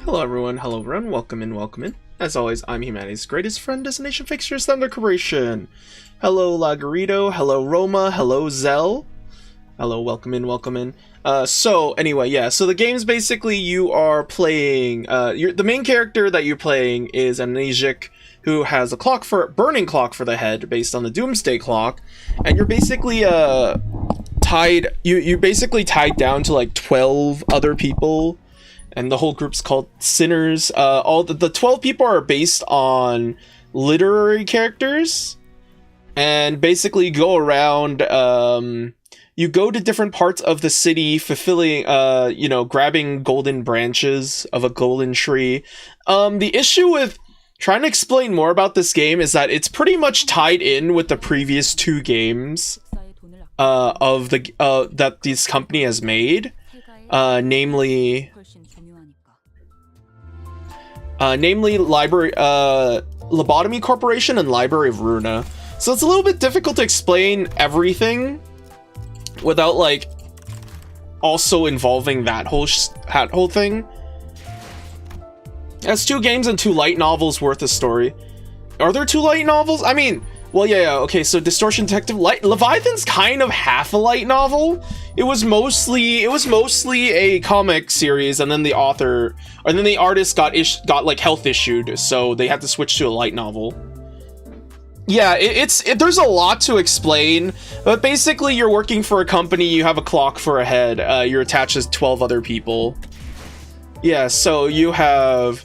Hello everyone, welcome in. As always, I'm humanity's greatest friend, Destination Fixtures Thunder Corporation. Hello Lagarito, hello Roma, hello Zell. Hello, welcome in. So anyway, yeah, so the game's basically you are playing, the main character that you're playing is an amnesiac who has a burning clock for the head based on the Doomsday Clock, and you're basically, you're basically tied down to like 12 other people. And the whole group's called Sinners. All the 12 people are based on literary characters, and basically go around. You go to different parts of the city, fulfilling, grabbing golden branches of a golden tree. The issue with trying to explain more about this game is that it's pretty much tied in with the previous two games that this company has made, namely Lobotomy Corporation and Library of Runa. So it's a little bit difficult to explain everything without like also involving that whole thing. That's 2 games and 2 light novels worth of story. Are there 2 light novels? I mean, well, yeah, okay, so Distortion Detective Leviathan's kind of half a light novel. It was mostly a comic series, and then the artist got like health issued, so they had to switch to a light novel. Yeah, there's a lot to explain, but basically you're working for a company, you have a clock for a head, you're attached to 12 other people. Yeah, so you have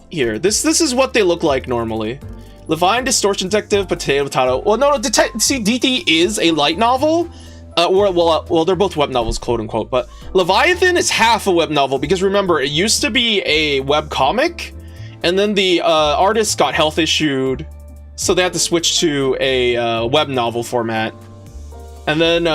here, this is what they look like normally. Leviathan, Distortion Detective, Potato. Well, no, see, DT is a light novel. Well, they're both web novels, quote unquote. But Leviathan is half a web novel because remember, it used to be a web comic, and then the artist got health issued, so they had to switch to a web novel format. And then,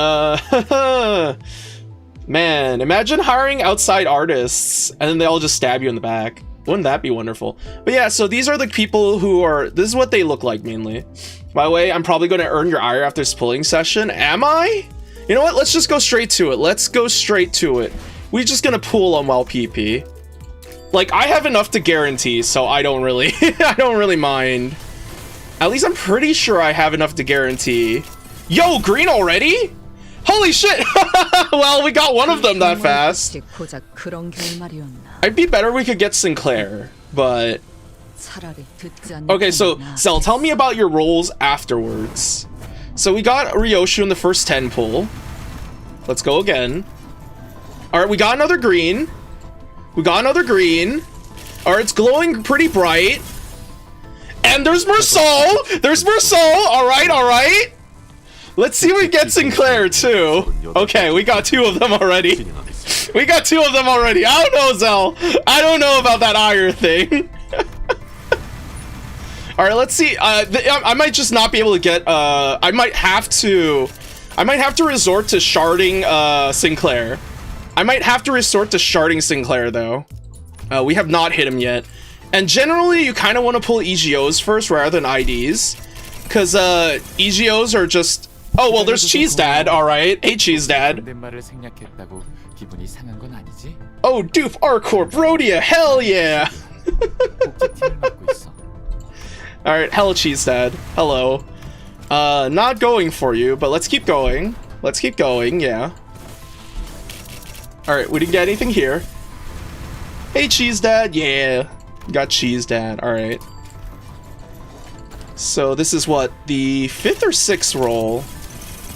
man, imagine hiring outside artists, and then they all just stab you in the back. Wouldn't that be wonderful? But yeah, so these are the people who are... This is what they look like, mainly. By the way, I'm probably going to earn your ire after this pulling session. Am I? You know what? Let's just go straight to it. We're just going to pull on while PP. Like, I have enough to guarantee, so I don't really... I don't really mind. At least I'm pretty sure I have enough to guarantee. Yo, green already? Holy shit! Well, we got one of them that fast. I'd be better we could get Sinclair, but... Okay, so, Zell, tell me about your rolls afterwards. So we got Ryoshu in the first 10 pull. Let's go again. Alright, we got another green. Alright, it's glowing pretty bright. And there's Mersol! Alright! Let's see if we get Sinclair, too. Okay, we got 2 of them already. I don't know, Zell. I don't know about that ire thing. Alright, let's see. I might just not be able to get... I might have to resort to sharding Sinclair. Though. We have not hit him yet. And generally, you kind of want to pull EGOs first rather than IDs. Because EGOs are just... Oh, well, there's Cheese Dad, alright. Hey, Cheese Dad. Oh, Doof, Arcorp, Rhodia, hell yeah! Alright, hello, Cheese Dad. Hello. Not going for you, but let's keep going. Yeah. Alright, we didn't get anything here. Hey, Cheese Dad, yeah. Got Cheese Dad, alright. So this is what, the 5th or 6th roll?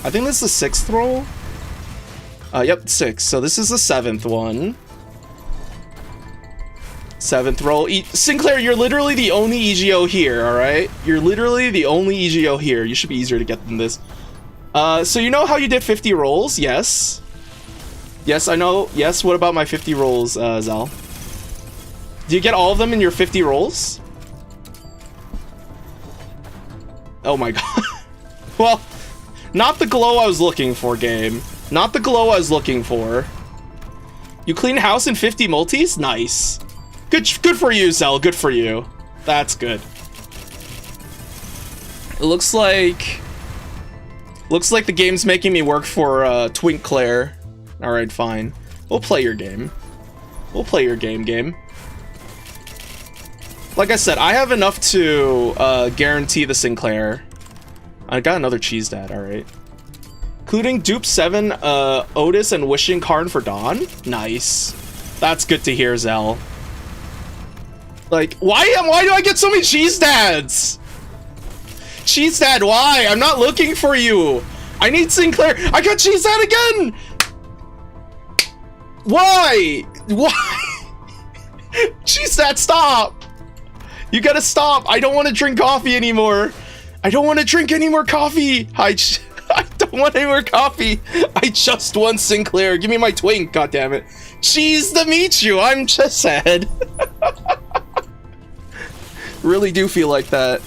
I think this is the 6th roll. Yep, 6. So this is the 7th one. 7th roll. Sinclair, you're literally the only EGO here, alright? You should be easier to get than this. So you know how you did 50 rolls? Yes. Yes, I know. Yes, what about my 50 rolls, Zal? Do you get all of them in your 50 rolls? Oh my god. Well, not the glow I was looking for, game. You clean house in 50 multis? Nice. Good for you, Zell. Good for you. That's good. It looks like the game's making me work for Twink Claire. Alright, fine. We'll play your game. We'll play your game. Like I said, I have enough to guarantee the Sinclair. I got another cheese dad, alright. Including Dupe 7, Otis, and Wishing Karn for Dawn? Nice. That's good to hear, Zell. Like, why do I get so many cheese dads? Cheese dad, why? I'm not looking for you. I need Sinclair. I got cheese dad again! Why? Cheese dad, stop! You gotta stop. I don't want to drink coffee anymore. I don't want to drink any more coffee. I don't want any more coffee. I just want Sinclair. Give me my twink, goddammit. Cheese to meet you. I'm just sad. Really do feel like that.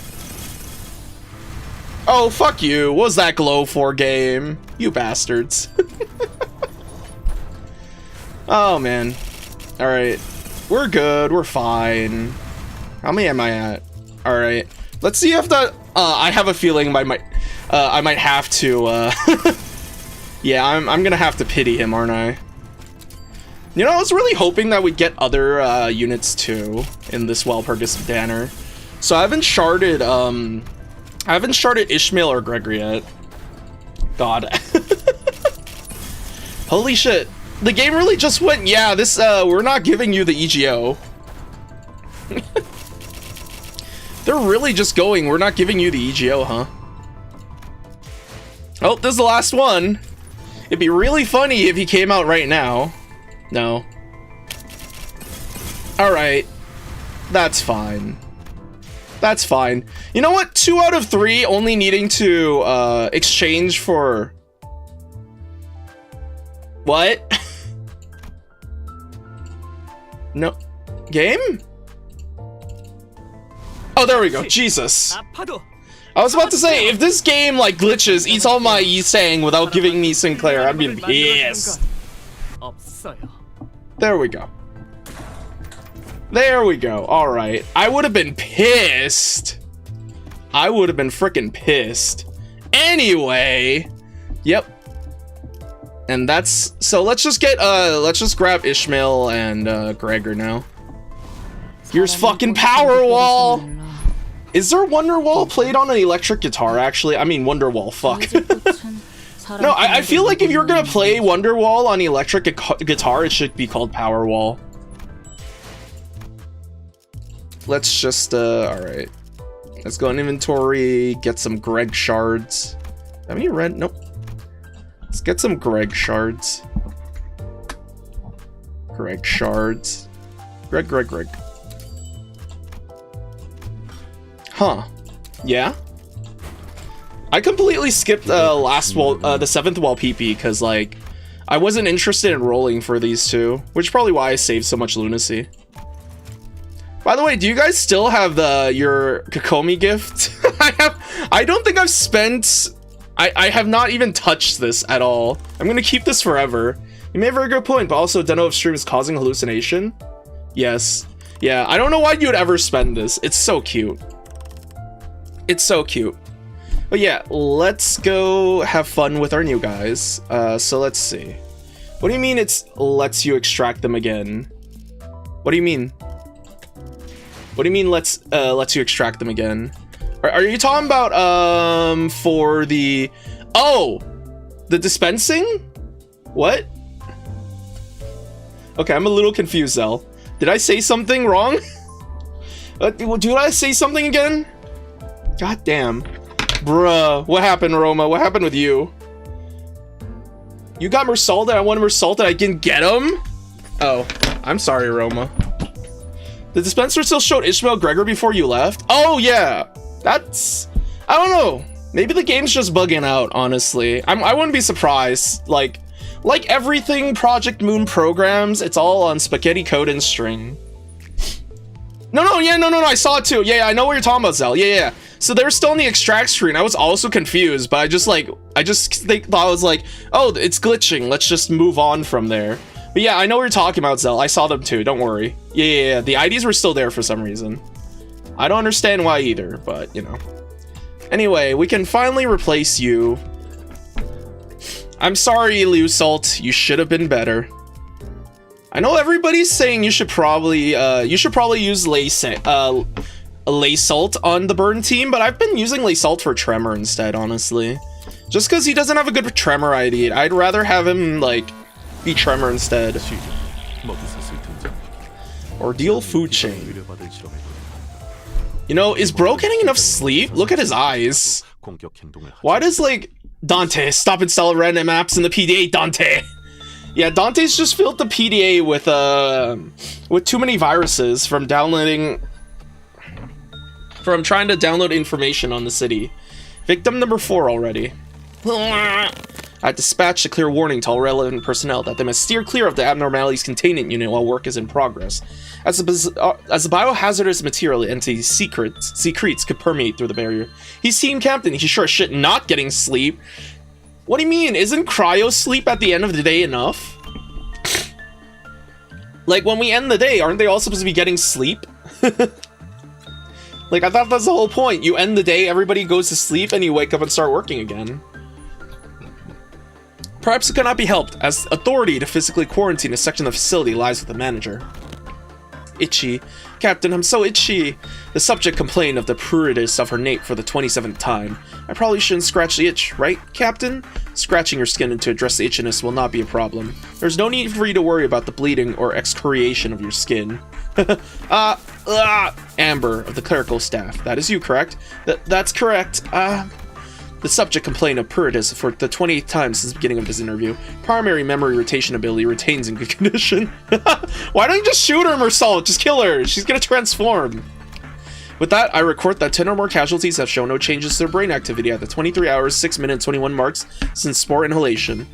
Oh, fuck you. What was that Glow 4 game? You bastards. Oh, man. Alright. We're good. We're fine. How many am I at? Alright. Let's see if the... I have a feeling I might have to... Yeah, I'm gonna have to pity him, aren't I? You know, I was really hoping that we'd get other units, too, in this Walpurgis banner. So I haven't sharded Ishmael or Gregory yet. God. Holy shit. The game really just went, yeah, this, we're not giving you the EGO. They're really just going, we're not giving you the EGO, huh? Oh, this is the last one. It'd be really funny if he came out right now. No. Alright. That's fine. That's fine. You know what? 2 out of 3 only needing to exchange for... What? No. Game? Oh, there we go. Jesus. I was about to say, if this game, like, glitches, eats all my Yisang without giving me Sinclair, I'd be pissed. There we go. There we go. Alright. I would have been pissed. I would have been freaking pissed. Anyway. Yep. And that's... So let's just get, let's just grab Ishmael and, Gregor now. Here's fucking Powerwall! Is there Wonderwall played on an electric guitar, actually? I mean, Wonderwall, fuck. No, I feel like if you're gonna play Wonderwall on electric guitar, it should be called Powerwall. Let's just, alright. Let's go in inventory, get some Greg shards. Have any red? Nope. Let's get some Greg shards. Greg shards. Greg. Huh. Yeah? I completely skipped the last wall, the 7th wall PP, because, like, I wasn't interested in rolling for these two, which is probably why I saved so much lunacy. By the way, do you guys still have your Kokomi gift? I don't think I've spent... I have not even touched this at all. I'm gonna keep this forever. You made a very good point, but also Deno of Stream is causing hallucination? Yes. Yeah, I don't know why you would ever spend this. It's so cute. It's so cute. But yeah, let's go have fun with our new guys. So let's see. What do you mean it's lets you extract them again? What do you mean? What do you mean lets you extract them again? Are you talking about for the... Oh! The dispensing? What? Okay, I'm a little confused, Zell. Did I say something wrong? Did I say something again? God damn. Bruh, what happened, Roma? What happened with you? You got Mersalted, I wanted Mersalted, I didn't get him? Oh, I'm sorry, Roma. The dispenser still showed Ishmael Gregor before you left? Oh, yeah. That's... I don't know. Maybe the game's just bugging out, honestly. I wouldn't be surprised. Like everything Project Moon programs, it's all on spaghetti code and string. No, I saw it too. Yeah, I know what you're talking about, Zell. Yeah. So they're still in the extract screen. I was also confused, but I just thought I was like, oh, it's glitching. Let's just move on from there. But yeah, I know what you're talking about, Zell. I saw them too. Don't worry. Yeah. The IDs were still there for some reason. I don't understand why either, but you know. Anyway, we can finally replace you. I'm sorry, Liu Salt. You should have been better. I know everybody's saying you should probably use lay salt on the burn team, but I've been using lay salt for Tremor instead, honestly. Just because he doesn't have a good Tremor ID. I'd rather have him like be Tremor instead. Ordeal food chain. You know, is bro getting enough sleep? Look at his eyes. Why does like Dante stop installing random apps in the PDA, Dante? Yeah, Dante's just filled the PDA with too many viruses from trying to download information on the city. Victim number 4 already. I dispatched a clear warning to all relevant personnel that they must steer clear of the abnormalities containment unit while work is in progress, as a biohazardous material entity secretes could permeate through the barrier. He's team captain. He's sure as shit not getting sleep. What do you mean? Isn't cryo sleep at the end of the day enough? Like, when we end the day, aren't they all supposed to be getting sleep? Like, I thought that's the whole point. You end the day, everybody goes to sleep, and you wake up and start working again. Perhaps it cannot be helped, as authority to physically quarantine a section of the facility lies with the manager. Itchy. Captain, I'm so itchy. The subject complained of the pruritus of her nape for the 27th time. I probably shouldn't scratch the itch, right, Captain? Scratching your skin to address the itchiness will not be a problem. There's no need for you to worry about the bleeding or excoriation of your skin. Amber of the clerical staff. That is you, correct? That's correct. The subject complained of pruritus for the 28th time since the beginning of this interview. Primary memory retention ability retains in good condition. Why don't you just shoot her, Mersault? Just kill her. She's gonna transform. With that, I record that 10 or more casualties have shown no changes to their brain activity at the 23 hours, 6 minutes, 21 marks since spore inhalation.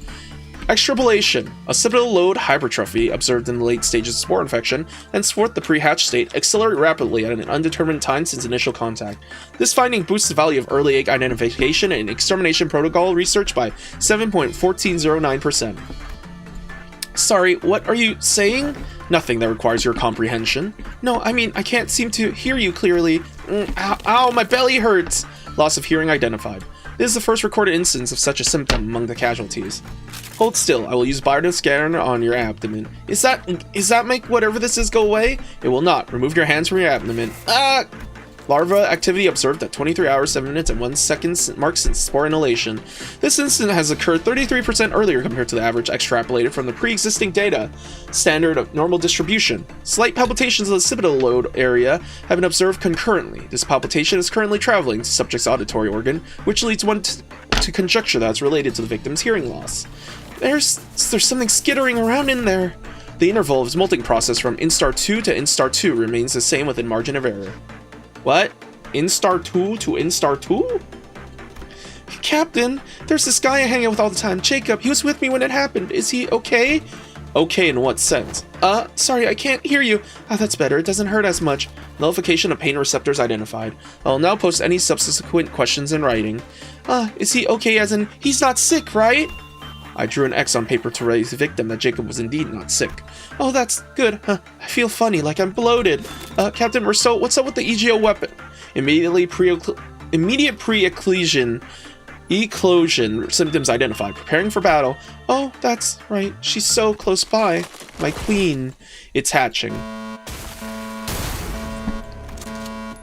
Extrapolation. Occipital load hypertrophy observed in the late stages of spore infection, henceforth the pre-hatch state accelerate rapidly at an undetermined time since initial contact. This finding boosts the value of early egg identification and extermination protocol research by 7.1409%. Sorry, what are you saying? Nothing that requires your comprehension. No, I mean, I can't seem to hear you clearly. Ow, my belly hurts! Loss of hearing identified. This is the first recorded instance of such a symptom among the casualties. Hold still, I will use Biotin scanner on your abdomen. Is that make whatever this is go away? It will not. Remove your hands from your abdomen. Larva activity observed at 23 hours, 7 minutes, and 1 second mark since spore inhalation. This incident has occurred 33% earlier compared to the average extrapolated from the pre-existing data. Standard of normal distribution. Slight palpitations of the occipital lobe area have been observed concurrently. This palpitation is currently traveling to subject's auditory organ, which leads one to conjecture that it's related to the victim's hearing loss. There's something skittering around in there. The interval of its molting process from instar 2 to instar 2 remains the same within margin of error. What? Instar 2 to instar 2? Captain, there's this guy I hang out with all the time, Jacob. He was with me when it happened. Is he okay? Okay in what sense? Sorry, I can't hear you. That's better. It doesn't hurt as much. Nullification of pain receptors identified. I'll now post any subsequent questions in writing. Is he okay as in, he's not sick, right? I drew an X on paper to raise the victim that Jacob was indeed not sick. Oh, that's good. I feel funny, like I'm bloated. Captain Mersault, what's up with the EGO weapon? Immediate pre-eclosion symptoms identified. Preparing for battle. Oh, that's right. She's so close by. My queen. It's hatching.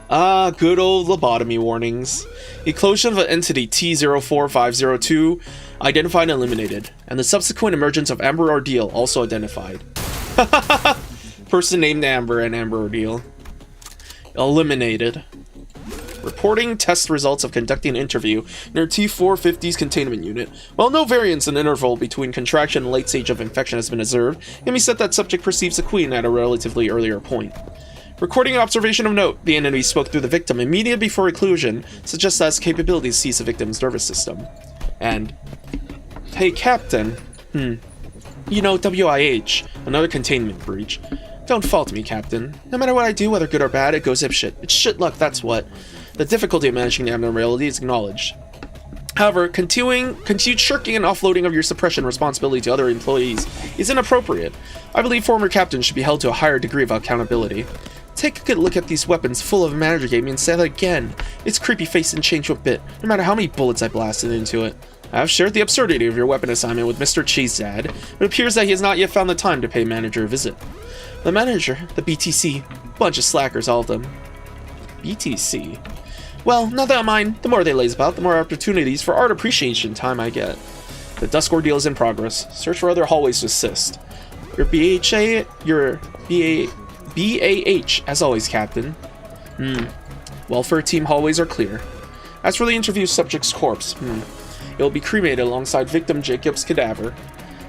Good old lobotomy warnings. Eclosion of an entity T04502 identified and eliminated, and the subsequent emergence of Amber Ordeal also identified. Person named Amber and Amber Ordeal. Eliminated. Reporting test results of conducting an interview near T450's containment unit. While no variance in interval between contraction and late stage of infection has been observed, it may be said that subject perceives a queen at a relatively earlier point. Recording observation of note, the enemy spoke through the victim immediately before eclusion, suggests that its capabilities seize the victim's nervous system. And, hey Captain, you know, WIH, another containment breach. Don't fault me, Captain. No matter what I do, whether good or bad, it goes apeshit. It's shit luck, that's what. The difficulty of managing the abnormality is acknowledged. However, continued shirking and offloading of your suppression responsibility to other employees is inappropriate. I believe former captains should be held to a higher degree of accountability. Take a good look at these weapons full of manager gaming and say that again. Its creepy face didn't change a bit, no matter how many bullets I blasted into it. I have shared the absurdity of your weapon assignment with Mr. Cheesedad. It appears that he has not yet found the time to pay manager a visit. The manager, the BTC, bunch of slackers, all of them. BTC? Well, not that I mind. The more they laze about, the more opportunities for art appreciation time I get. The dusk ordeal is in progress. Search for other hallways to assist. Your BAH, as always, Captain. Welfare team hallways are clear. As for the interview subject's corpse, it will be cremated alongside victim Jacob's cadaver,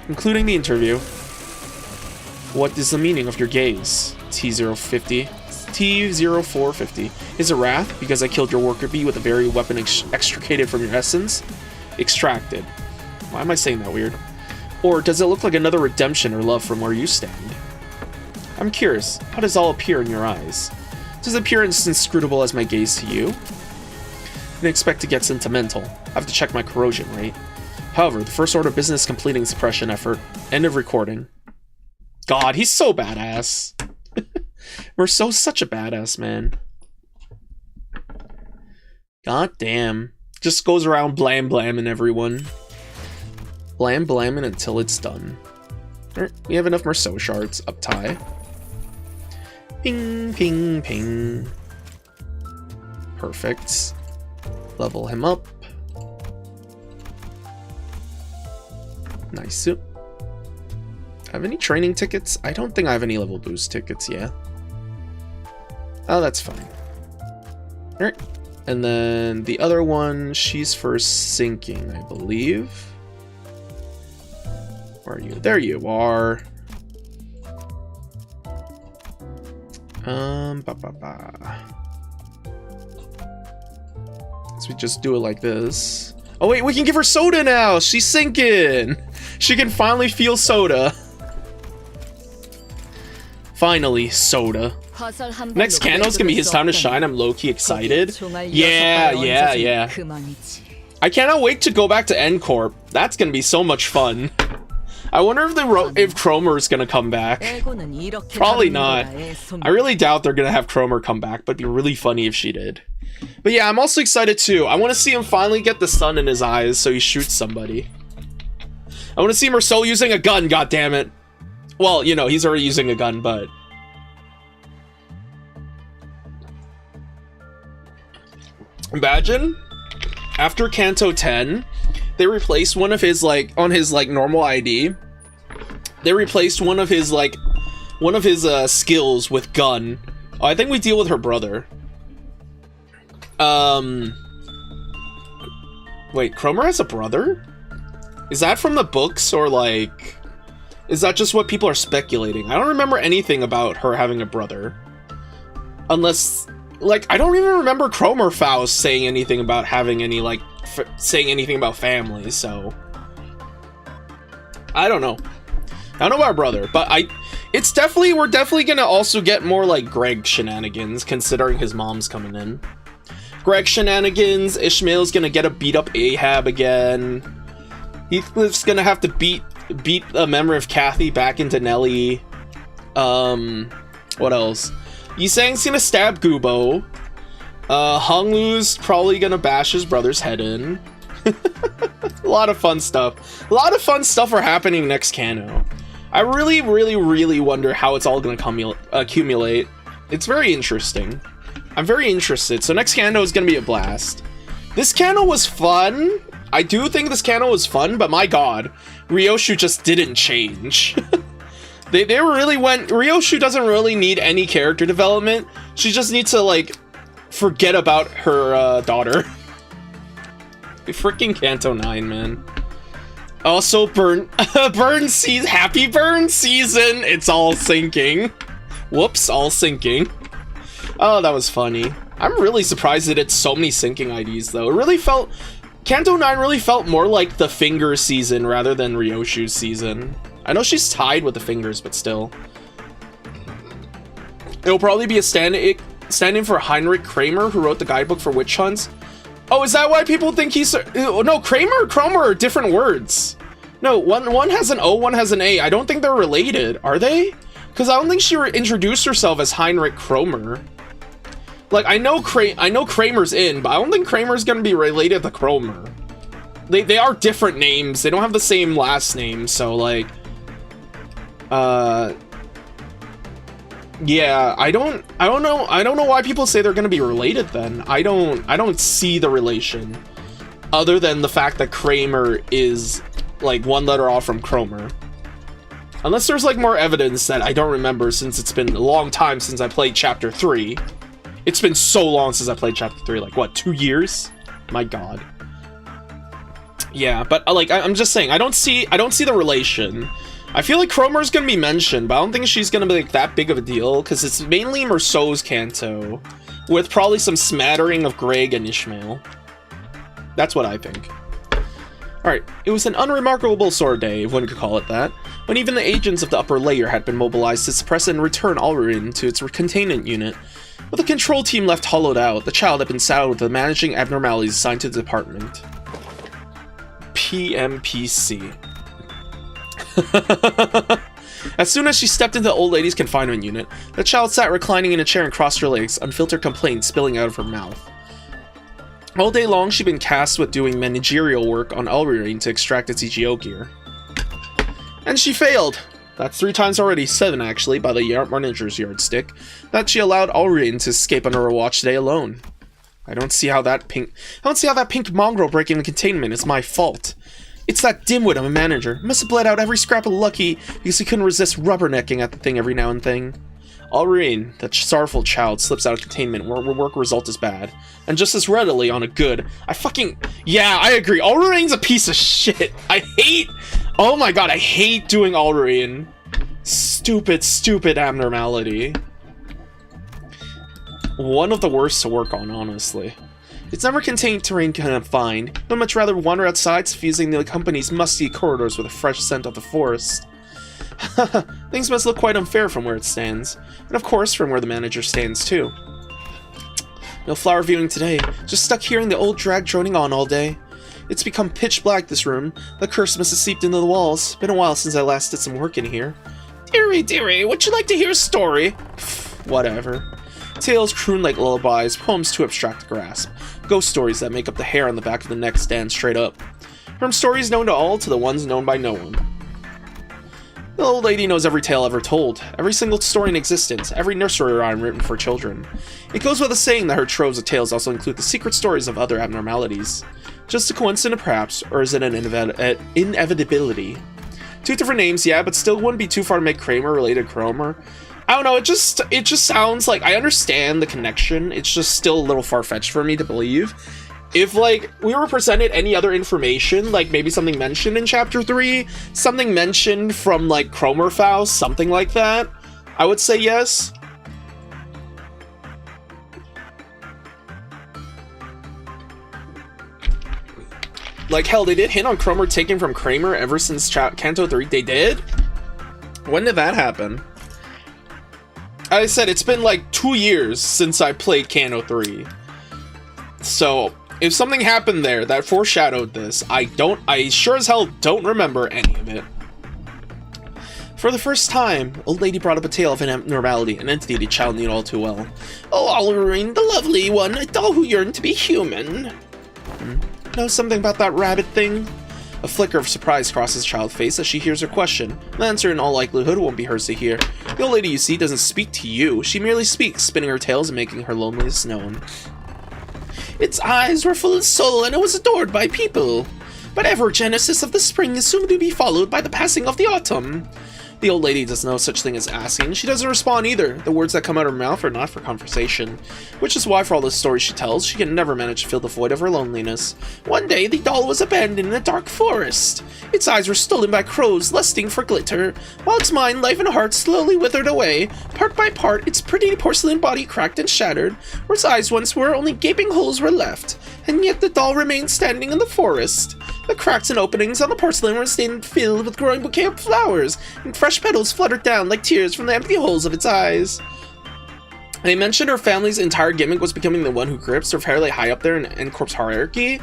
including the interview. What is the meaning of your gaze? T0450. Is it wrath because I killed your worker bee with a very weapon extricated from your essence? Extracted. Why am I saying that weird? Or does it look like another redemption or love from where you stand? I'm curious, how does it all appear in your eyes? Does it appear as inscrutable as my gaze to you? I didn't expect to get sentimental. I have to check my corrosion rate. However, the first order of business completing suppression effort. End of recording. God, he's so badass. Merceau's such a badass, man. God damn. Just goes around blamming everyone. Blamming until it's done. We have enough Merceau shards. Up tie. Ping, ping, ping. Perfect. Level him up. Nice. Have any training tickets? I don't think I have any level boost tickets, yeah. Oh, that's fine. Alright. And then the other one, she's for sinking, I believe. Where are you? There you are. So we just do it like this. Oh wait, we can give her soda now! She's sinking! She can finally feel soda. Finally, soda. Next Kano's gonna be his time to shine. I'm low-key excited. Yeah. I cannot wait to go back to N-Corp. That's gonna be so much fun. I wonder if Cromer's gonna come back. Probably not. I really doubt they're gonna have Cromer come back, but it'd be really funny if she did. But yeah, I'm also excited too. I want to see him finally get the sun in his eyes so he shoots somebody. I want to see Merceau using a gun, goddammit. Well, you know, he's already using a gun, but... Imagine, after Kanto 10, they replaced one of his, like, on his, like, normal ID, they replaced one of his skills with gun. Oh, I think we deal with her brother. Wait, Cromer has a brother? Is that from the books, or, like... Is that just what people are speculating? I don't remember anything about her having a brother. Unless... Like, I don't even remember Cromer Faust saying anything about having any, like... saying anything about family, so... I don't know. I don't know about her brother, but it's definitely... We're definitely gonna also get more, like, Greg shenanigans, considering his mom's coming in. Greg shenanigans, Ishmael's gonna get a beat-up Ahab again. Heathcliff's gonna have to beat a memory of Kathy back into Nelly. What else? Yisang's gonna stab Gubo. Honglu's probably gonna bash his brother's head in. A lot of fun stuff. A lot of fun stuff are happening next Kano. I really wonder how it's all gonna accumulate. It's very interesting. I'm very interested. So next Kano is gonna be a blast. This Kano was fun. I do think this Kano was fun, but my god, Ryoshu just didn't change. They really went... Ryoshu doesn't really need any character development. She just needs to, like, forget about her daughter. Freaking Kanto 9, man. Also, happy burn season! It's all sinking. Whoops, all sinking. Oh, that was funny. I'm really surprised that it's so many sinking IDs, though. It really felt... Kanto 9 really felt more like the Finger season rather than Ryoshu's season. I know she's tied with the Fingers, but still. It'll probably be a stand-in for Heinrich Kramer, who wrote the guidebook for witch hunts. Oh, is that why people think he's... No, Kramer and Cromer are different words. No, one has an O, one has an A. I don't think they're related. Are they? Because I don't think she introduced herself as Heinrich Cromer. Like, I know Kramer's in, but I don't think Kramer's gonna be related to Cromer. they are different names. They don't have the same last name, so like yeah, I don't know why people say they're gonna be related then. I don't see the relation other than the fact that Kramer is like one letter off from Cromer. Unless there's like more evidence that I don't remember, since it's been a long time since I played chapter 3. It's been so long since I played chapter 3, like what, 2 years? My god. Yeah, but like I'm just saying, I don't see the relation. I feel like Cromer's gonna be mentioned, but I don't think she's gonna be like that big of a deal, because it's mainly Merceau's Kanto, with probably some smattering of Greg and Ishmael. That's what I think. Alright, it was an unremarkable sort of day, if one could call it that, when even the agents of the upper layer had been mobilized to suppress and return Alruin to its containment unit. With the control team left hollowed out, the child had been saddled with the managing abnormalities assigned to the department. PMPC. As soon as she stepped into the old lady's confinement unit, the child sat reclining in a chair and crossed her legs, unfiltered complaints spilling out of her mouth. All day long, she'd been tasked with doing managerial work on Alruin to extract its EGO gear. And she failed! That's 3 times already, 7 actually, by the manager's yardstick, that she allowed Alruin to escape under her watch today alone. I don't see how that pink mongrel breaking the containment is my fault. It's that dimwit of a manager. Must have bled out every scrap of lucky because he couldn't resist rubbernecking at the thing every now and then. Alruin, that sorrowful child, slips out of containment where work result is bad. And just as readily on a good. Yeah, I agree. Alruin's a piece of shit. Oh my god, I hate doing Alruin. Stupid abnormality. One of the worst to work on, honestly. It's never contained terrain kind of fine. I'd much rather wander outside, suffusing the company's musty corridors with a fresh scent of the forest. Things must look quite unfair from where it stands. And of course, from where the manager stands, too. No flower viewing today. Just stuck hearing the old drag droning on all day. It's become pitch black, this room. The curse must have seeped into the walls. Been a while since I last did some work in here. Dearie, would you like to hear a story? Whatever. Tales croon like lullabies, poems too abstract to grasp. Ghost stories that make up the hair on the back of the neck stand straight up. From stories known to all to the ones known by no one. The old lady knows every tale ever told, every single story in existence, every nursery rhyme written for children. It goes without saying that her troves of tales also include the secret stories of other abnormalities. Just a coincidence perhaps, or is it an inevitability? 2 different names, yeah, but still wouldn't be too far to make Kramer related to Cromer. I don't know, it just sounds like, I understand the connection, it's just still a little far-fetched for me to believe. If, like, we were presented any other information, like maybe something mentioned in Chapter 3, something mentioned from, like, Cromerfaust, something like that, I would say yes. Like, hell, they did hint on Cromer taken from Kramer ever since Kanto 3. They did? When did that happen? As I said, it's been, like, 2 years since I played Kanto 3. So if something happened there that foreshadowed this, I sure as hell don't remember any of it. For the first time, old lady brought up a tale of an abnormality, an entity the child knew all too well. Oh, Alruin, the lovely one, a doll who yearned to be human. Know something about that rabbit thing? A flicker of surprise crosses the child's face as she hears her question. The answer in all likelihood won't be hers to hear. The old lady you see doesn't speak to you, she merely speaks, spinning her tales and making her loneliness known. Its eyes were full of soul and it was adored by people. But ever genesis of the spring is soon to be followed by the passing of the autumn. The old lady does no such thing as asking. She doesn't respond either. The words that come out of her mouth are not for conversation. Which is why for all the stories she tells, she can never manage to fill the void of her loneliness. One day, the doll was abandoned in a dark forest. Its eyes were stolen by crows, lusting for glitter, while its mind, life, and heart slowly withered away. Part by part, its pretty porcelain body cracked and shattered. Where its eyes once were, only gaping holes were left. And yet the doll remained standing in the forest. The cracks and openings on the porcelain were filled with growing bouquet of flowers, and fresh petals fluttered down like tears from the empty holes of its eyes. They mentioned her family's entire gimmick was becoming the one who grips. They're fairly high up there in Corp's hierarchy.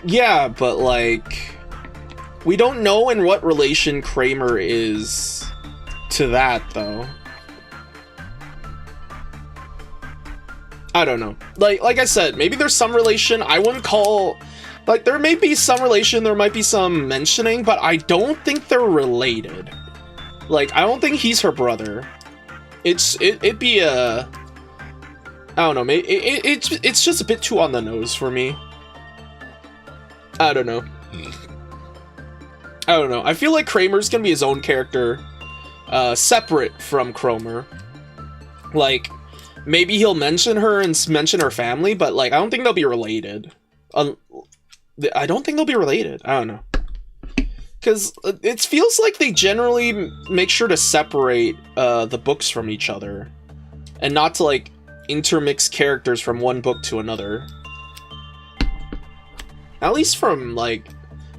Yeah, but like, we don't know in what relation Kramer is to that, though. I don't know. Like I said, maybe there's some relation. I wouldn't call... Like, there may be some relation, there might be some mentioning, but I don't think they're related. Like, I don't think he's her brother. It'd be a... I don't know, maybe it's just a bit too on the nose for me. I don't know. I don't know. I feel like Kramer's gonna be his own character, separate from Cromer. Like, maybe he'll mention her and mention her family, but like, I don't think they'll be related. I don't think they'll be related. I don't know. Because it feels like they generally make sure to separate the books from each other. And not to, like, intermix characters from one book to another. At least from, like,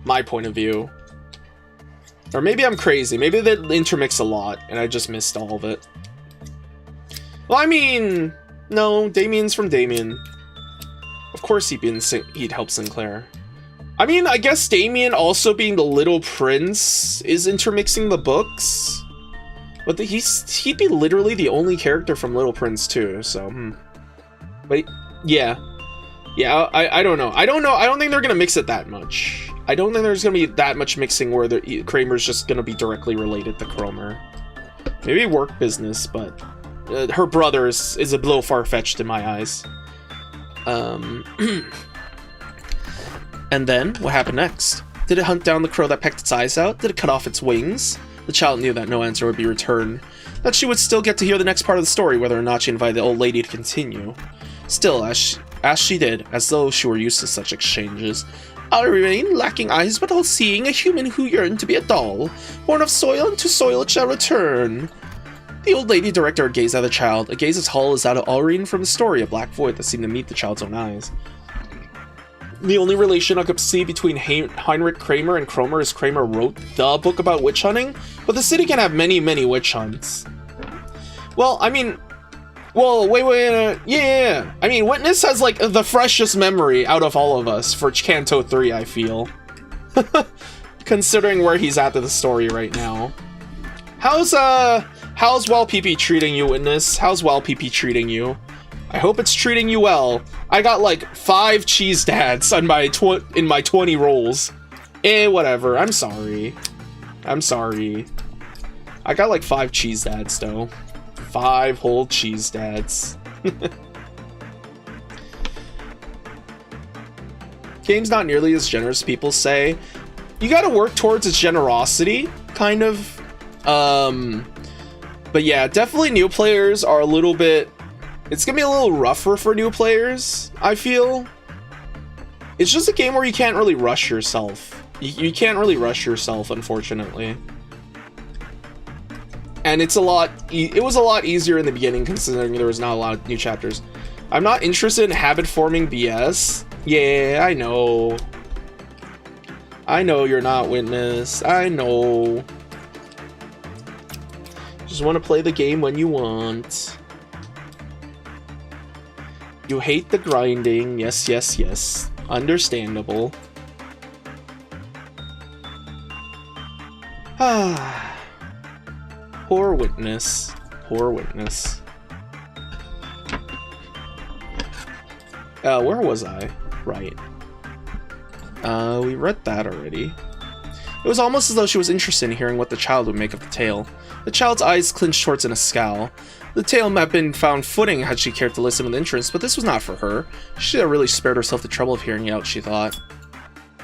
my point of view. Or maybe I'm crazy. Maybe they intermix a lot, and I just missed all of it. Well, I mean... No, Damien's from Damien. Of course he'd help Sinclair. I mean, I guess Damien also being the Little Prince is intermixing the books. But he'd be literally the only character from Little Prince too, so... But, yeah. Yeah, I don't know. I don't think they're gonna mix it that much. I don't think there's gonna be that much mixing where Kramer's just gonna be directly related to Cromer. Maybe work business, but... her brother is a little far-fetched in my eyes. And then, what happened next? Did it hunt down the crow that pecked its eyes out? Did it cut off its wings? The child knew that no answer would be returned, that she would still get to hear the next part of the story, whether or not she invited the old lady to continue. Still, as she did, as though she were used to such exchanges, I'll remain lacking eyes but all-seeing, a human who yearned to be a doll. Born of soil, and to soil it shall return. The old lady directed her gaze at the child, a gaze as hollow as that of Alrine from the story, a black void that seemed to meet the child's own eyes. The only relation I could see between Heinrich Kramer and Cromer is Kramer wrote the book about witch hunting, but the city can have many, many witch hunts. Well, I mean... Well, wait, yeah. I mean, Witness has, like, the freshest memory out of all of us for Canto 3, I feel. Considering where he's at in the story right now. How's Wild PP treating you, Witness? How's Wild PP treating you? I hope it's treating you well. I got like 5 cheese dads on my in my 20 rolls. Whatever. I'm sorry. I'm sorry. I got like 5 cheese dads though. 5 whole cheese dads. Game's not nearly as generous, people say. You gotta work towards its generosity, kind of. But yeah, definitely new players are a little bit... It's gonna be a little rougher for new players, I feel. It's just a game where you can't really rush yourself. You can't really rush yourself, unfortunately. And it was a lot easier in the beginning, considering there was not a lot of new chapters. I'm not interested in habit forming BS. Yeah, I know. I know you're not, Witness. I know. Just want to play the game when you want. You hate the grinding. Yes, yes, yes. Understandable. Ah. Poor Witness. Poor Witness. Where was I? Right. We read that already. It was almost as though she was interested in hearing what the child would make of the tale. The child's eyes clenched towards in a scowl. The tale might have been found footing had she cared to listen with interest, but this was not for her. She should have really spared herself the trouble of hearing it out, she thought.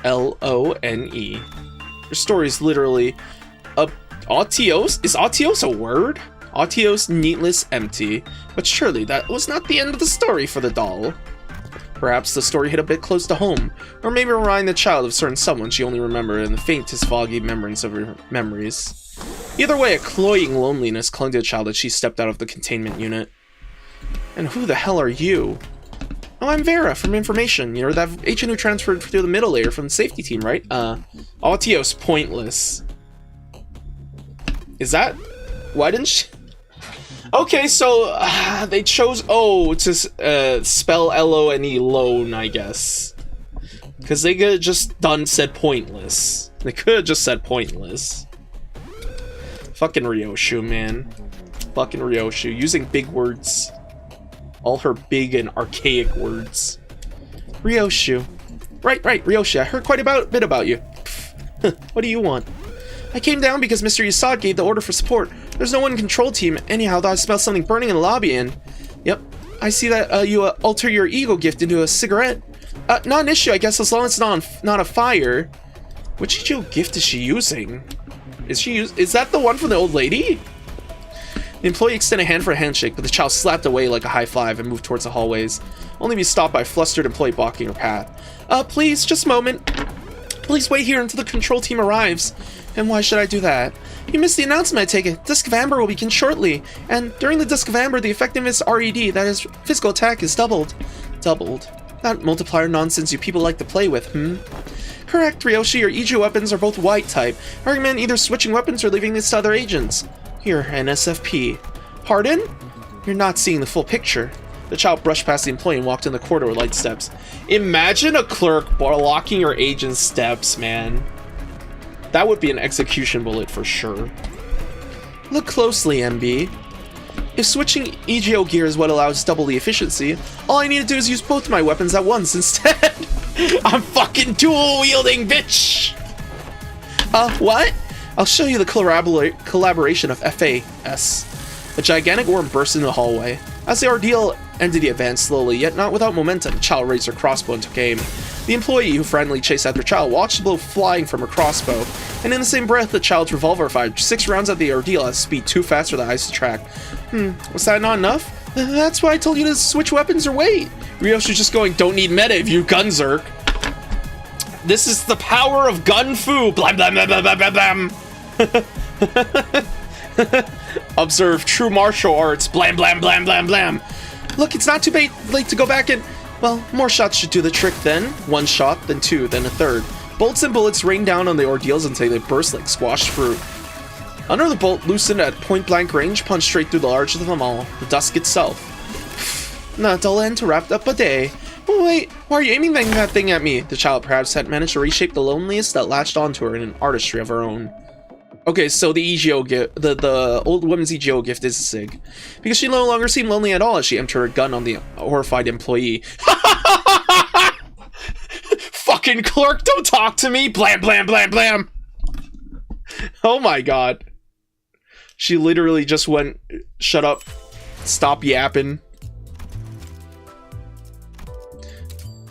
L-O-N-E. Her story is literally... Autios? Is Autios a word? Autios, needless, empty. But surely that was not the end of the story for the doll. Perhaps the story hit a bit close to home, or maybe remind the child of certain someone she only remembered in the faintest foggy remembrance of her memories. Either way, a cloying loneliness clung to the child as she stepped out of the containment unit. And who the hell are you? Oh, I'm Vera from Information. You're that agent who transferred to the middle layer from the safety team, right? Autios pointless. Is that... Why didn't she... Okay, so they chose O to spell L-O-N-E, lone, I guess. Because they could have just said pointless. They could have just said pointless. Fucking Ryoshu, man. Fucking Ryoshu, using big words. All her big and archaic words. Ryoshu. Right, Ryoshi, I heard quite a bit about you. What do you want? I came down because Mr. Yasad gave the order for support. There's no one in control team. Anyhow, I smell something burning in the lobby and... Yep, I see that you alter your ego gift into a cigarette. Not an issue, I guess, as long as it's not a fire. Which ego gift is she using? Is that the one from the old lady? The employee extended a hand for a handshake, but the child slapped away like a high five and moved towards the hallways, only to be stopped by a flustered employee blocking her path. Please, just a moment. Please wait here until the control team arrives. And why should I do that? You missed the announcement, I take it. Disc of Amber will begin shortly, and during the Disc of Amber, the effectiveness RED, that is, physical attack, is doubled. Doubled? That multiplier nonsense you people like to play with, Correct, Ryoshi, your EG weapons are both white type. I recommend either switching weapons or leaving this to other agents. Here, an SFP. Pardon? You're not seeing the full picture. The child brushed past the employee and walked in the corridor with light steps. Imagine a clerk blocking your agent's steps, man. That would be an execution bullet for sure. Look closely, MB. If switching EGO gear is what allows double the efficiency, all I need to do is use both my weapons at once instead. I'm fucking dual-wielding, bitch! What? I'll show you the collaboration of FAS. A gigantic worm burst into the hallway. As the ordeal entity advanced slowly, yet not without momentum, the child raised her crossbow and took aim. The employee, who frantically chased after the child, watched the blow flying from her crossbow, and in the same breath, the child's revolver fired 6 rounds at the ordeal at a speed too fast for the eyes to track. Was that not enough? That's why I told you to switch weapons or wait. Ryoshi's just going, don't need meta if you gunzerk. This is the power of gun fu. Blam blam blam blam blam blam. Observe true martial arts. Blam blam blam blam blam. Look, it's not too late to go back and... Well, more shots should do the trick then. 1 shot, then 2, then a 3rd. Bolts and bullets rain down on the ordeals until they burst like squashed fruit. Another bolt loosened at point-blank range punched straight through the largest of them all, the dusk itself. Not dull end to wrap up a day. Oh, wait, why are you aiming that thing at me? The child perhaps had managed to reshape the loneliness that latched onto her in an artistry of her own. Okay, so the EGO gift, the old woman's EGO gift is a SIG. Because she no longer seemed lonely at all as she emptied her gun on the horrified employee. Fucking clerk, don't talk to me! Blam, blam, blam, blam! Oh my god. She literally just went, shut up, stop yapping.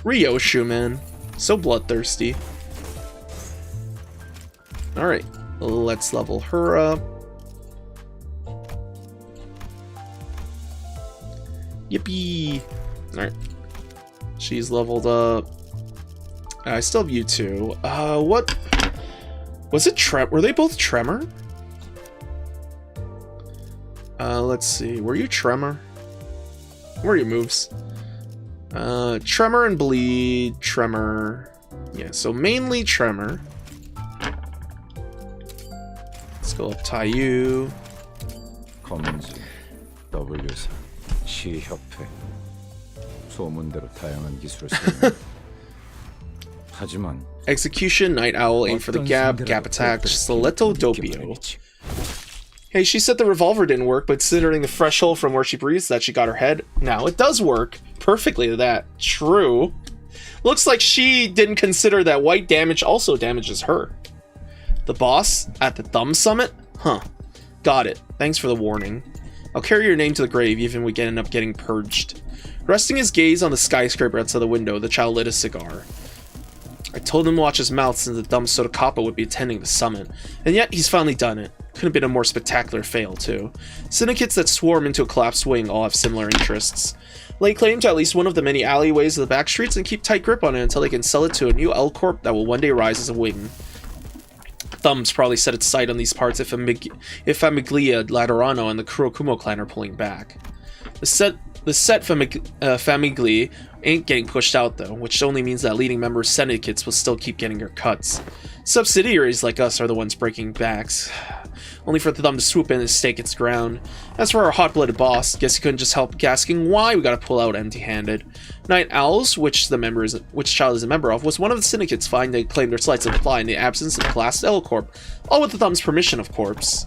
Ryoshu, man. So bloodthirsty. Alright. Let's level her up. Yippee! Alright. She's leveled up. I still have you two. What? Was it Were they both Tremor? Let's see. Were you Tremor? Where are your moves? Tremor and Bleed. Tremor. Yeah, so mainly Tremor. Let's go up Taiyu. 검은지, W3, 시협회, 소문대로 다양한 기술을 쓰는. 하지만 Execution, Night Owl, aim for the gap attack, Stiletto Doppio. Hey, she said the revolver didn't work, but considering the threshold from where she breathes that she got her head, now it does work. Perfectly to that. True. Looks like she didn't consider that white damage also damages her. The boss at the Thumb Summit? Huh. Got it. Thanks for the warning. I'll carry your name to the grave even if we end up getting purged. Resting his gaze on the skyscraper outside the window, the child lit a cigar. I told him to watch his mouth since the dumb Sotokappa would be attending the summit, and yet he's finally done it. Could have been a more spectacular fail, too. Syndicates that swarm into a collapsed wing all have similar interests. Lay claim to at least one of the many alleyways of the back streets and keep tight grip on it until they can sell it to a new L Corp that will one day rise as a wing. Thumbs probably set its sight on these parts if Famiglia, Laterano, and the Kurokumo clan are pulling back. The set Famiglia ain't getting pushed out though, which only means that leading member syndicates will still keep getting their cuts. Subsidiaries like us are the ones breaking backs. Only for them to swoop in and stake its ground. As for our hot-blooded boss, guess he couldn't just help asking why we gotta pull out empty-handed. Night Owls, which child is a member of, was one of the syndicates finding they claimed their slights of apply in the absence of the class L Corp, all with the Thumb's permission, of course.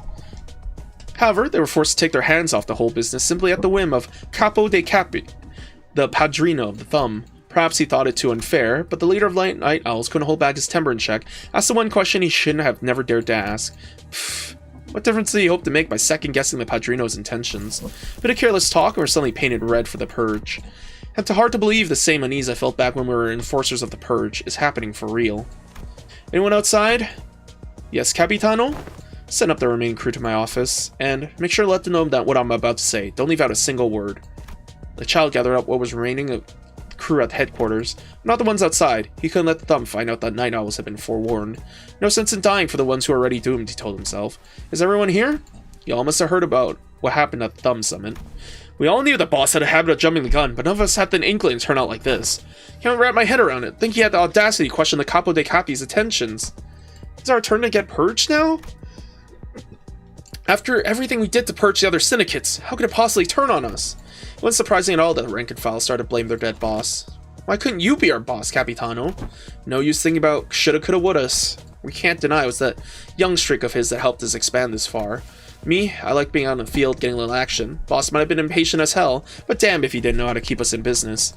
However, they were forced to take their hands off the whole business simply at the whim of Capo dei Capi, the padrino of the thumb. Perhaps he thought it too unfair, but the leader of Night Owls couldn't hold back his temper in check, asked the one question he shouldn't have never dared to ask. Pfft, what difference did he hope to make by second-guessing the padrino's intentions? Bit of careless talk, and we're suddenly painted red for the purge. It's hard to believe the same unease I felt back when we were enforcers of the purge is happening for real. Anyone outside? Yes, Capitano? Send up the remaining crew to my office, and make sure to let them know that what I'm about to say. Don't leave out a single word. The child gathered up what was remaining of the crew at headquarters, not the ones outside. He couldn't let the thumb find out that Night Owls had been forewarned. No sense in dying for the ones who are already doomed, he told himself. Is everyone here? Y'all must have heard about what happened at the Thumb Summit. We all knew the boss had a habit of jumping the gun, but none of us had the inkling to turn out like this. Can't wrap my head around it. Think he had the audacity to question the Capo dei Capi's attentions. Is our turn to get purged now? After everything we did to purge the other syndicates, how could it possibly turn on us? It wasn't surprising at all that the rank and file started to blame their dead boss. Why couldn't you be our boss, Capitano? No use thinking about shoulda, coulda, wouldas. We can't deny it was that young streak of his that helped us expand this far. Me, I like being out in the field, getting a little action. Boss might have been impatient as hell, but damn if he didn't know how to keep us in business.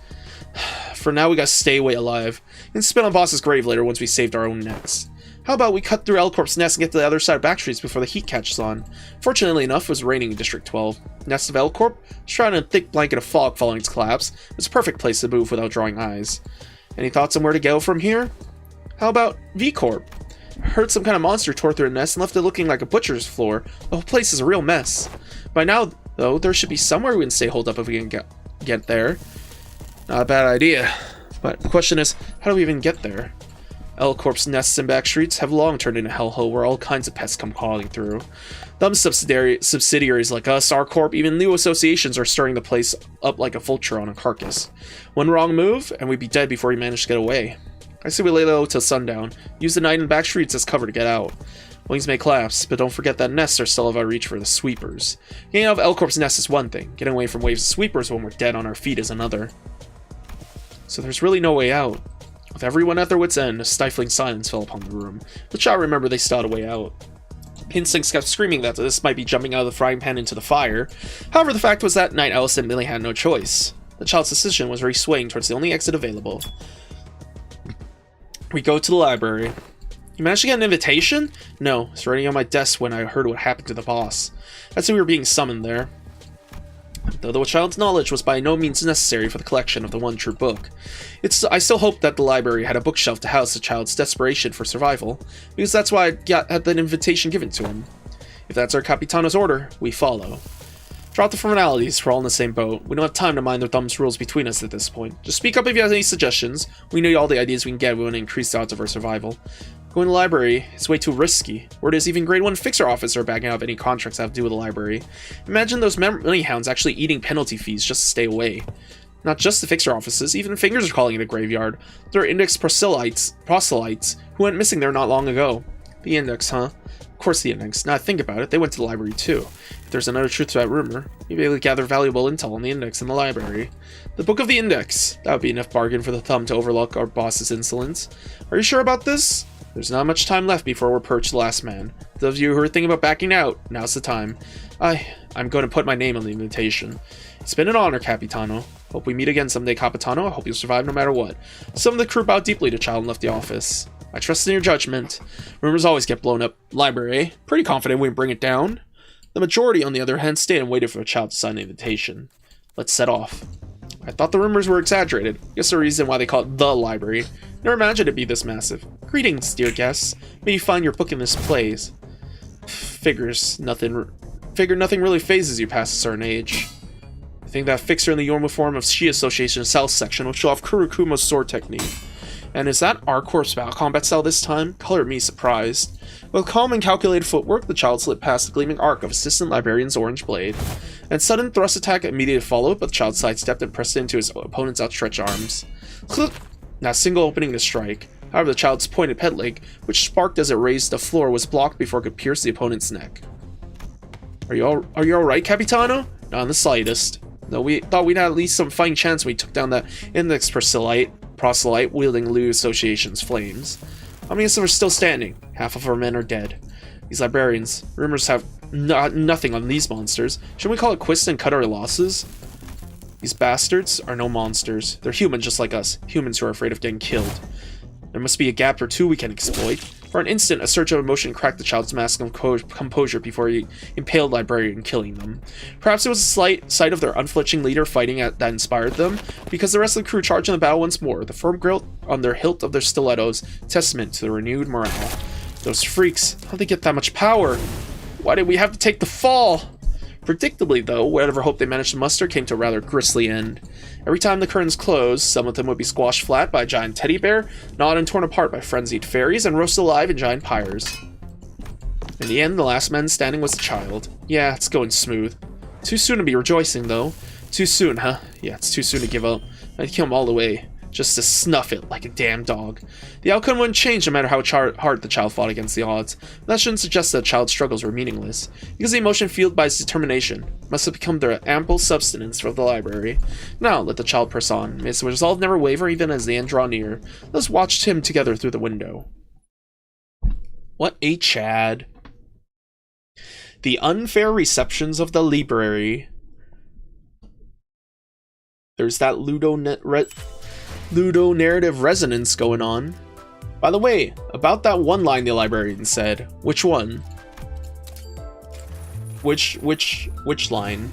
For now, we gotta stay away alive, and spit on boss's grave later once we saved our own necks. How about we cut through L-Corp's nest and get to the other side of Backstreets before the heat catches on? Fortunately enough, it was raining in District 12. Nest of L-Corp, shrouded in a thick blanket of fog following its collapse, it was a perfect place to move without drawing eyes. Any thoughts on where to go from here? How about V-Corp? I heard some kind of monster tore through the nest and left it looking like a butcher's floor. The whole place is a real mess. By now, though, there should be somewhere we can stay holed up if we can get there. Not a bad idea. But the question is, how do we even get there? L-Corp's nests and back streets have long turned into a hellhole where all kinds of pests come calling through. Thumb subsidiaries like us, R-Corp, even new associations are stirring the place up like a vulture on a carcass. One wrong move, and we'd be dead before we managed to get away. I say we lay low till sundown. Use the night and back streets as cover to get out. Wings may collapse, but don't forget that nests are still out of reach for the sweepers. Getting out of L-Corp's nest is one thing. Getting away from waves of sweepers when we're dead on our feet is another. So there's really no way out. With everyone at their wits' end, a stifling silence fell upon the room. The child remembered they still had a way out. Instincts kept screaming that this might be jumping out of the frying pan into the fire. However, the fact was that Night Owl simply had no choice. The child's decision was already swaying towards the only exit available. We go to the library. You managed to get an invitation? No, it's already on my desk when I heard what happened to the boss. That's when we were being summoned there. Though the child's knowledge was by no means necessary for the collection of the one true book. I still hoped that the library had a bookshelf to house the child's desperation for survival, because that's why I had that invitation given to him. If that's our Capitano's order, we follow. Drop the formalities, we're all in the same boat. We don't have time to mind the thumb's rules between us at this point. Just speak up if you have any suggestions. We know all the ideas we can get. We want to increase the odds of our survival. Going to the library is way too risky. Word is even grade 1 fixer officer are backing out of any contracts that have to do with the library. Imagine those money hounds actually eating penalty fees just to stay away. Not just the fixer offices, even fingers are calling it a graveyard. There are index proselytes who went missing there not long ago. The index, huh? Of course the index. Now I think about it, they went to the library too. If there's another truth to that rumor, maybe they would gather valuable intel on the index in the library. The Book of the Index. That would be enough bargain for the thumb to overlook our boss's insolence. Are you sure about this? There's not much time left before we're purged the last man. Those of you who are thinking about backing out, now's the time. I'm going to put my name on the invitation. It's been an honor, Capitano. Hope we meet again someday, Capitano. I hope you'll survive no matter what. Some of the crew bowed deeply to child and left the office. I trust in your judgment. Rumors always get blown up. Library, eh? Pretty confident we can bring it down. The majority, on the other hand, stayed and waited for the child to sign the invitation. Let's set off. I thought the rumors were exaggerated. Guess the reason why they call it the library. Never imagined it'd be this massive. Greetings, dear guests. May you find your book in this place. Figure nothing really phases you past a certain age. I think that fixer in the uniform of Shi Association South Section will show off Kurokumo's sword technique. And is that our course combat style this time? Colored me surprised. With calm and calculated footwork, the child slid past the gleaming arc of Assistant Librarian's orange blade. And sudden thrust attack immediately followed, but the child sidestepped and pressed into his opponent's outstretched arms. Not a single opening to strike. However, the child's pointed pet leg, which sparked as it raised the floor, was blocked before it could pierce the opponent's neck. Are you alright, Capitano? Not in the slightest. Though we thought we'd have at least some fighting chance when we took down that index proselyte wielding Liu Association's flames. How many of us are still standing? Half of our men are dead. These librarians, rumors have nothing on these monsters. Shouldn't we call it quits and cut our losses? These bastards are no monsters. They're human just like us. Humans who are afraid of getting killed. There must be a gap or two we can exploit. For an instant, a surge of emotion cracked the child's mask of composure before he impaled librarian, killing them. Perhaps it was a slight sight of their unflinching leader fighting that inspired them, because the rest of the crew charged in the battle once more, the firm grip on their hilt of their stilettos, testament to the renewed morale. Those freaks, how'd they get that much power? Why did we have to take the fall? Predictably, though, whatever hope they managed to muster came to a rather grisly end. Every time the curtains closed, some of them would be squashed flat by a giant teddy bear, gnawed and torn apart by frenzied fairies, and roasted alive in giant pyres. In the end, the last man standing was the child. Yeah, it's going smooth. Too soon to be rejoicing, though. Too soon, huh? Yeah, it's too soon to give up. I'd kill him all the way, just to snuff it like a damn dog. The outcome wouldn't change no matter how hard the child fought against the odds. But that shouldn't suggest that the child's struggles were meaningless, because the emotion fueled by his determination must have become the ample substance for the library. Now, let the child press on. May his resolve never waver even as the end draw near. Let's watch him together through the window. What a Chad. The unfair receptions of the library. There's that Ludo narrative resonance going on. By the way, about that one line the librarian said, which one? Which line?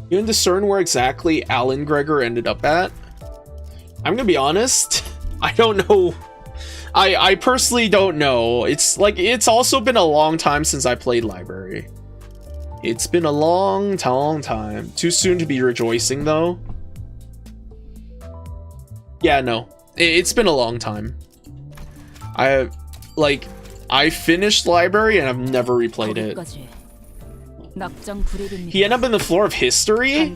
You can discern where exactly Alan Gregor ended up at? I'm gonna be honest, I don't know. I personally don't know. It's also been a long time since I played library. It's been a long time. Too soon to be rejoicing, though. Yeah, no. It's been a long time. I finished library and I've never replayed it. He ended up in the floor of history?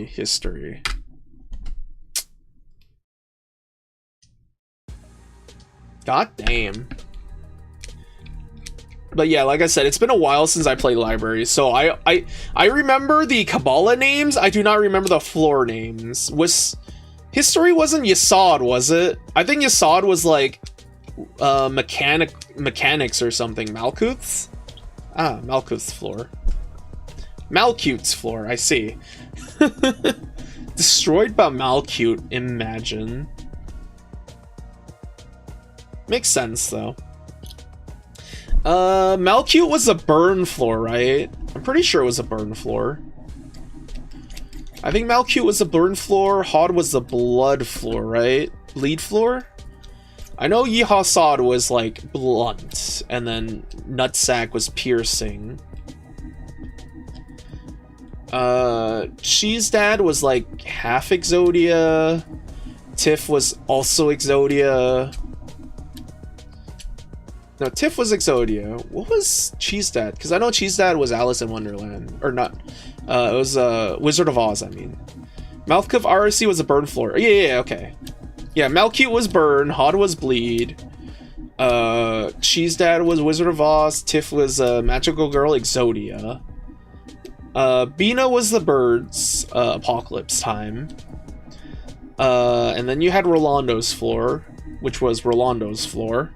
History. God damn. But yeah, like I said, it's been a while since I played library, so I remember the Kabbalah names. I do not remember the floor names. History wasn't Yesod, was it? I think Yesod was like mechanics or something. Malkuth's? Ah, Malkuth's floor. Malkuth's floor, I see. Destroyed by Malkuth, imagine. Makes sense, though. Malkuth was a burn floor, right? I'm pretty sure it was a burn floor. I think Malkuth was a burn floor, Hod was the blood floor, right? Bleed floor? I know Yehasad was like blunt, and then Nutsack was piercing. Cheese Dad was like half Exodia. Tiff was also Exodia. No, Tiff was Exodia. What was Cheese Dad? Because I know Cheese Dad was Alice in Wonderland. Or not. It was Wizard of Oz, I mean. Malkuth RC was a burn floor. Yeah, okay. Yeah, Malkuth was burn. Hod was bleed. Cheese Dad was Wizard of Oz. Tiff was Magical Girl Exodia. Bina was the birds, Apocalypse Time. And then you had Rolando's floor, which was Rolando's floor.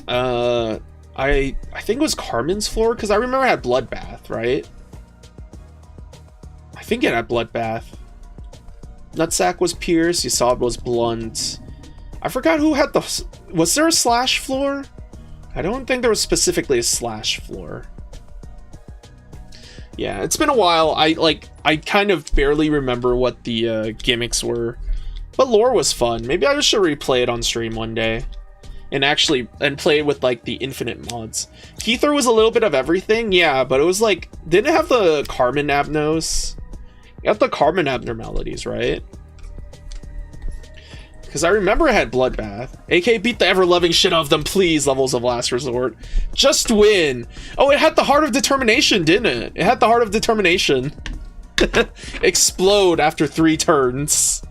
I think it was Carmen's floor, because I remember it had Bloodbath, right? I think it had Bloodbath. Nutsack was Pierce, Yesod was Blunt. I forgot who had the... Was there a Slash floor? I don't think there was specifically a Slash floor. Yeah, it's been a while. I kind of barely remember what the gimmicks were. But lore was fun. Maybe I should replay it on stream one day. And play it with like the infinite mods. Keither was a little bit of everything, yeah, but it was like, didn't it have the Carmen Abnos? You have the Carmen abnormalities, right? Because I remember it had Bloodbath. AK, beat the ever-loving shit out of them, please, Levels of Last Resort. Just win. Oh, it had the Heart of Determination, didn't it? It had the Heart of Determination. Explode after 3 turns.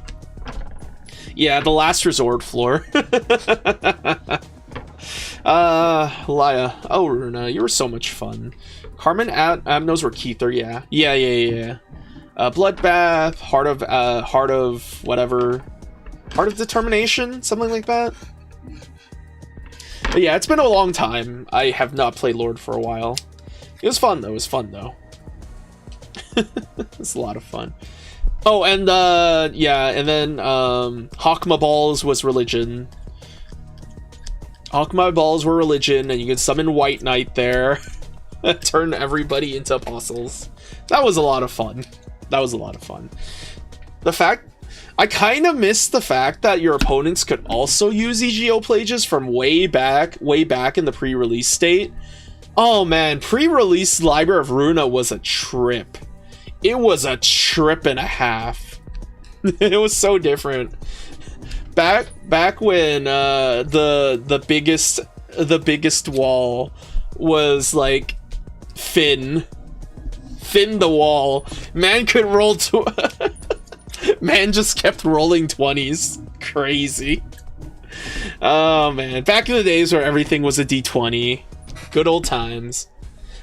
Yeah, the Last Resort floor. Laya. Oh, Runa, you were so much fun. Carmen Abnos were Keither, yeah. Yeah. Bloodbath, Heart of whatever, Heart of Determination, something like that. But yeah, it's been a long time. I have not played Lord for a while. It was fun though. It's a lot of fun. Oh, and yeah, and then Hawkma Balls was religion. Hawkma Balls were religion, and you could summon White Knight there. Turn everybody into apostles. That was a lot of fun. The fact, I kind of missed the fact that your opponents could also use EGO Plages from way back in the pre-release state. Oh man, pre-release Library of Runa was a trip. It was a trip and a half. It was so different. Back when the biggest wall was like Finn the wall. Man could roll man just kept rolling 20s. Crazy. Oh man, back in the days where everything was a D20. Good old times.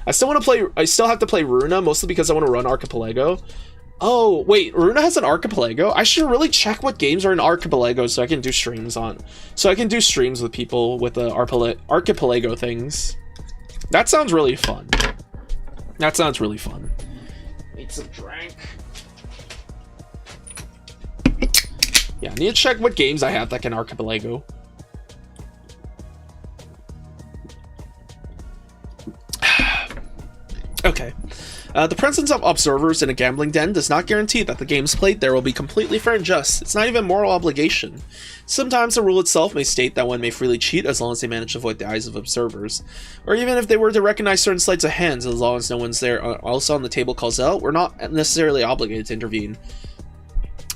I still have to play Runa, mostly because I want to run Archipelago. Oh wait, Runa has an Archipelago? I should really check what games are in Archipelago so I can do streams with people with the Archipelago things. That sounds really fun. Need some drink. Yeah, I need to check what games I have that can Archipelago. Okay. The presence of observers in a gambling den does not guarantee that the games played there will be completely fair and just. It's not even a moral obligation. Sometimes the rule itself may state that one may freely cheat as long as they manage to avoid the eyes of observers. Or even if they were to recognize certain sleights of hands, as long as no one's there also on the table calls out, we're not necessarily obligated to intervene.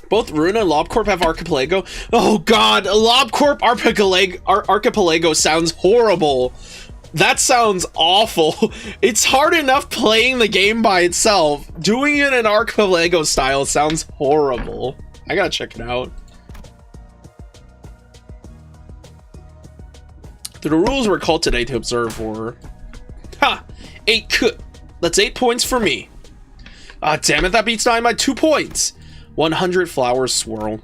Both Runa and LobCorp have Archipelago. Oh god, LobCorp Archipelago sounds horrible. That sounds awful. It's hard enough playing the game by itself. Doing it in Archipelago style sounds horrible. I gotta check it out. The rules were called today to observe were... Ha! 8 That's 8 points for me. Ah, damn it, that beats 9 by 2 points. 100 flowers swirl.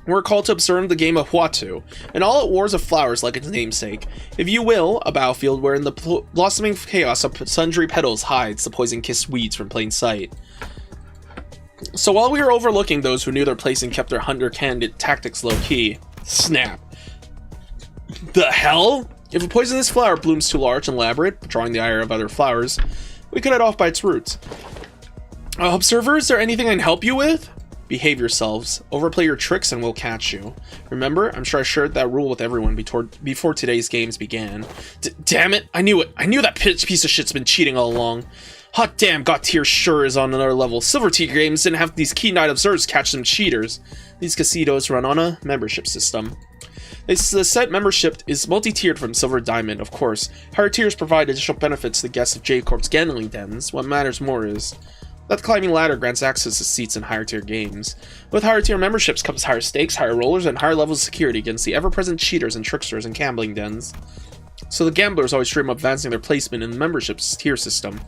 We're called to observe the game of Huatu, and all at wars of flowers like its namesake. If you will, a battlefield wherein the blossoming chaos of sundry petals hides the poison-kissed weeds from plain sight. So while we were overlooking those who knew their place and kept their hunter-candid tactics low-key, snap. The hell? If a poisonous flower blooms too large and elaborate, drawing the ire of other flowers, we cut it off by its roots. Observer, is there anything I can help you with? Behave yourselves. Overplay your tricks and we'll catch you. Remember, I'm sure I shared that rule with everyone before today's games began. Damn it! I knew it! I knew that piece of shit's been cheating all along. Hot damn, God tier sure is on another level. Silver tier games didn't have these keen night observers catch some cheaters. These casinos run on a membership system. The set membership is multi-tiered from Silver to Diamond, of course. Higher tiers provide additional benefits to the guests of J-Corp's gambling dens. What matters more is that the climbing ladder grants access to seats in higher tier games. With higher tier memberships comes higher stakes, higher rollers, and higher levels of security against the ever-present cheaters and tricksters in gambling dens. So the gamblers always dream of advancing their placement in the membership's tier system.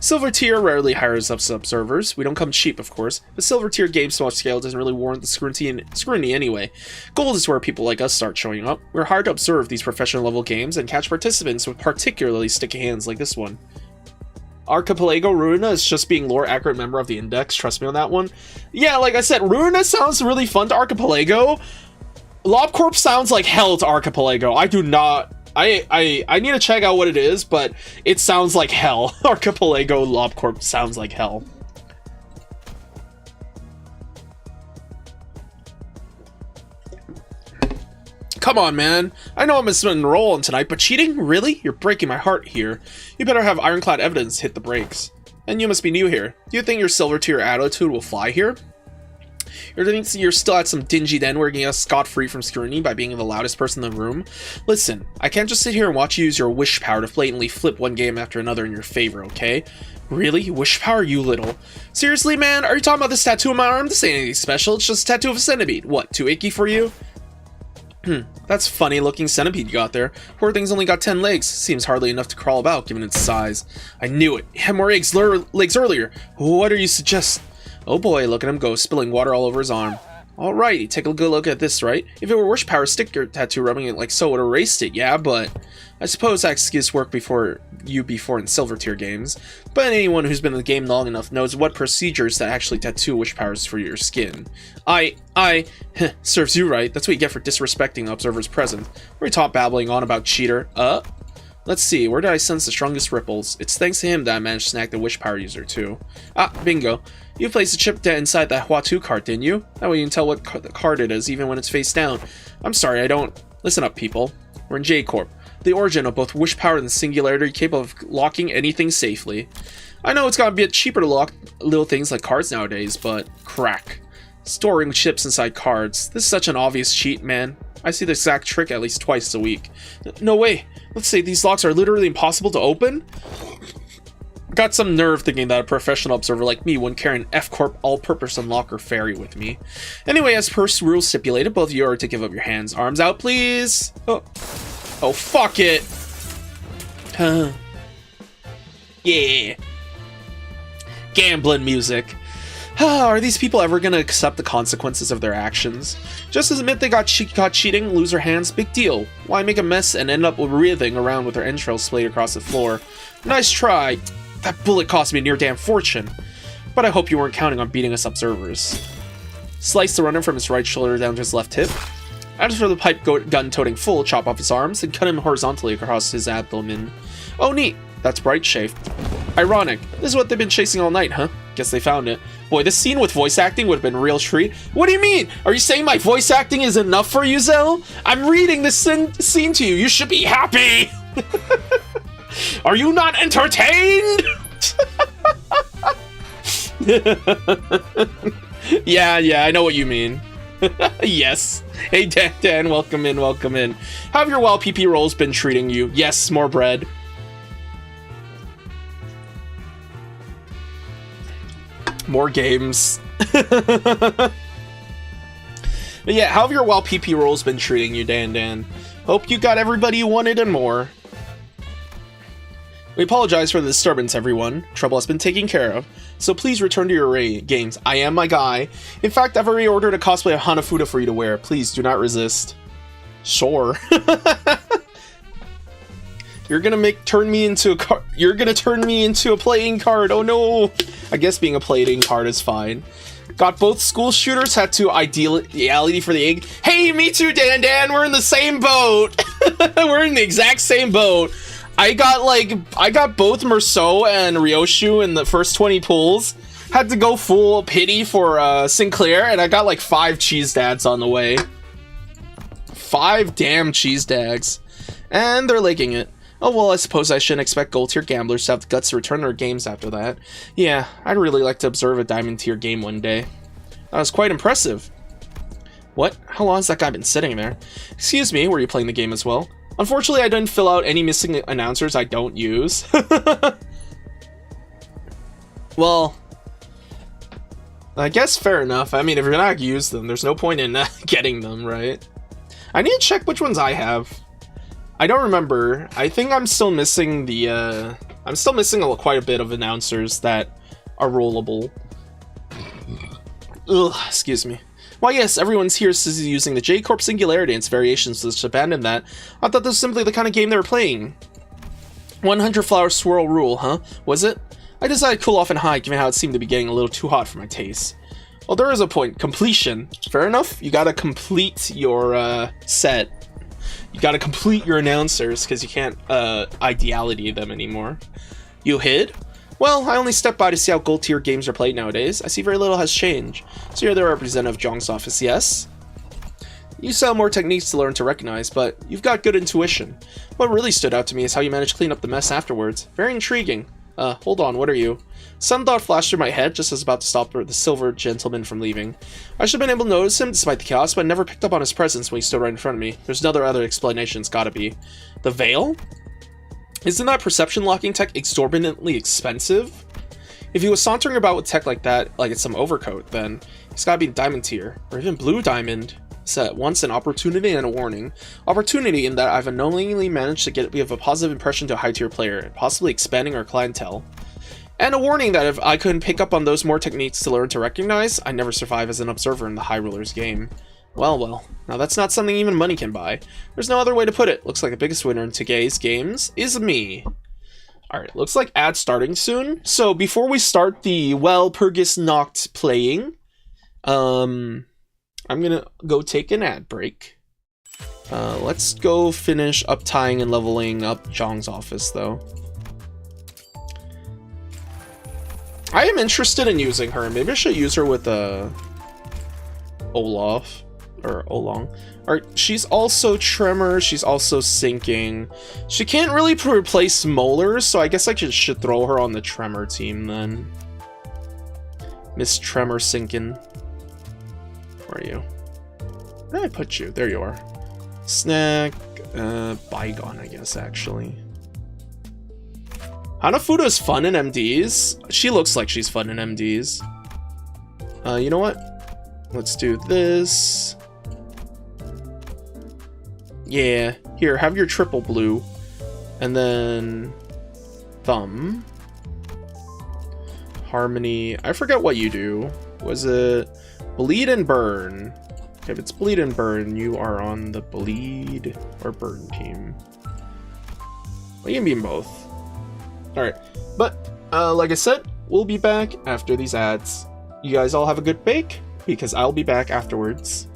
Silver tier rarely hires up observers. We don't come cheap, of course, but silver tier game small scale doesn't really warrant the scrutiny anyway. Gold is where people like us start showing up. We're hired to observe these professional level games and catch participants with particularly sticky hands like this one. Archipelago Runa is just being lore accurate member of the index. Trust me on that one. Yeah, like I said, Runa sounds really fun to Archipelago. LobCorp sounds like hell to Archipelago. I do not. I need to check out what it is, but it sounds like hell. Archipelago LobCorp sounds like hell. Come on, man. I know I'm missing rolling tonight, but cheating? Really? You're breaking my heart here. You better have ironclad evidence to hit the brakes. And you must be new here. Do you think your silver tier attitude will fly here? Or do you think you're still at some dingy den where you get scot-free from scrutiny by being the loudest person in the room? Listen, I can't just sit here and watch you use your wish power to blatantly flip one game after another in your favor, okay? Really? Wish power, you little? Seriously, man? Are you talking about this tattoo on my arm? This ain't anything special. It's just a tattoo of a centipede. What, too icky for you? That's funny looking centipede you got there. Poor thing's only got 10 legs. Seems hardly enough to crawl about given its size. I knew it. It had more legs earlier. What are you suggest? Oh boy, look at him go, spilling water all over his arm. Alrighty, take a good look at this, right? If it were wish power sticker tattoo, rubbing it like so would have erased it, yeah, but I suppose that excuse worked before in silver tier games. But anyone who's been in the game long enough knows what procedures that actually tattoo wish powers for your skin. Serves you right. That's what you get for disrespecting the observers present. We're top babbling on about cheater. Let's see, where did I sense the strongest ripples? It's thanks to him that I managed to snag the wish power user too. Bingo. You placed a chip inside that Huatu card, didn't you? That way you can tell what card it is, even when it's face down. I'm sorry, I don't... Listen up, people. We're in J-Corp, the origin of both wish power and singularity, capable of locking anything safely. I know it's gotta be a bit cheaper to lock little things like cards nowadays, but crack. Storing chips inside cards. This is such an obvious cheat, man. I see the exact trick at least twice a week. No way. Let's say these locks are literally impossible to open? Got some nerve thinking that a professional observer like me wouldn't carry an F-Corp all-purpose unlocker fairy with me. Anyway, as per rules stipulated, both of you are to give up your hands. Arms out, please! Oh, fuck it! Yeah. Gambling music. Are these people ever gonna accept the consequences of their actions? Just as admit they got cheating, lose their hands, big deal. Why make a mess and end up writhing around with their entrails splayed across the floor? Nice try. That bullet cost me a near damn fortune. But I hope you weren't counting on beating us observers. Slice the runner from his right shoulder down to his left hip. As for the pipe gun-toting fool, chop off his arms and cut him horizontally across his abdomen. Oh neat, that's bright shaped. Ironic, this is what they've been chasing all night, huh? Guess they found it. Boy, this scene with voice acting would have been a real treat. What do you mean? Are you saying my voice acting is enough for you, Zell? I'm reading this scene to you. You should be happy. Are you not entertained? Yeah, I know what you mean. Yes. Hey, Dan, welcome in. How have your wild PP rolls been treating you? Yes, more bread. More games. But yeah, how have your wild PP rolls been treating you, Dan? Hope you got everybody you wanted and more. We apologize for the disturbance, everyone. Trouble has been taken care of, so please return to your games. I am my guy. In fact, I've already ordered a cosplay of Hanafuda for you to wear. Please do not resist. Sure. You're gonna turn me into a playing card. Oh no. I guess being a playing card is fine. Got both school shooters, had to ideality for the egg. Hey, me too, Dan. We're in the same boat. We're in the exact same boat. I got both Merceau and Ryoshu in the first 20 pulls. Had to go full pity for Sinclair, and I got like 5 cheese dads on the way. 5 damn cheese dags. And they're licking it. Oh well, I suppose I shouldn't expect gold tier gamblers to have the guts to return their games after that. Yeah, I'd really like to observe a diamond tier game one day. That was quite impressive. What? How long has that guy been sitting there? Excuse me, were you playing the game as well? Unfortunately, I didn't fill out any missing announcers I don't use. Well, I guess fair enough. I mean, if you're not gonna use them, there's no point in getting them, right? I need to check which ones I have. I don't remember. I think I'm still missing the, quite a bit of announcers that are rollable. Ugh, excuse me. Why yes, everyone's here is using the J-Corp Singularity and its variations, so just abandon that. I thought this was simply the kind of game they were playing. 100 flower swirl rule, huh? Was it? I decided to cool off and hide, given how it seemed to be getting a little too hot for my taste. Well, there is a point. Completion. Fair enough. You gotta complete your, set. You gotta complete your announcers, because you can't, ideality them anymore. You hid? Well, I only stepped by to see how gold tier games are played nowadays. I see very little has changed. So you're the representative of Jong's office, yes? You still have more techniques to learn to recognize, but you've got good intuition. What really stood out to me is how you managed to clean up the mess afterwards. Very intriguing. Hold on, what are you? Some thought flashed through my head just as I was about to stop the silver gentleman from leaving. I should have been able to notice him despite the chaos, but I never picked up on his presence when he stood right in front of me. There's another explanation, it's gotta be. The veil? Isn't that perception locking tech exorbitantly expensive? If he was sauntering about with tech like that, like it's some overcoat, then it's gotta be diamond tier, or even blue diamond. It's at once an opportunity and a warning. Opportunity in that I've unknowingly managed to give a positive impression to a high tier player, possibly expanding our clientele. And a warning that if I couldn't pick up on those more techniques to learn to recognize, I'd never survive as an observer in the High Rulers game. Well, well. Now that's not something even money can buy. There's no other way to put it. Looks like the biggest winner in today's games is me. Alright, looks like ad starting soon. So before we start the Purgis Noct playing, I'm gonna go take an ad break. Let's go finish up tying and leveling up Zhang's office though. I am interested in using her. Maybe I should use her with Olaf or Olong. Alright, she's also Tremor, she's also Sinking. She can't really replace Molars, so I guess I should throw her on the Tremor team then. Miss Tremor Sinking. Where are you? Where did I put you? There you are. Snack, Bygone, I guess, actually. Hanafuda is fun in MDs. She looks like she's fun in MDs. You know what? Let's do this. Yeah, here, have your triple blue. And then Thumb. Harmony. I forget what you do. Was it Bleed and Burn? Okay, if it's Bleed and Burn, you are on the Bleed or Burn team. Well, you can be in both. Alright, but like I said, we'll be back after these ads. You guys all have a good bake, because I'll be back afterwards.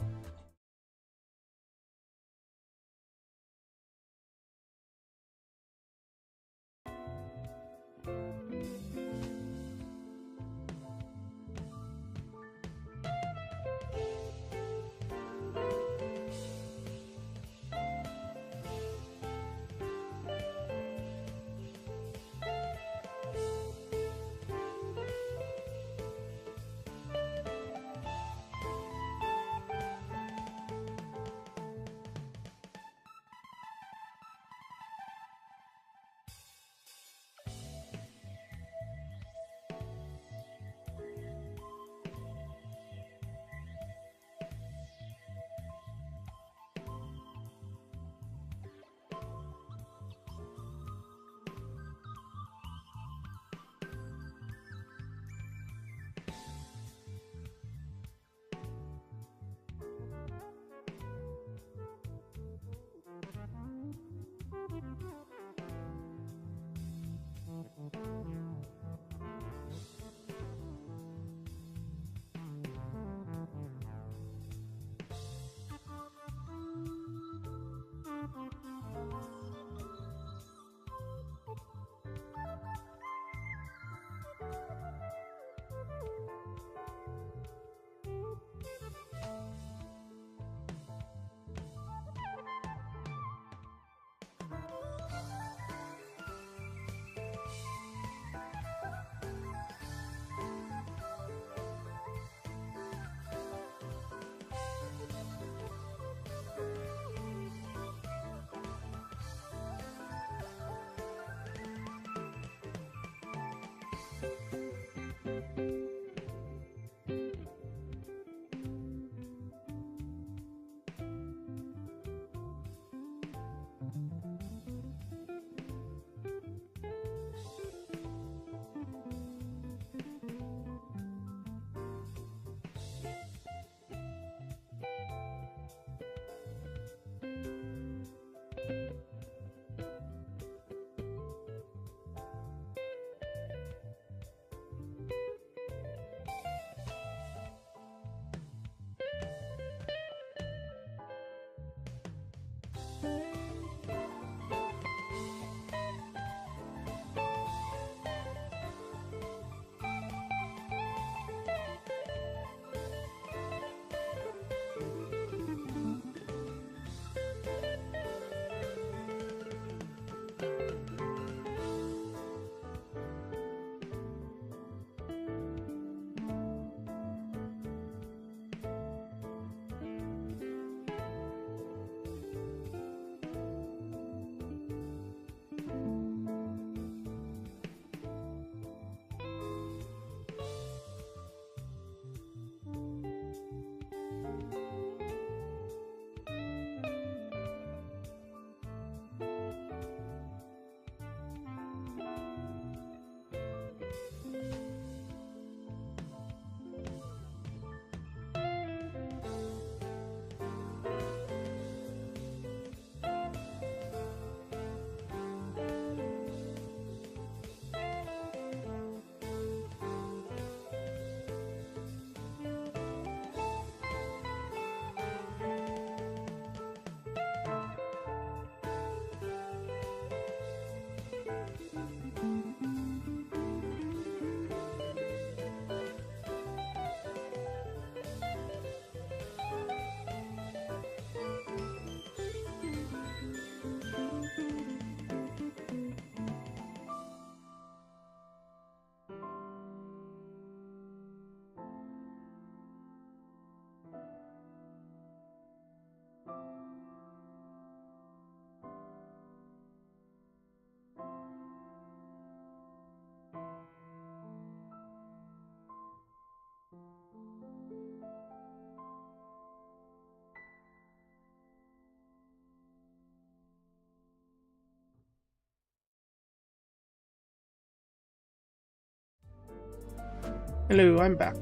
Hello, I'm back.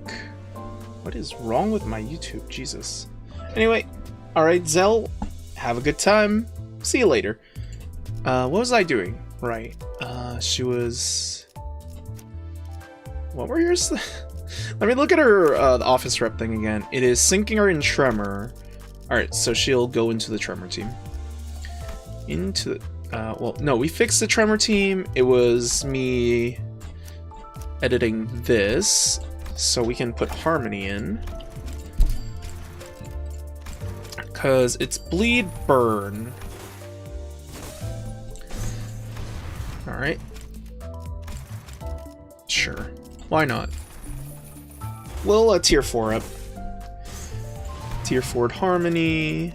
What is wrong with my YouTube? Jesus. Anyway, alright, Zell, have a good time. See you later. What was I doing? Right. She was... What were yours? Let me look at her the office rep thing again. It is sinking her in Tremor. Alright, so she'll go into the Tremor team. Into... well, no, we fixed the Tremor team. It was me editing this, so we can put Harmony in. Because it's Bleed Burn. Alright. Sure. Why not? We'll tier 4 up. Tier 4 Harmony.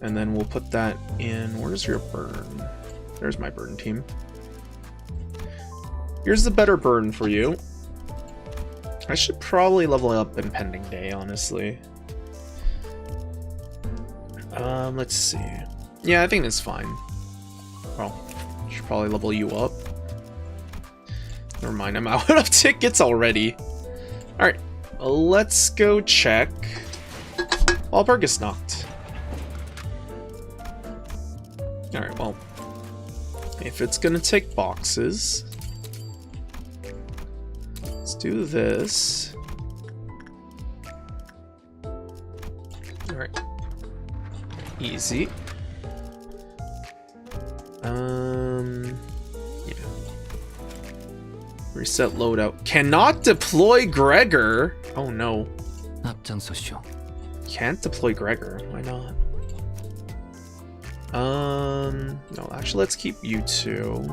And then we'll put that in. Where's your burn? There's my burn team. Here's the better burn for you. I should probably level up in Pending Day, honestly. Let's see. Yeah, I think that's fine. Well, should probably level you up. Never mind, I'm out of tickets already. Alright, let's go check. Walberg is knocked. Alright, well, if it's gonna take boxes, let's do this. Alright. Easy. Yeah. Reset loadout. Cannot deploy Gregor. Oh no. Can't deploy Gregor. Why not? No, actually let's keep you two.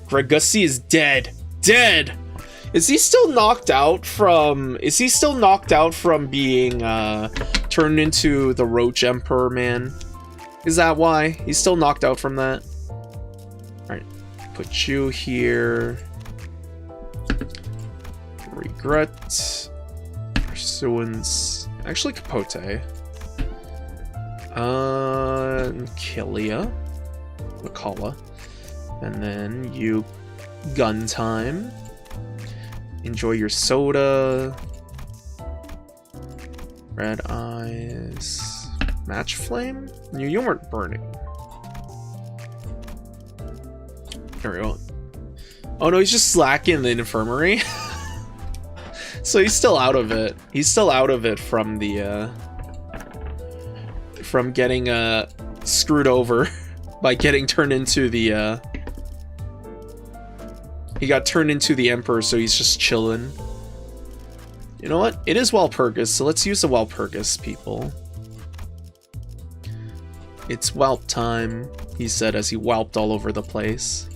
Gregussy is dead. Dead! Is he still knocked out from being turned into the Roach Emperor, man? Is that why? He's still knocked out from that? Alright. Put you here. Regret. Pursuance. Actually, Capote. Kilia. Makala. And then you... Gun time. Enjoy your soda. Red eyes. Match flame? You weren't burning. There we go. Oh no, he's just slacking in the infirmary. So he's still out of it. He's still out of it from the from getting screwed over by getting turned into the he got turned into the Emperor, so he's just chilling. You know what? It is Walpurgis, so let's use the Walpurgis, people. It's Walp time, he said as he whelped all over the place.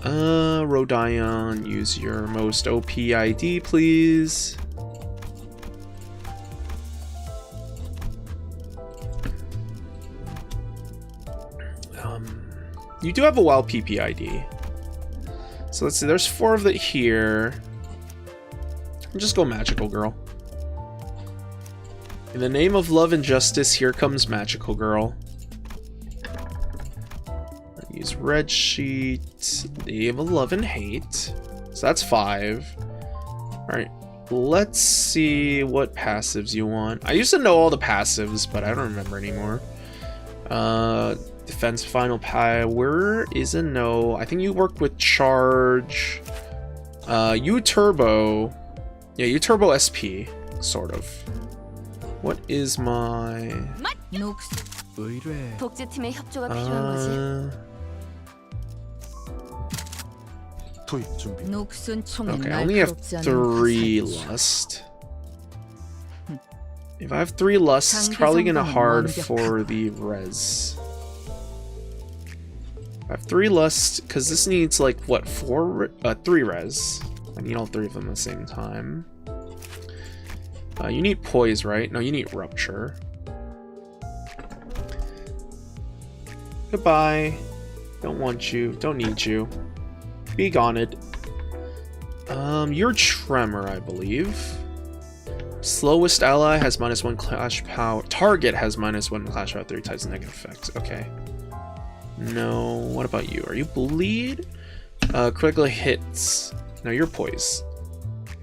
Rodion, use your most OP ID, please. You do have a WoW PP ID. So let's see, there's 4 of it here. Just go Magical Girl. In the name of love and justice, here comes Magical Girl. Use Red Sheet. Name of love and hate. So that's 5. Alright, let's see what passives you want. I used to know all the passives, but I don't remember anymore. Defense final power is a no. I think you worked with charge. You turbo. Yeah, you turbo SP, sort of. What is my... 독재팀의 협조가 필요한 거지. Okay, I only have 3 lust. If I have 3 lust, it's probably gonna hard for the res. I have 3 lust, because this needs like, what, 3 res. I need all 3 of them at the same time. You need poise, right? No, you need rupture. Goodbye. Don't want you. Don't need you. Be goned. You're Tremor, I believe. Slowest ally has -1 clash power. Target has -1 clash power 3 times negative effect. Okay. No. What about you? Are you bleed? Critically hits. No, you're poised.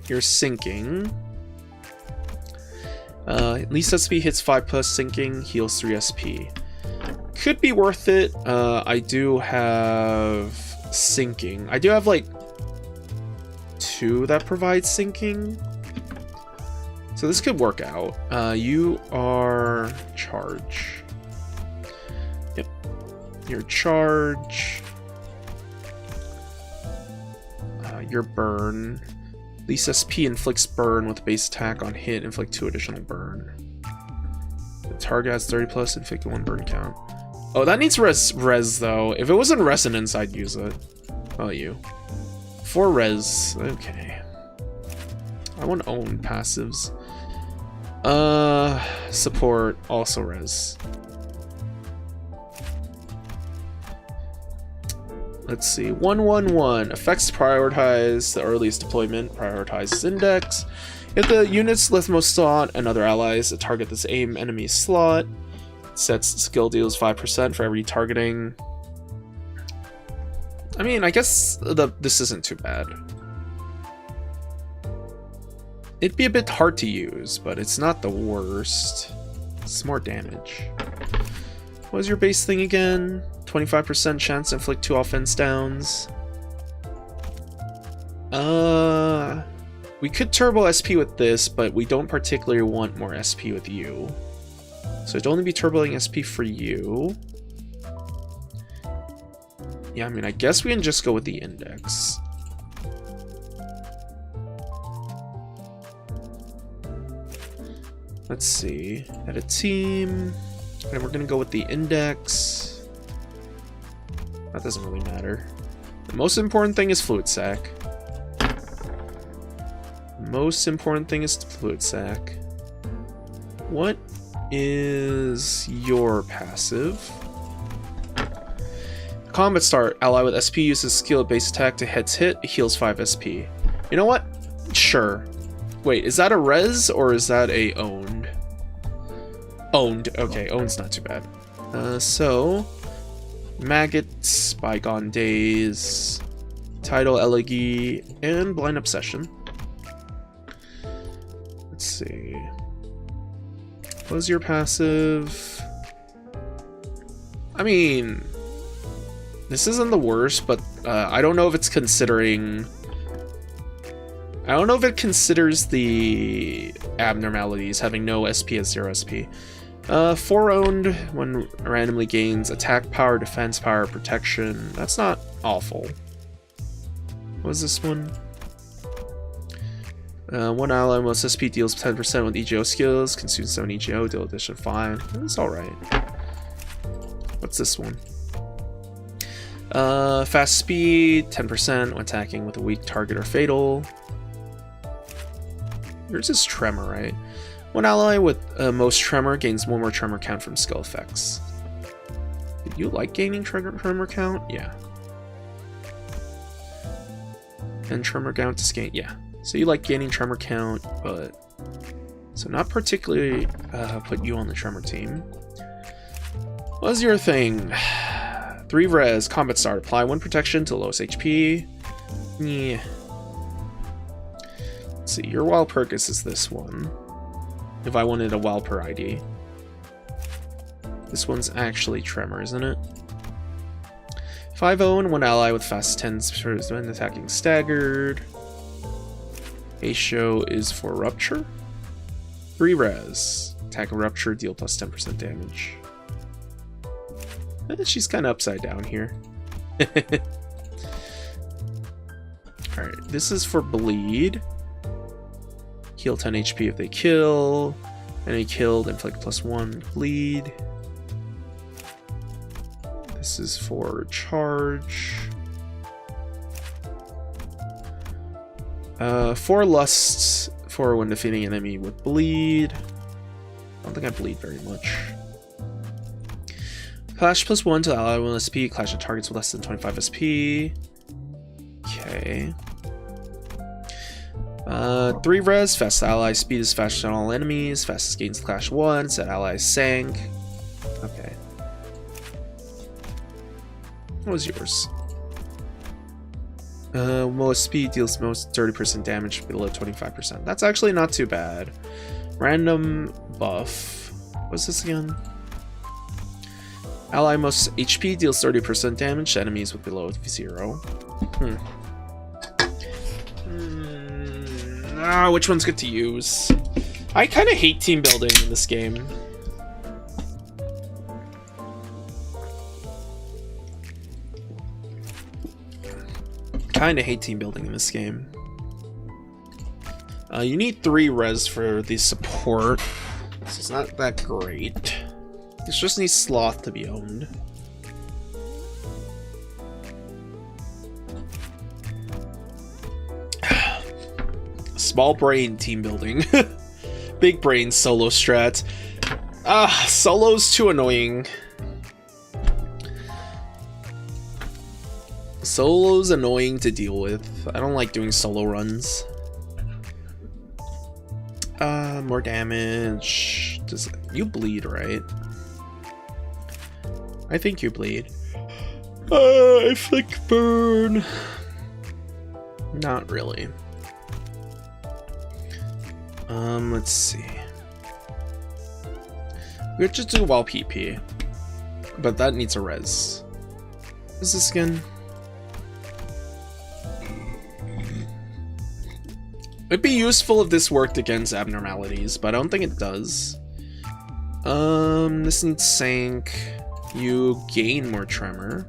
You're sinking. Least SP hits 5 plus sinking, heals 3 SP. Could be worth it. I do have sinking. I do have like 2 that provide sinking. So this could work out. You are charge. Yep. Your charge. Your burn. Least SP inflicts burn with base attack on hit, inflict 2 additional burn. The target has 30 plus, inflict 1 burn count. Oh, that needs res though. If it wasn't resonance, I'd use it. Oh, you. 4 res. Okay. I want own passives. Support, also res. Let's see. 111. Effects prioritize the earliest deployment. Prioritizes index. If the unit's leftmost slot and other allies target this aim enemy slot, sets skill deals 5% for every targeting. I mean, I guess this isn't too bad. It'd be a bit hard to use, but it's not the worst. It's more damage. What was your base thing again? 25% chance to inflict 2 offense downs. We could turbo SP with this, but we don't particularly want more SP with you. So it'd only be turboing SP for you. Yeah, I mean, I guess we can just go with the index. Let's see. Add a team. And we're gonna go with the index. That doesn't really matter. The most important thing is fluid sac. Most important thing is fluid sac. What is your passive? Combat start. Ally with SP uses skill base attack to heads hit. It heals 5 SP. You know what? Sure. Wait, is that a res or is that a owned? Owned. Okay, owned's not too bad. So Maggots, Bygone Days, Tidal Elegy, and Blind Obsession. Let's see. What was your passive? I mean, this isn't the worst, but I don't know if it's considering... I don't know if it considers the abnormalities, having no SP as 0 SP. 4 owned when randomly gains attack power, defense power, protection. That's not awful. What was this one? 1 ally most SP deals 10% with EGO skills, consumes 7 EGO, deal addition 5. It's alright. What's this one? Fast speed, 10% when attacking with a weak target or fatal. Yours is tremor, right? 1 ally with most tremor gains 1 more tremor count from skill effects. Did you like gaining tremor count? Yeah. And tremor count to gain, yeah. So you like gaining tremor count, but so not particularly put you on the tremor team. What's your thing? 3 res, combat start, apply 1 protection to lowest HP. Yeah. Let's see, your wild purpose is this one. If I wanted a wild per ID. This one's actually tremor, isn't it? 5-0 and 1 ally with fast 10s when attacking staggered. Show is for rupture. 3 res. Attack and rupture, deal plus 10% damage. She's kind of upside down here. Alright, this is for bleed. Heal 10 HP if they kill. Enemy killed, inflict +1 bleed. This is for charge. 4 lusts for when defeating an enemy with bleed. I don't think I bleed very much. Clash +1 to ally 1 SP. Clash at targets with less than 25 SP. Okay. 3 res. Fast ally. Speed is faster than all enemies. Fastest gains clash 1. Set ally sank. Okay. What was yours? Most speed deals most 30% damage below 25%. That's actually not too bad. Random buff. What's this again? Ally most HP deals 30% damage to enemies with below 0. Which one's good to use? I kind of hate team building in this game. Kind of hate team building in this game. You need 3 res for the support, so it's not that great. This just needs sloth to be owned. Small brain team building. Big brain solo strat. Solo's too annoying. Solo's annoying to deal with. I don't like doing solo runs. More damage. Does you bleed, right? I think you bleed. I flick burn. Not really. Let's see. We could just do wall PP, but that needs a res. What's this again? It'd be useful if this worked against abnormalities, but I don't think it does. This needs Sank. You gain more tremor,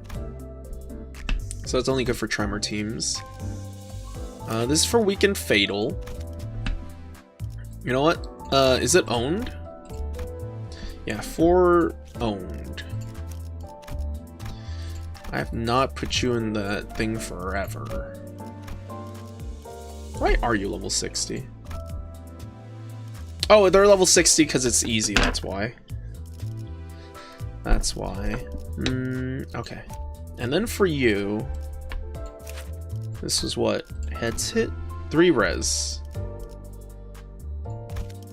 so it's only good for tremor teams. This is for weakened fatal. You know what? Is it owned? Yeah, 4 owned. I have not put you in that thing forever. Why are you level 60? Oh, they're level 60 because it's easy, that's why. That's why. Okay. And then for you, this is what? Heads hit? 3 res.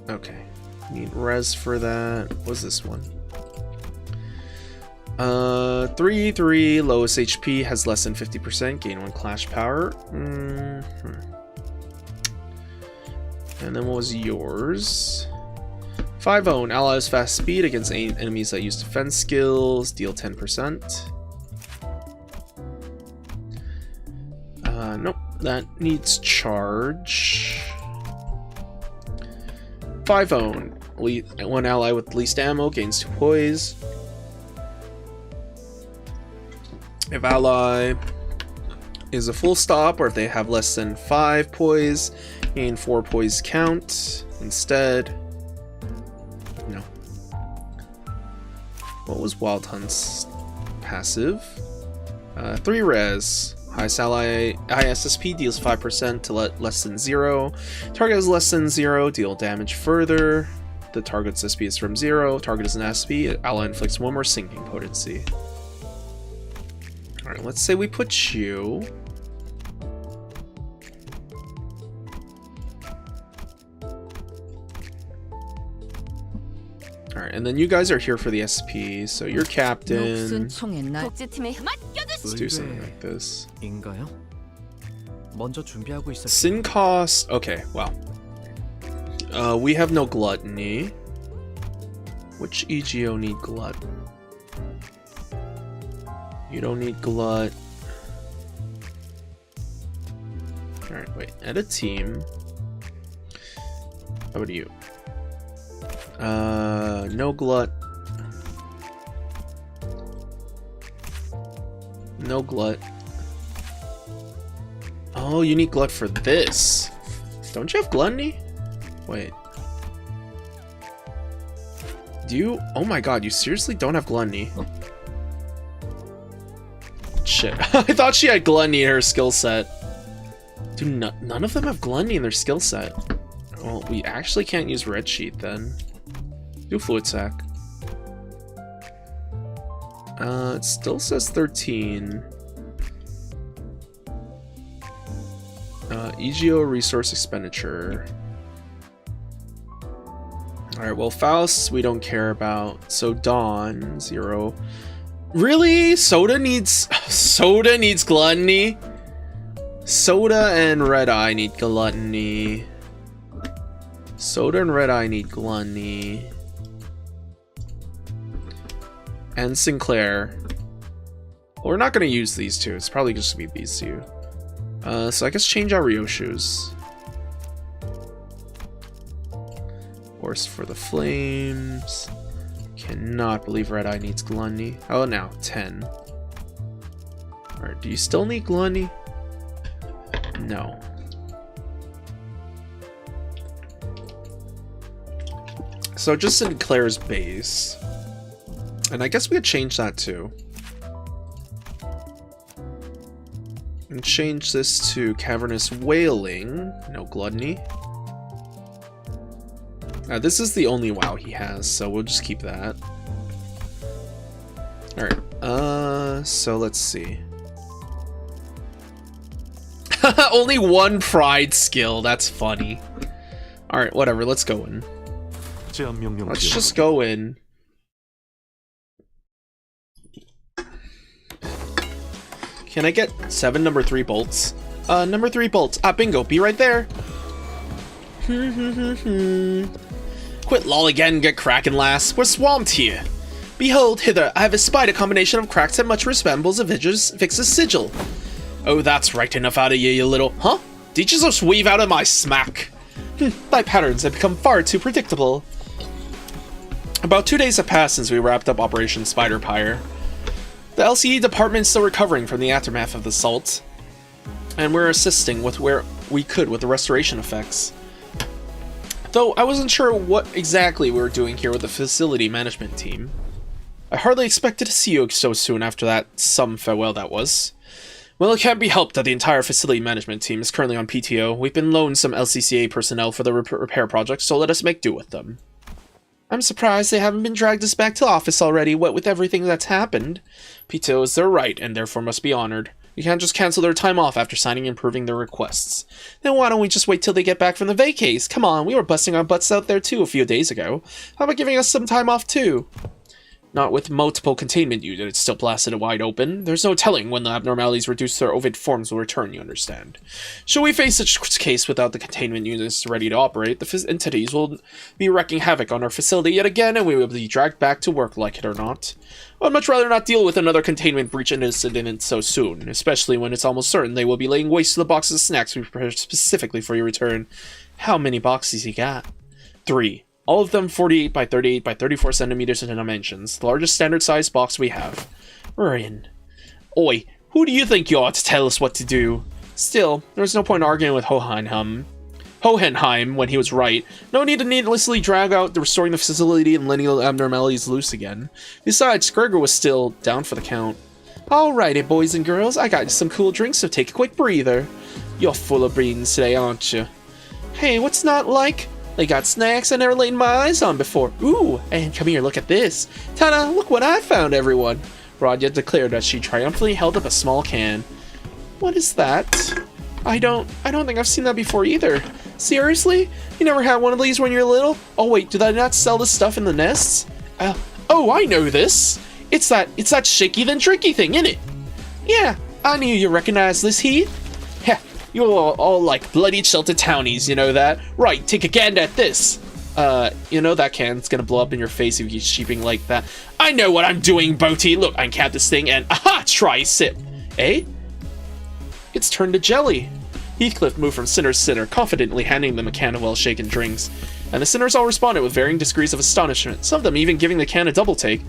Okay. Need res for that. What's this one? 3/3, lowest HP, has less than 50%, gain 1 clash power. And then what was yours? 5 own, allies fast speed against enemies that use defense skills, deal 10%. Nope, that needs charge. 5 own, 1 ally with least ammo gains 2 poise. If ally is a full stop, or if they have less than 5 poise, gain 4 poise count instead. No. What was Wild Hunt's passive? 3 res. Highest ally ISSP deals 5% to less than 0. Target is less than 0, deal damage further. The target's SP is from 0. Target is an SP. Ally inflicts 1 more sinking potency. Alright, let's say we put you. Alright, and then you guys are here for the SP, so you're captain. Let's do something like this. Sin cost. Okay, well. We have no gluttony. Which EGO need glut? You don't need glut. Alright, wait. Add a team. How about you? No glut. No glut. Oh, you need glut for this. Don't you have gluttony? Wait. Do you? Oh my god, you seriously don't have gluttony. Shit. I thought she had gluttony in her skill set. Dude, none of them have gluttony in their skill set. Well, we actually can't use red sheet then. Do fluid sac. It still says 13. EGO resource expenditure. Alright, well, Faust we don't care about. So Dawn, 0. Really? Soda needs gluttony? Soda and Red Eye need gluttony. Soda and Red Eye need gluttony. And Sinclair. Well, we're not going to use these two. It's probably just going to be these two. So I guess change our Ryoshu's. Horse for the Flames. Cannot believe Red Eye needs gluttony. Oh, now 10. Alright, do you still need gluttony? No. So just Sinclair's base. And I guess we could change that too. And change this to Cavernous Wailing. No gluttony. This is the only WoW he has, so we'll just keep that. Alright, so let's see. Only one pride skill, that's funny. Alright, whatever, let's go in. Let's just go in. Can I get 7 number 3 bolts? Number 3 bolts. Ah, bingo, be right there. Quit lol again, get crackin' lass. We're swamped here. Behold, hither, I have espied a combination of cracks that much resembles a Vix's sigil. Oh, that's right enough out of you, you little... Huh? Did you just weave out of my smack? Thy patterns have become far too predictable. About 2 days have passed since we wrapped up Operation Spider Pyre. The LCE department is still recovering from the aftermath of the assault, and we're assisting with where we could with the restoration effects. Though I wasn't sure what exactly we were doing here with the facility management team. I hardly expected to see you so soon after that some farewell that was. Well, it can't be helped that the entire facility management team is currently on PTO. We've been loaned some LCCA personnel for the repair project, so let us make do with them. I'm surprised they haven't been dragged us back to office already, what with everything that's happened. PTO is their right, and therefore must be honored. We can't just cancel their time off after signing and approving their requests. Then why don't we just wait till they get back from the vacays? Come on, we were busting our butts out there too a few days ago. How about giving us some time off too? Not with multiple containment units still blasted wide open. There's no telling when the abnormalities reduce their ovid forms will return, you understand. Should we face such a case without the containment units ready to operate, the entities will be wreaking havoc on our facility yet again, and we will be dragged back to work, like it or not. I'd much rather not deal with another containment breach incident so soon, especially when it's almost certain they will be laying waste to the boxes of snacks we prepared specifically for your return. How many boxes you got? 3. All of them 48 by 38 by 34 centimeters in dimensions, the largest standard size box we have. Ryan. Oi, who do you think you are to tell us what to do? Still, there's no point arguing with Hohenheim when he was right. No need to needlessly drag out the restoring the facility and letting the abnormalities loose again. Besides, Gregor was still down for the count. Alrighty, boys and girls, I got you some cool drinks, so take a quick breather. You're full of beans today, aren't you? Hey, what's not like? They got snacks I never laid my eyes on before. Ooh, and come here, look at this. Ta-da, look what I found, everyone. Rodya declared as she triumphantly held up a small can. What is that? I don't think I've seen that before either. Seriously? You never had one of these when you were little? Oh wait, do they not sell this stuff in the nests? Oh, I know this. It's that shaky then drinky thing, innit? Yeah, I knew you recognized this, Heath. Heh. You're all like bloody sheltered townies, you know that? Right, take a gander at this. You know that can's gonna blow up in your face if you keep sheeping like that. I know what I'm doing, Boaty. Look, I capped this thing and aha, try a sip. Eh? It's turned to jelly. Heathcliff moved from sinner to sinner, confidently handing them a can of well-shaken drinks. And the sinners all responded with varying degrees of astonishment, some of them even giving the can a double take.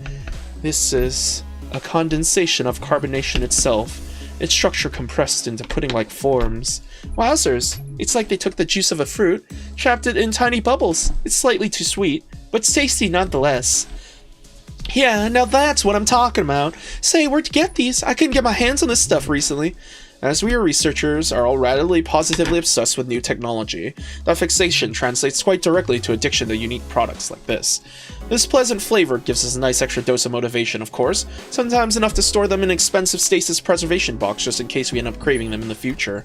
This is a condensation of carbonation itself. Its structure compressed into pudding-like forms. Wowzers, it's like they took the juice of a fruit, trapped it in tiny bubbles. It's slightly too sweet, but it's tasty nonetheless. Yeah, now that's what I'm talking about. Say, where'd you get these? I couldn't get my hands on this stuff recently. As we researchers are all radically positively obsessed with new technology, that fixation translates quite directly to addiction to unique products like this. This pleasant flavor gives us a nice extra dose of motivation, of course, sometimes enough to store them in an expensive stasis preservation box just in case we end up craving them in the future.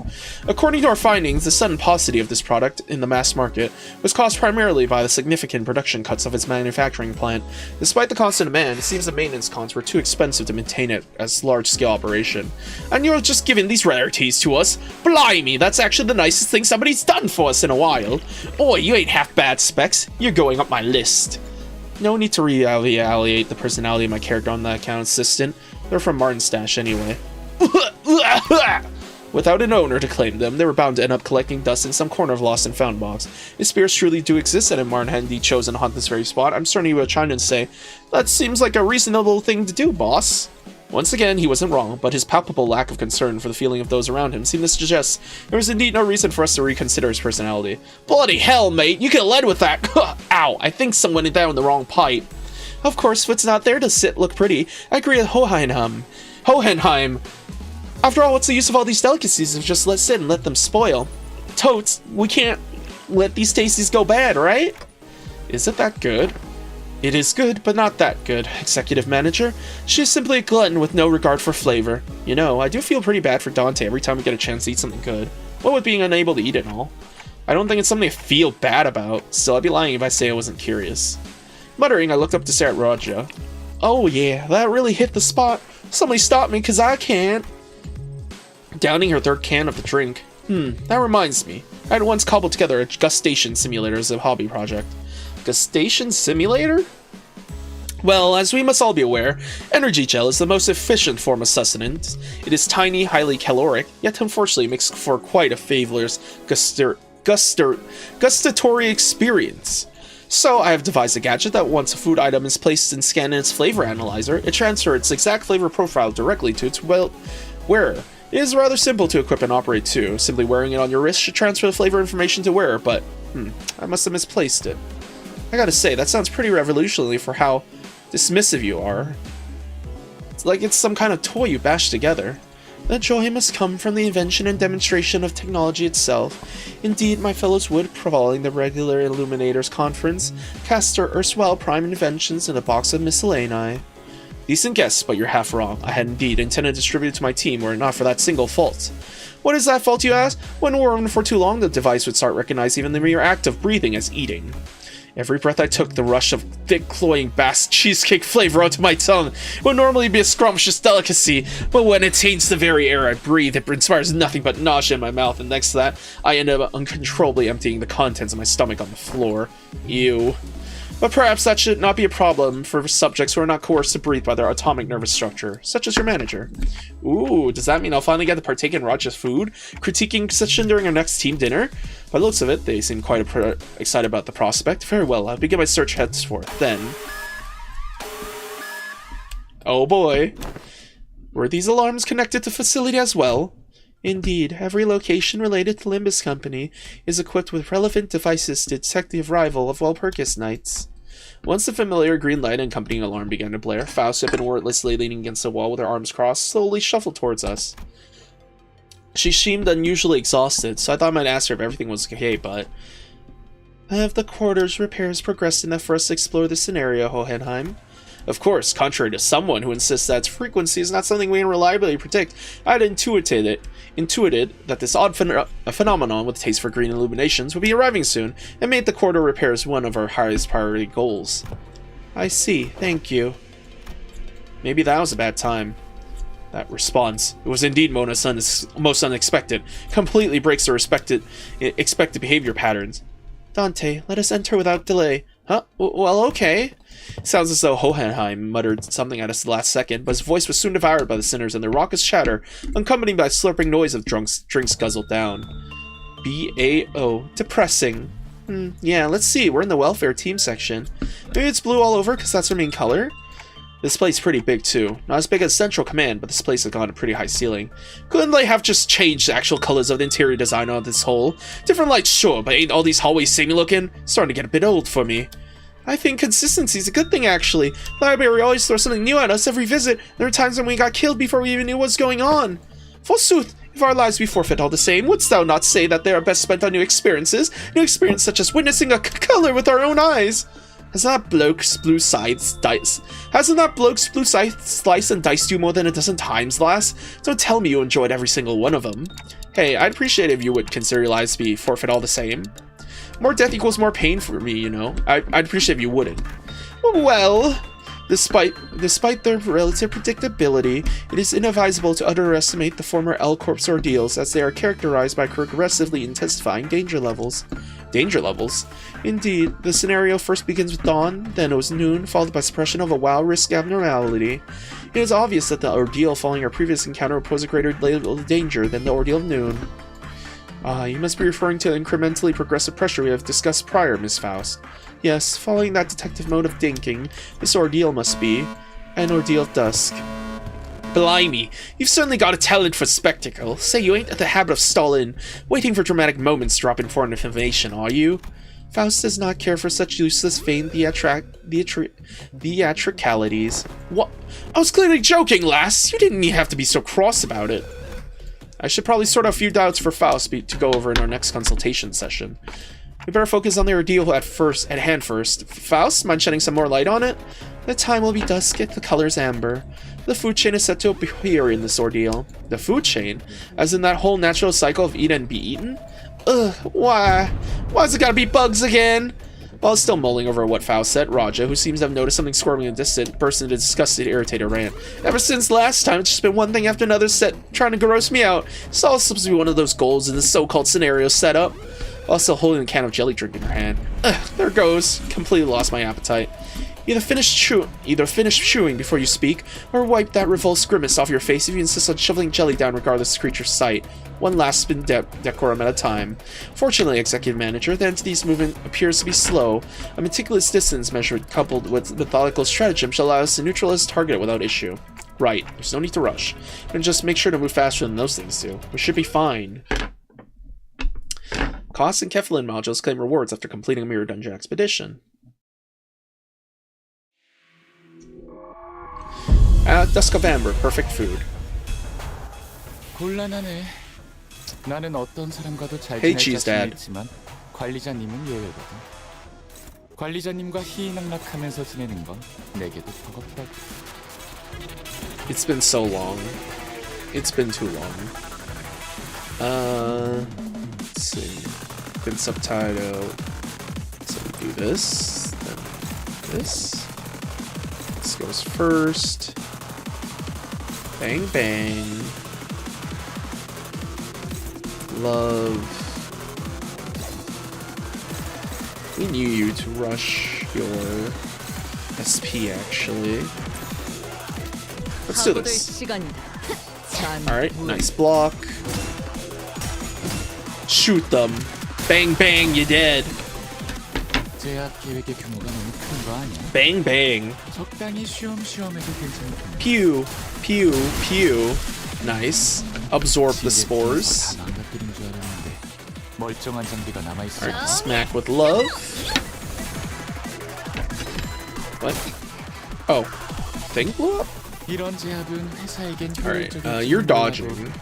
According to our findings, the sudden paucity of this product in the mass market was caused primarily by the significant production cuts of its manufacturing plant. Despite the constant demand, it seems the maintenance costs were too expensive to maintain it as a large-scale operation. And you're just giving these rarities to us. Blimey, that's actually the nicest thing somebody's done for us in a while. Oi, you ain't half bad, Specs. You're going up my list. No need to reevaluate the personality of my character on that account, assistant. They're from Martin's stash anyway. Without an owner to claim them, they were bound to end up collecting dust in some corner of Lost and Found box. If spirits truly do exist, and if Martin had indeed chosen to haunt this very spot, I'm certain he would chime in and say, "That seems like a reasonable thing to do, boss." Once again, he wasn't wrong, but his palpable lack of concern for the feeling of those around him seemed to suggest there was indeed no reason for us to reconsider his personality. Bloody hell, mate, you could have led with that. Ow, I think someone went down the wrong pipe. Of course, foot's not there to sit look pretty. I agree with Hohenheim. After all, what's the use of all these delicacies if just let sit and let them spoil? Totes, we can't let these tasties go bad, right? Is it that good? It is good, but not that good, executive manager. She is simply a glutton with no regard for flavor. You know, I do feel pretty bad for Dante every time we get a chance to eat something good. What with being unable to eat it and all? I don't think it's something to feel bad about. Still, I'd be lying if I say I wasn't curious. Muttering, I looked up to stare at Raja. Oh yeah, that really hit the spot. Somebody stop me, cause I can't. Downing her third can of the drink. That reminds me. I had once cobbled together a gustation simulator as a hobby project. Gustation simulator? Well, as we must all be aware, energy gel is the most efficient form of sustenance. It is tiny, highly caloric, yet unfortunately makes for quite a fabulous gustatory experience. So I have devised a gadget that once a food item is placed and scanned in its flavor analyzer, it transfers its exact flavor profile directly to its wearer. It is rather simple to equip and operate too. Simply wearing it on your wrist should transfer the flavor information to wearer, but I must have misplaced it. I gotta say, that sounds pretty revolutionary for how dismissive you are. It's like it's some kind of toy you bash together. The joy must come from the invention and demonstration of technology itself. Indeed, my fellows would, following the regular Illuminators Conference, cast their erstwhile prime inventions in a box of miscellany. Decent guess, but you're half wrong. I had indeed intended to distribute it to my team were it not for that single fault. What is that fault, you ask? When warmed for too long, the device would start recognizing even the mere act of breathing as eating. Every breath I took, the rush of thick, cloying Bass cheesecake flavor onto my tongue would normally be a scrumptious delicacy, but when it taints the very air I breathe, it inspires nothing but nausea in my mouth, and next to that, I end up uncontrollably emptying the contents of my stomach on the floor. Ew. But perhaps that should not be a problem for subjects who are not coerced to breathe by their atomic nervous structure, such as your manager. Ooh, does that mean I'll finally get to partake in Raja's food critiquing session during our next team dinner? By the looks of it, they seem quite excited about the prospect. Very well, I'll begin my search henceforth. Then... oh boy. Were these alarms connected to facility as well? Indeed, every location related to Limbus Company is equipped with relevant devices to detect the arrival of Walpurgis Knights. Once the familiar green light and accompanying alarm began to blare, Faust, who had been wordlessly leaning against the wall with her arms crossed, slowly shuffled towards us. She seemed unusually exhausted, so I thought I might ask her if everything was okay, but... have the quarters repairs progressed enough for us to explore the scenario, Hohenheim? Of course, contrary to someone who insists that its frequency is not something we can reliably predict, I had intuited that this odd phenomenon with a taste for green illuminations would be arriving soon, and made the quarter repairs one of our highest priority goals. I see, thank you. Maybe that was a bad time. That response, it was indeed most unexpected, completely breaks the expected behavior patterns. Dante, let us enter without delay. Huh? Well, okay. Sounds as though Hohenheim muttered something at us the last second, but his voice was soon devoured by the sinners and their raucous chatter, accompanied by slurping noise of drinks guzzled down. B-A-O. Depressing. Yeah, let's see. We're in the welfare team section. Maybe it's blue all over because that's their main color? This place is pretty big too. Not as big as Central Command, but this place has got a pretty high ceiling. Couldn't they have just changed the actual colors of the interior design on this whole? Different lights, sure, but ain't all these hallways samey looking? Starting to get a bit old for me. I think consistency is a good thing, actually. The library always throws something new at us every visit. There are times when we got killed before we even knew what was going on. Forsooth, if our lives be forfeit all the same, wouldst thou not say that they are best spent on new experiences? New experience such as witnessing a color with our own eyes. Hasn't that bloke's blue slice and diced you more than a dozen times, lass? Don't tell me you enjoyed every single one of them. Hey, I'd appreciate it if you would consider your lives to be forfeit all the same. More death equals more pain for me, you know. I'd appreciate if you wouldn't. Well, Despite their relative predictability, it is inadvisable to underestimate the former L-Corp's ordeals, as they are characterized by progressively intensifying danger levels. Danger levels? Indeed, the scenario first begins with dawn, then it was noon, followed by suppression of a wild risk abnormality. It is obvious that the ordeal following our previous encounter would pose a greater level of danger than the ordeal of noon. You must be referring to the incrementally progressive pressure we have discussed prior, Miss Faust. Yes, following that detective mode of thinking, this ordeal must be an ordeal of dusk. Blimey, you've certainly got a talent for spectacle. Say, you ain't at the habit of stalling, waiting for dramatic moments to drop important information, are you? Faust does not care for such useless vain theatricalities. What? I was clearly joking, lass. You didn't have to be so cross about it. I should probably sort out a few doubts for Faust to go over in our next consultation session. We better focus on the ordeal at hand first. Faust, mind shedding some more light on it? The time will be dusk, the color's amber. The food chain is set to appear in this ordeal. The food chain? As in that whole natural cycle of eat and be eaten? Ugh, why? Why's it gotta be bugs again? While still mulling over what Faust said, Raja, who seems to have noticed something squirming in the distance, burst into disgusted, irritated rant. Ever since last time, it's just been one thing after another trying to gross me out. It's all supposed to be one of those goals in this so-called scenario setup. While still holding a can of jelly drink in her hand. Ugh, there it goes. Completely lost my appetite. Either finish chewing before you speak, or wipe that revulsed grimace off your face if you insist on shoveling jelly down regardless of the creature's sight. One last spin decorum at a time. Fortunately, Executive Manager, the entity's movement appears to be slow. A meticulous distance measure coupled with methodical stratagem shall allow us to neutralize the target without issue. Right, there's no need to rush. And just make sure to move faster than those things do. We should be fine. Costs and Keflin modules claim rewards after completing a Mirror Dungeon expedition. Dusk of Amber, perfect food. 곤란하네. 나는 어떤 사람과도 잘 Hey, 지낼 Cheese 자신이 Dad. 있지만 관리자님은 예외거든. 관리자님과 희낙락하면서 지내는 건 내게도 버겁다고. It's been so long. It's been too long. Let's see. Been subtitled. So we do this, then this. This goes first. Bang bang. Love. We knew you to rush your SP actually. Let's do this. Alright, nice block. Shoot them. Bang bang, you dead. 제약 계획의 규모가 너무 큰 거 아니야? Bang bang. 적당히 쉬엄쉬엄해도 괜찮을 텐데. Pew, pew, pew. Nice. Absorb the spores. 다 망가뜨린 줄 알았는데 멀쩡한 장비가 남아 있어. Alright, smack with love. What? Oh, thing blew up? 이런 제압은 회사에겐 Alright, 효율적일지 you're 몰라도 dodging.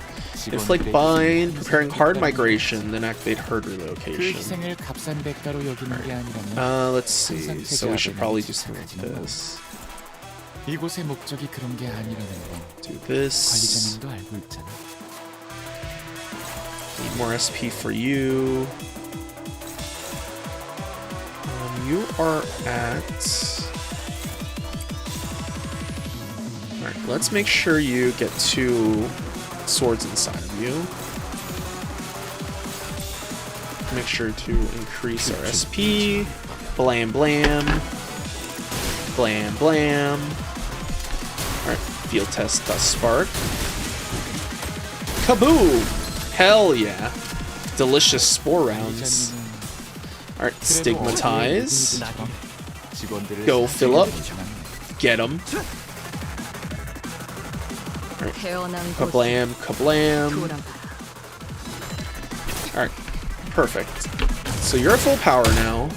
Inflict 직원들에게 bind, preparing hard 있다는 migration, then activate herd 그 relocation. 희생을 값싼 대가로 여기는 게 아니라면 Let's see. So we should probably do something like this. 이곳의 목적이 그런 게 아니라는 건 Do this. 관리자님도 알고 있잖아. Need more SP for you. You are at... Alright, let's make sure you get 2 swords inside of you. Make sure to increase our SP. Blam blam. Blam blam. Alright, field test spark. Kaboom! Hell yeah. Delicious spore rounds. Alright, stigmatize. Go fill up. Get him. Alright, kablam, kablam. Alright, perfect. So you're at full power now.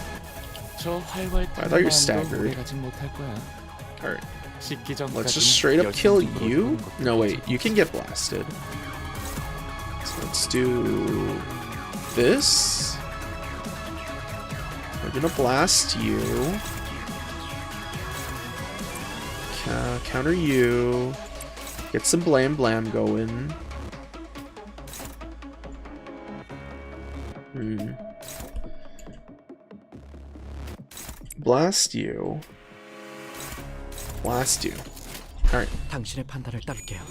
I thought you were staggered. Alright, let's just straight up kill you. No, wait, you can get blasted. So let's do this. We're gonna blast you. Counter you. Get some blam blam going. Blast you. Blast you. Alright. 당신의 판단을 따를게요.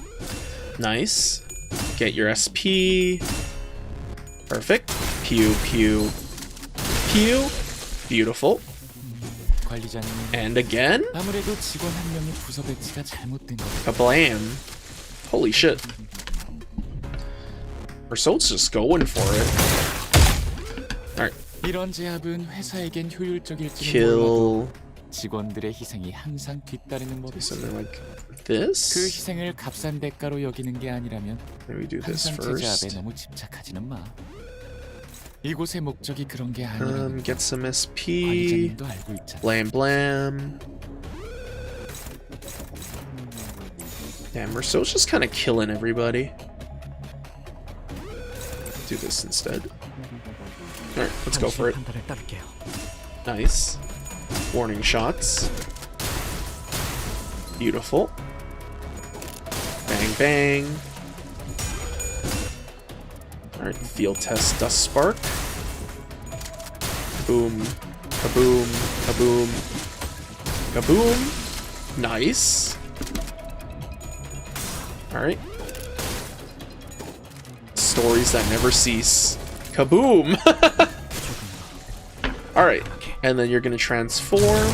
Nice. Get your SP. Perfect. Pew, pew, pew. Beautiful. 관리자님. And again. 아무래도 직원 한 명의 부서 배치가 잘못된 것 같아요. Kablam. Holy shit. Versailles just going for it. Alright. 이런 제압은 회사에겐 효율적일지는 Kill. 몰라도 직원들의 희생이 항상 뒤따르는 법이지. Something like 그 this. 희생을 값싼 대가로 여기는 게 아니라면 Maybe do this 항상 제압에 first. 너무 집착하지는 마. 이곳의 목적이 그런 게 아니라면 Get some SP. 관리자님도 알고 있잖아. Blam blam. Damn, Versailles just kind of killing everybody. Do this instead. Alright, let's go for it. 판단을 따를게요. Nice. Warning shots. Beautiful. Bang bang. Alright, field test dust spark. Boom. Kaboom. Kaboom. Kaboom. Nice. Alright. Stories that never cease. Kaboom! Alright. And then you're gonna transform.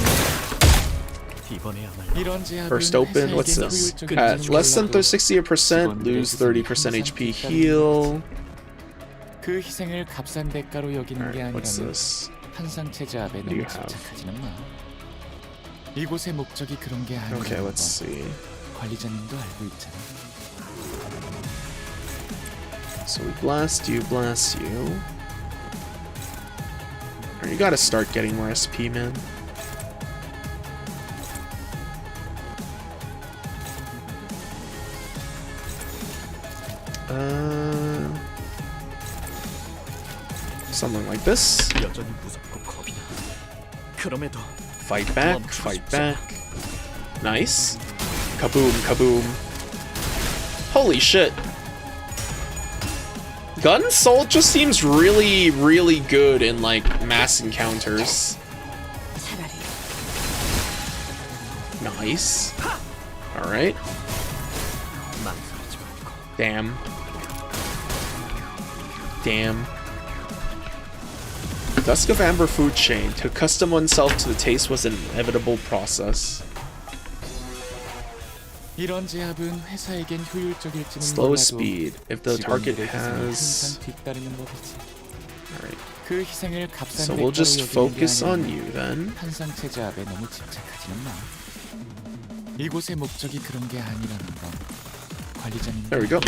First open, what's this? At less than 60%, lose 30% HP heal. 그 희생을 값싼 대가로 여기는 게 Alright, what's 아니라면 this? 항상 제압에 do you 너무 have? 집착하지는 마. 이곳의 목적이 그런 게 아니라면 Okay, let's see. 관리자님도 알고 있잖아. So we blast you, blast you. Alright, you gotta start getting more SP, man. Something like this. 여전히 무섭고 겁이 나. 그럼에도 Fight back, fight back. Nice. Kaboom, kaboom. Holy shit. Gun Soul just seems really, really good in like mass encounters. 차라리 Nice. Alright. Damn. Damn. Dusk of Amber food chain. To accustom oneself to the taste was an inevitable process. 이런 제압은 회사에겐 효율적일지는 Slow 몰라도 speed. If the target 직원들의 희생이 has... 항상 뒤따르는 법이지. Alright. 그 희생을 값싼 So 대가로 we'll just 여기는 게 focus on 아니라면 you then. 항상 제압에 너무 집착하지는 마. 이곳의 목적이 그런 게 아니라는 건 관리자님. There we go.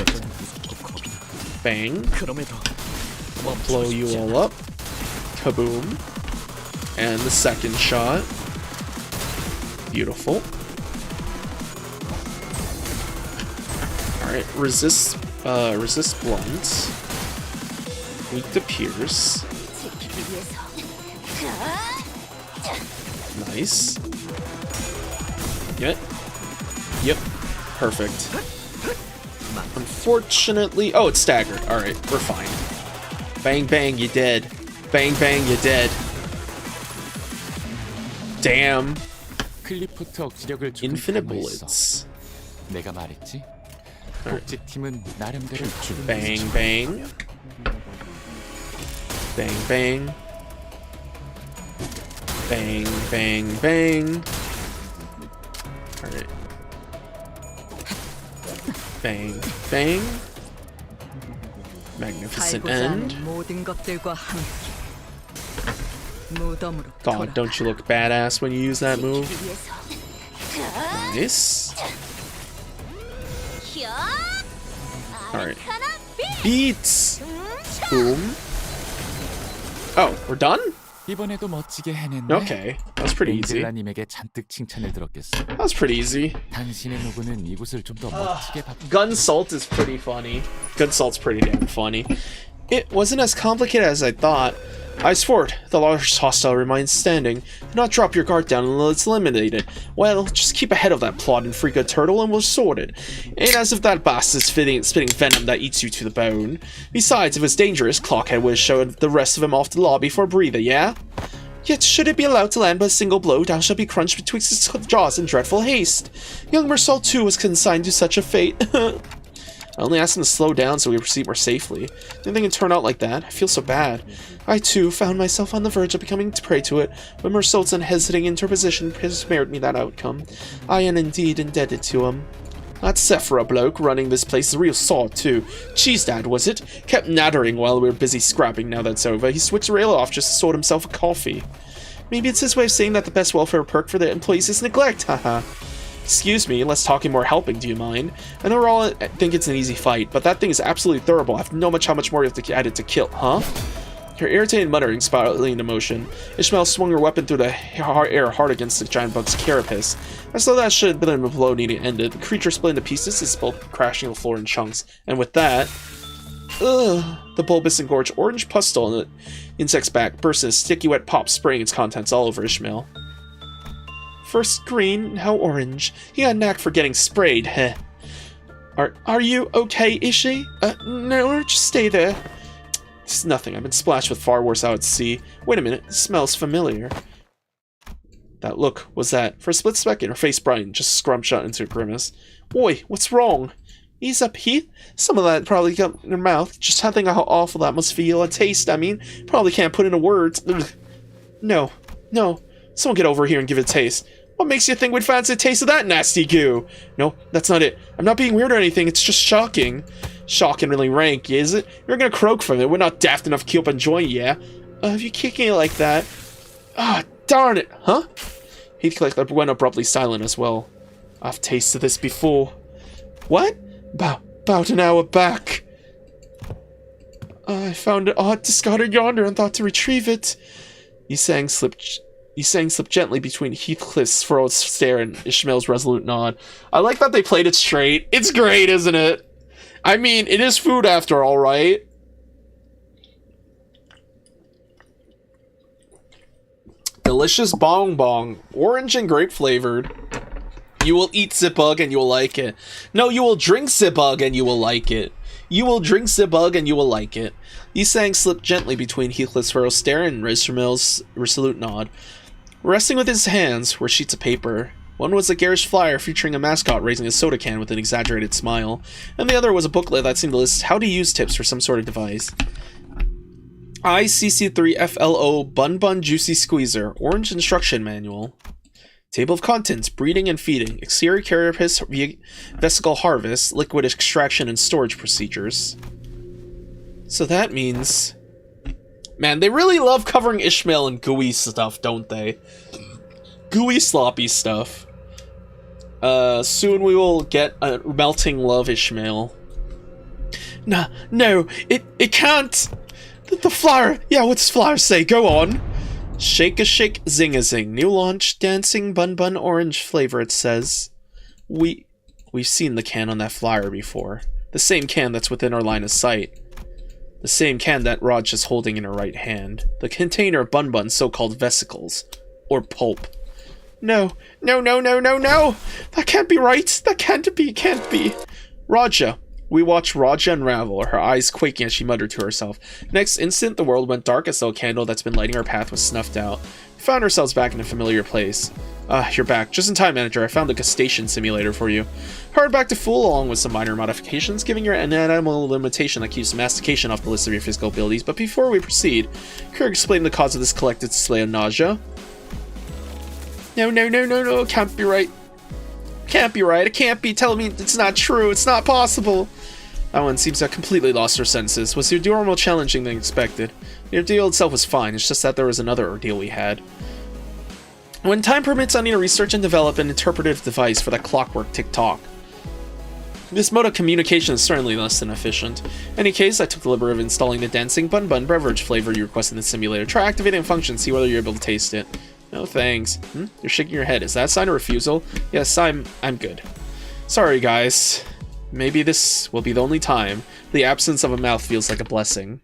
Bang. Blow you all up. Kaboom. And the second shot. Beautiful. Alright, resist blunt. Weak to pierce. 지키기 위해서. Nice. Yep. Perfect. Unfortunately... Oh, it's staggered. Alright, we're fine. Bang, bang, you dead. Bang, bang, you dead. Damn. 클리포트 억지력을 조금 Infinite 닮아있어. bullets. 내가 말했지. 복지팀은 나름대로 Bang, bang. Bang, bang. Bang, bang, bang. Alright. Bang, bang. Magnificent end. 모든 것들과 함께 무덤으로 God, don't you look badass when you use that move? 지키기 위해서. Nice. 히어! Alright. 하나 Beats! Boom. Oh, we're done? 이번에도 멋지게 해냈네. Okay, that's pretty easy. 님에게 잔뜩 칭찬을 들었겠어. That's pretty easy. 당신의 노고는 이곳을 좀 더 멋지게 바꾸고. Gun Salt is pretty funny. Gun Salt's pretty damn funny. It wasn't as complicated as I thought. Eyes forward. The largest hostile remains standing. Do not drop your guard down until it's eliminated. Well, just keep ahead of that plot and freak a turtle and we'll sort it. Ain't as if that bastard's spitting venom that eats you to the bone. Besides, if it's dangerous, Clockhead would have showed the rest of him off the lobby for a breather, yeah? Yet should it be allowed to land but a single blow, thou shalt be crunched betwixt its jaws in dreadful haste. Young Mersal too was consigned to such a fate. I only asked him to slow down so we proceed more safely. Anything can turn out like that. I feel so bad. I too found myself on the verge of becoming prey to it, but Mersault's unhesitating interposition has spared me that outcome. I am indeed indebted to him. That Sephora bloke running this place is a real sod too. Cheese Dad, was it? Kept nattering while we were busy scrapping. Now that's over, he switched the rail off just to sort himself a coffee. Maybe it's his way of saying that the best welfare perk for the employees is neglect, haha. Excuse me, less talking, more helping, do you mind? I know we're all think it's an easy fight, but that thing is absolutely terrible. I have no much how much more you have to add it to kill, huh? Her irritated muttering spiraling into motion. Ishmael swung her weapon through the air hard against the giant bug's carapace. As though that should have been a blow needing to end it, the creature split into pieces, its bulk crashing to the floor in chunks. And with that, the bulbous and gorged orange pustule in the insect's back burst in a sticky wet pop, spraying its contents all over Ishmael. First green, now orange. He got a knack for getting sprayed, heh. Are you okay, Ishi? No, just stay there. This is nothing. I've been splashed with far worse out at sea. Wait a minute, it smells familiar. That look was that. For a split second, her face brightened, just scrumped shut into a grimace. Oi, what's wrong? Ease up, Heath. Some of that probably got in her mouth. Just think how awful that must feel. A taste, I mean. Probably can't put into words. Ugh. No. Someone get over here and give it a taste. What makes you think we'd fancy a taste of that nasty goo? No, that's not it. I'm not being weird or anything. It's just shocking. Shocking really rank, is it? You're gonna croak from it. We're not daft enough to keep up enjoying, yeah? If you're kicking it like that... Ah, darn it, huh? Heathcliff went abruptly silent as well. I've tasted this before. What? About an hour back. I found it odd, discarded yonder, and thought to retrieve it. Yisang slipped gently between Heathcliff's furrowed stare and Ishmael's resolute nod. I like that they played it straight. It's great, isn't it? I mean, it is food after all, right? Delicious bong bong. Orange and grape flavored. You will eat Zipbug and you will like it. No, you will drink Zipbug and you will like it. You will drink Zipbug and you will like it. Yisang slipped gently between Heathcliff's furrowed stare and Ishmael's resolute nod. Resting with his hands were sheets of paper. One was a garish flyer featuring a mascot raising a soda can with an exaggerated smile, and the other was a booklet that seemed to list how to use tips for some sort of device. ICC3FLO Bun Bun Juicy Squeezer, Orange Instruction Manual. Table of Contents, Breeding and Feeding, Exterior Carapace Vesicle Harvest, Liquid Extraction and Storage Procedures. So that means... Man, they really love covering Ishmael in gooey stuff, don't they? Gooey, sloppy stuff. Soon we will get a melting love Ishmael. No, it can't! The flower! Yeah, what's flower say? Go on! Shake a shake, zing a zing. New launch, dancing bun bun orange flavor, it says. We've seen the can on that flyer before. The same can that's within our line of sight. The same can that Raj is holding in her right hand. The container of bun bun's so-called vesicles. Or pulp. No. That can't be right. That can't be. Raja. We watched Raja unravel, her eyes quaking as she muttered to herself. Next instant, the world went dark as though a candle that's been lighting our path was snuffed out. We found ourselves back in a familiar place. You're back. Just in time, manager. I found the gustation simulator for you. Hurried back to full along with some minor modifications, giving your an animal limitation that keeps mastication off the list of your physical abilities. But before we proceed, Kirk explained the cause of this collected display of nausea. No, can't be right. It can't be. Tell me it's not true. It's not possible. That one seems to have completely lost her senses. Was the ordeal more challenging than expected? The ordeal itself was fine. It's just that there was another ordeal we had. When time permits, I need to research and develop an interpretive device for that clockwork tick-tock. This mode of communication is certainly less than efficient. In any case, I took the liberty of installing the dancing bun bun beverage flavor you requested in the simulator. Try activating the function, see whether you're able to taste it. No thanks. You're shaking your head. Is that a sign of refusal? Yes, I'm good. Sorry, guys. Maybe this will be the only time the absence of a mouth feels like a blessing.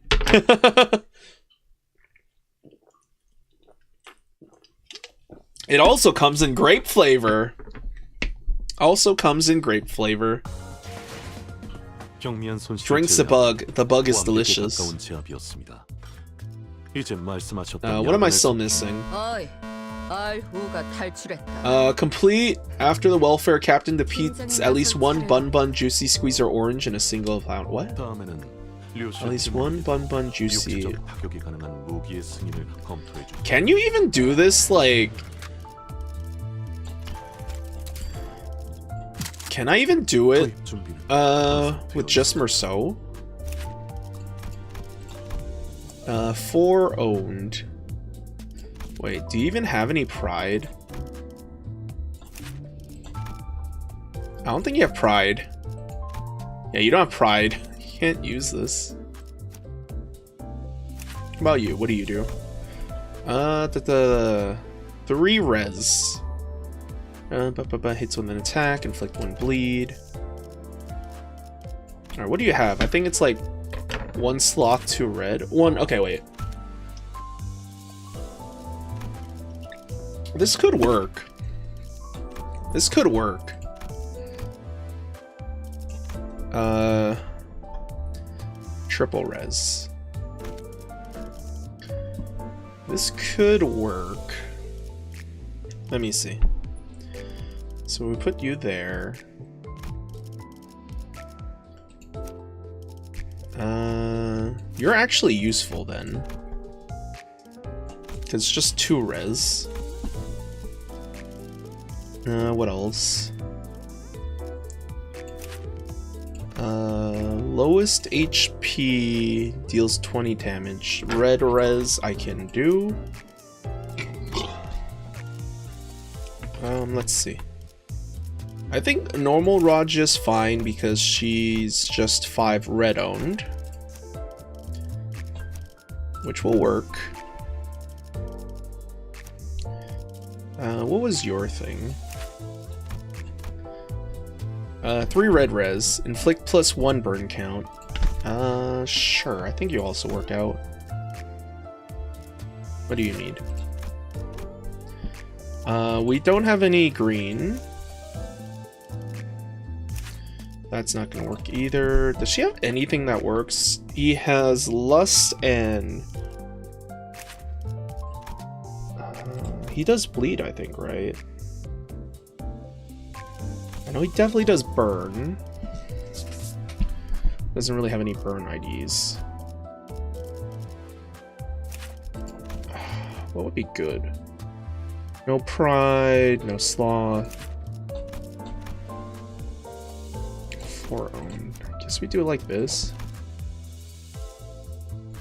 It also comes in grape flavor. Drinks the bug. The bug is delicious. 이제 말씀하셨던 What am I 야근을 still missing? 어이, 알후가 탈출했다. Complete after the welfare captain defeats at least one bun bun juicy squeezer orange in a single round. What? 다음에는 At least one bun bun juicy. 육체적 타격이 가능한 무기의 승인을 검토해 주. Can you even do this? Like, can I even do it? With just Merceau? 4 owned. Wait, do you even have any pride? I don't think you have pride. Yeah, you don't have pride. You can't use this. What about you? What do you do? 3 res. Hits with an attack, inflict 1 bleed. Alright, what do you have? I think it's like 1 sloth, 2 red. 1, okay, wait. This could work. This could work. Triple res. This could work. Let me see. So we put you there. You're actually useful then. It's just 2 res. What else? Lowest HP deals 20 damage. Red res I can do. Let's see. I think normal Raj is fine because she's just 5 red owned, which will work. What was your thing? 3 red res, inflict plus 1 burn count. Sure, I think you also work out. What do you need? We don't have any green. That's not gonna work either. Does she have anything that works? He has lust and... he does bleed, I think, right? I know he definitely does burn. Doesn't really have any burn IDs. What would be good? No pride, no sloth. 4 owned. I guess we do it like this.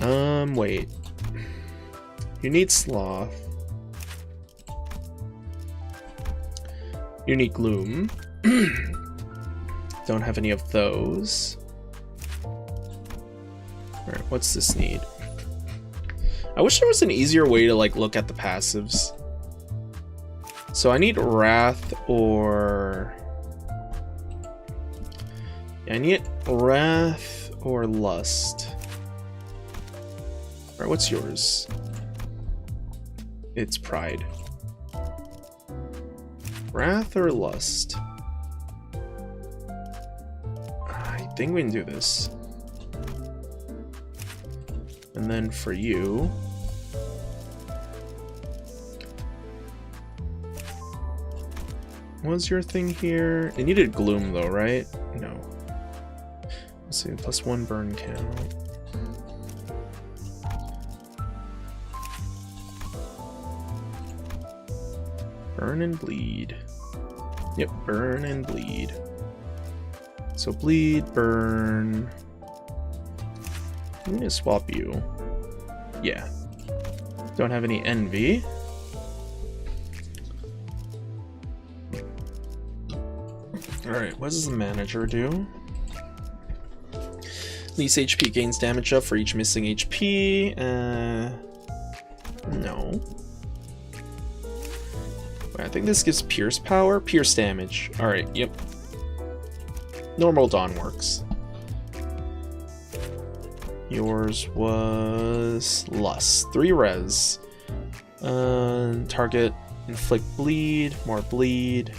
Wait. You need sloth. You need gloom. Don't have any of those. Alright, what's this need? I wish there was an easier way to like look at the passives. So I need Wrath or... I need Wrath or Lust. Alright, what's yours? It's Pride. Wrath or Lust? I think we can do this. And then for you... what was your thing here? It needed Gloom though, right? No. Let's see, plus 1 burn count. Burn and bleed. Yep, burn and bleed. So bleed, burn. I'm gonna swap you. Yeah. Don't have any envy. Alright, what does the manager do? Least HP gains damage up for each missing HP. No. I think this gives Pierce power. Pierce damage. Alright, yep. Normal Dawn works. Yours was Lust. 3 res. Target, inflict bleed, more bleed.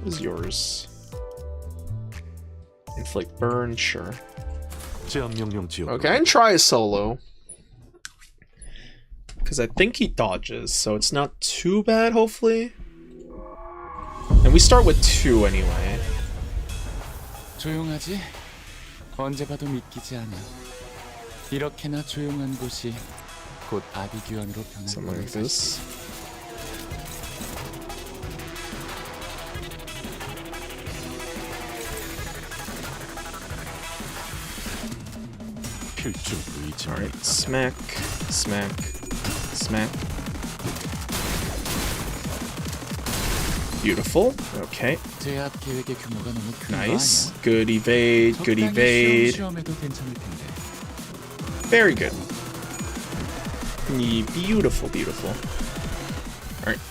What is yours? Inflict burn, sure. 제압 명령 지역. Okay, I can try a solo. because I think he dodges, so it's not too bad, hopefully. And we start with 2 anyway. 조용하지? 언제 봐도 믿기지 않아. 이렇게나 조용한 곳이 곧 아비규환으로 변할 Something like 거라서. this. 필중 의지만 Alright, smack, smack, smack. Beautiful. Okay. 제압 계획의 규모가 너무 큰 Nice. 거 아니야? Good evade, good 적당히 evade. 시험해도 괜찮을 텐데. Very good. Beautiful, beautiful.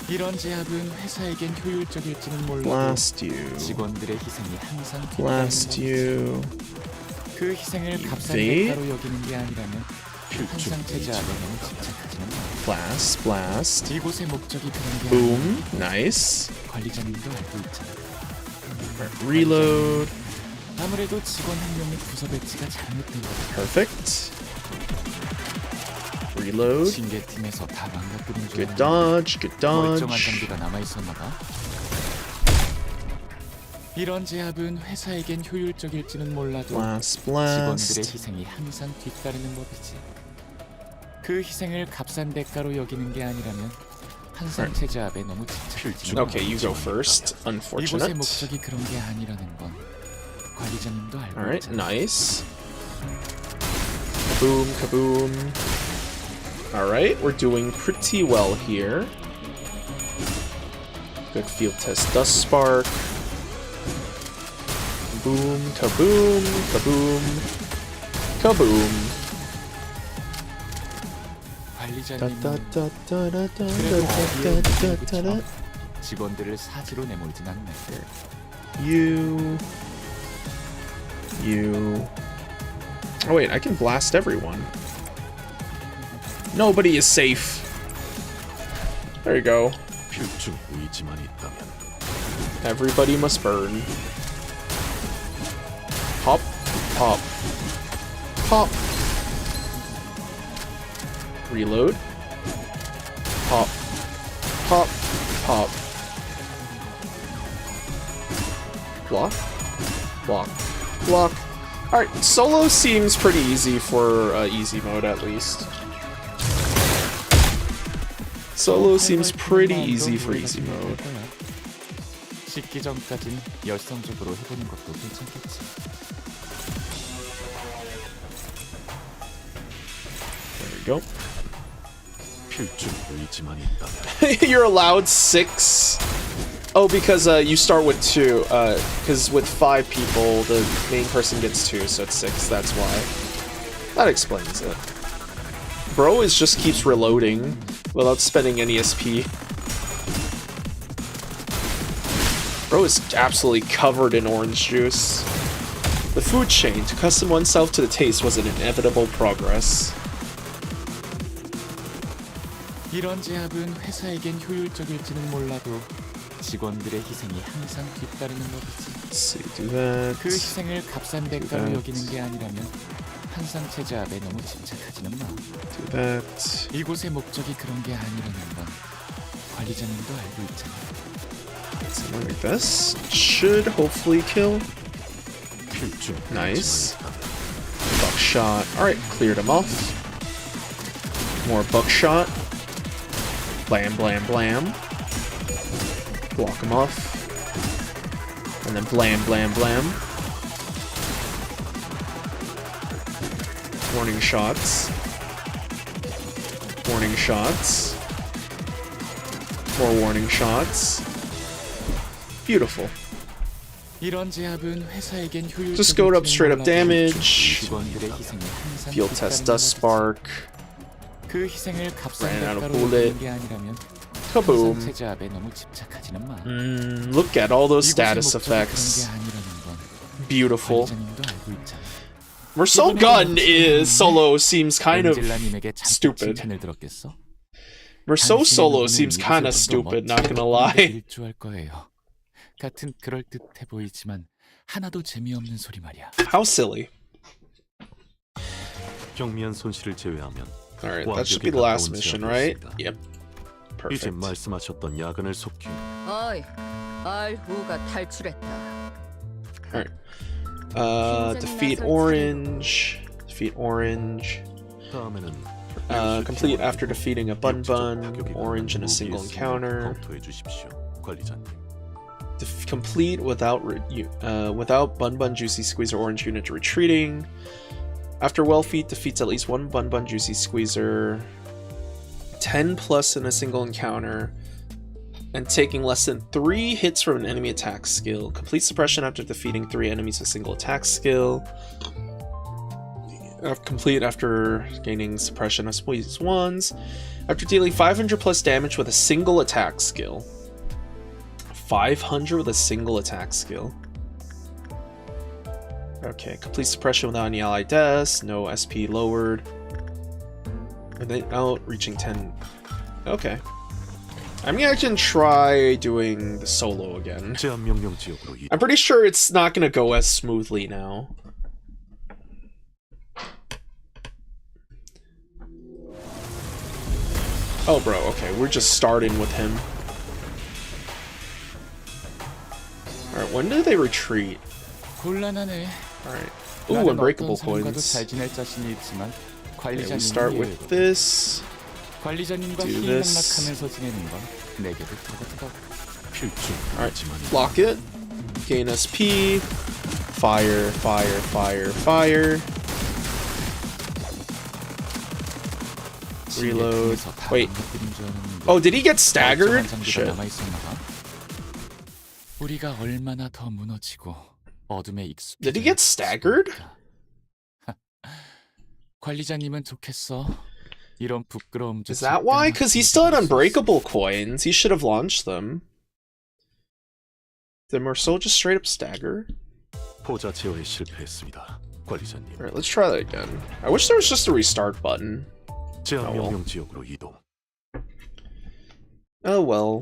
이런 제압은 회사에겐 효율적일지는 몰라도 Blast you. 직원들의 희생이 항상 Blast you. 그 희생을 값싼 Evade. 대가로 여기는 게 아니라면 항상 제자압에 너무 집착하지는 마. Blast, blast. 이곳의 목적이 그런 게 Boom. Nice. 아니라 관리자님도 알고 있잖아. Reload. 아무래도 직원 한 명의 부서 배치가 잘못된 거야. Perfect. Reload. 징계팀에서 다 망가뜨린 줄 Good 알았는데 dodge, good 멀쩡한 dodge. 장비가 남아있었나 봐. 이런 제압은 회사에겐 효율적일지는 몰라도 Blast, 직원들의 blast. 희생이 항상 뒤따르는 법이지. 그 희생을 값싼 대가로 여기는 게 아니라면 항상 제자압에 너무 집착하지 마. Okay, you go first. 이곳의 Unfortunate. 목적이 그런 게 아니라는 건 관리자님도 알고 Alright, 있잖아. nice. Kaboom, kaboom. Alright, we're doing pretty well here. Good field test dust spark. Boom, kaboom, kaboom, kaboom. 관리자님은 Da-da-da-da-da-da-da-da-da. 직원들을 사지로 내몰진 않네. You. Oh wait, I can blast everyone. Nobody is safe. There you go. 필중 의지만 있다면 Everybody must burn. Pop, pop, pop. Reload. Pop, pop, pop. Block, block, block. Alright, solo seems pretty easy for easy mode at least. Solo seems pretty easy for easy mode. 식기 전까진 열성적으로 해보는 것도 괜찮겠지. There we go. 필중 의지만 있다면 You're allowed 6. Oh, because you start with 2. Because with 5 people, the main person gets 2, so it's 6. That's why. That explains it. Bro just keeps reloading without spending any SP. Bro is absolutely covered in orange juice. The food chain, to custom oneself to the taste, was an inevitable progress. 이런 제압은 회사에겐 효율적일지는 몰라도 직원들의 희생이 항상 뒤따르는 법이지. Let's see, do that. 그 희생을 값싼 대가로 that. 여기는 게 아니라면 항상 제자압에 너무 집착하지는 마. Do that. 이곳의 목적이 그런 게 아니라는 건 관리자님도 알고 있잖아. Something like this. Should hopefully kill. 필중 Nice. Buckshot. Alright, cleared him off. More buckshot. Blam, blam, blam. Block him off. And then blam, blam, blam. Warning shots. Warning shots. More warning shots. Beautiful. 이런 제압은 회사에겐 효율적일지는 Just go up straight up 몰라도 damage. 직원들의 희생이 항상 Field test 뒤따르는 dust 법이지. spark. 그 희생을 값싼 Ran out of 대가로 bullet. 여기는 게 아니라면 Kaboom. 항상 제자압에 너무 집착하지는 마. Look at all those 이곳의 status 목적이 그런 effects. 게 아니라는 건 Beautiful. 관리자님도 알고 있잖아. Merceau gun is solo seems kind of 엔젤라님에게 잔뜩 stupid. 칭찬을 들었겠어? Merceau 당신의 solo 누구는 seems kind of 이곳에서 더 stupid, not 멋지게 gonna lie. 일주할 거예요. 같은 그럴듯해 보이지만 하나도 재미없는 소리 말이야. How silly. 경미한 손실을 제외하면 Alright, that should be the last mission, right? Yep. 이제 Perfect. 말씀하셨던 야근을 속히 어이, 알후가 탈출했다. Alright. Defeat Orange. Defeat Orange. 다음에는 Complete after defeating a Bun Orange in a single encounter. 검토해 주십시오, 관리자님. Complete without Bun Juicy Squeezer Orange unit retreating. After Well Feet defeats at least one Bun Juicy Squeezer. 10 plus in a single encounter. And taking less than 3 hits from an enemy attack skill. Complete suppression after defeating 3 enemies with a single attack skill. Complete after gaining suppression of squeeze ones. After dealing 500 plus damage with a single attack skill. 500 with a single attack skill. Okay, complete suppression without any ally deaths. No SP lowered. And then out, reaching 10. Okay. I'm gonna actually try doing the solo again. 제한 명령 지역으로 I'm pretty sure it's not gonna go as smoothly now. Oh, bro, okay, we're just starting with him. Alright, when do they retreat? 곤란하네. Alright. Ooh, unbreakable 사람과도 coins. 잘 지낼 자신이 있지만 Okay, we start with this. 관리자님과 do this. 희락락하면서 지내는 건 내게도 더더더. 필중 Alright, 의지만이 block it. Gain SP. Fire, fire, fire, fire. Reload. Wait. Oh, did he get staggered? Shit. 우리가 얼마나 더 무너지고 어둠에 익숙해. Did he get staggered? 관리자님은 좋겠어. 이런 부끄러움. Is that why? Because he still had unbreakable coins. He should have launched them. Then Marceau just straight up stagger. 포자 제어에 실패했습니다, 관리자님. Alright, let's try that again. I wish there was just a restart button. 제한 Oh, well. 명령 지역으로 이동. Oh well.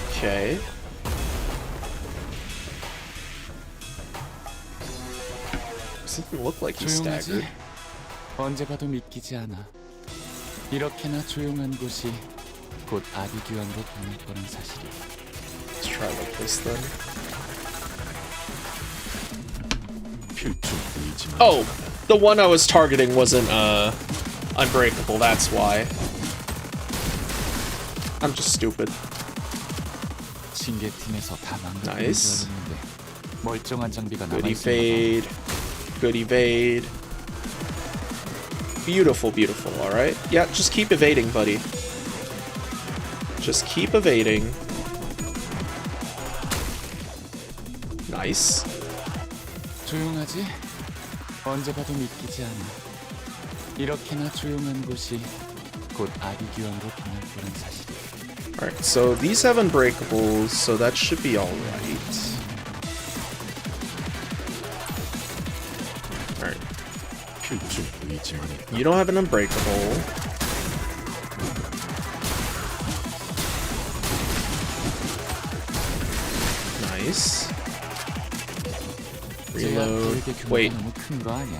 Okay. Doesn't look like he's 조용하지? staggered. 언제 봐도 믿기지 않아. 이렇게나 조용한 곳이 곧 아비규환으로 변할 거란 사실이. Let's try like this then. 필중 의지만이 Oh, the one I was targeting wasn't unbreakable, that's why. I'm just stupid. 징계팀에서 다 망가뜨린 Nice. 줄 알았는데 멀쩡한 장비가 Good 남아있었나 evade. Good evade. Beautiful, beautiful, alright? Yeah, just keep evading, buddy. Just keep evading. Nice. 조용하지? 언제 봐도 믿기지 않아. 이렇게나 조용한 곳이 곧 아비규환으로 변할 거란 사실이. Alright, so these have unbreakables, so that should be alright. Alright, 필중 의지만이 you don't have an unbreakable. Nice. Reload. Wait, 너무 큰 거 아니야?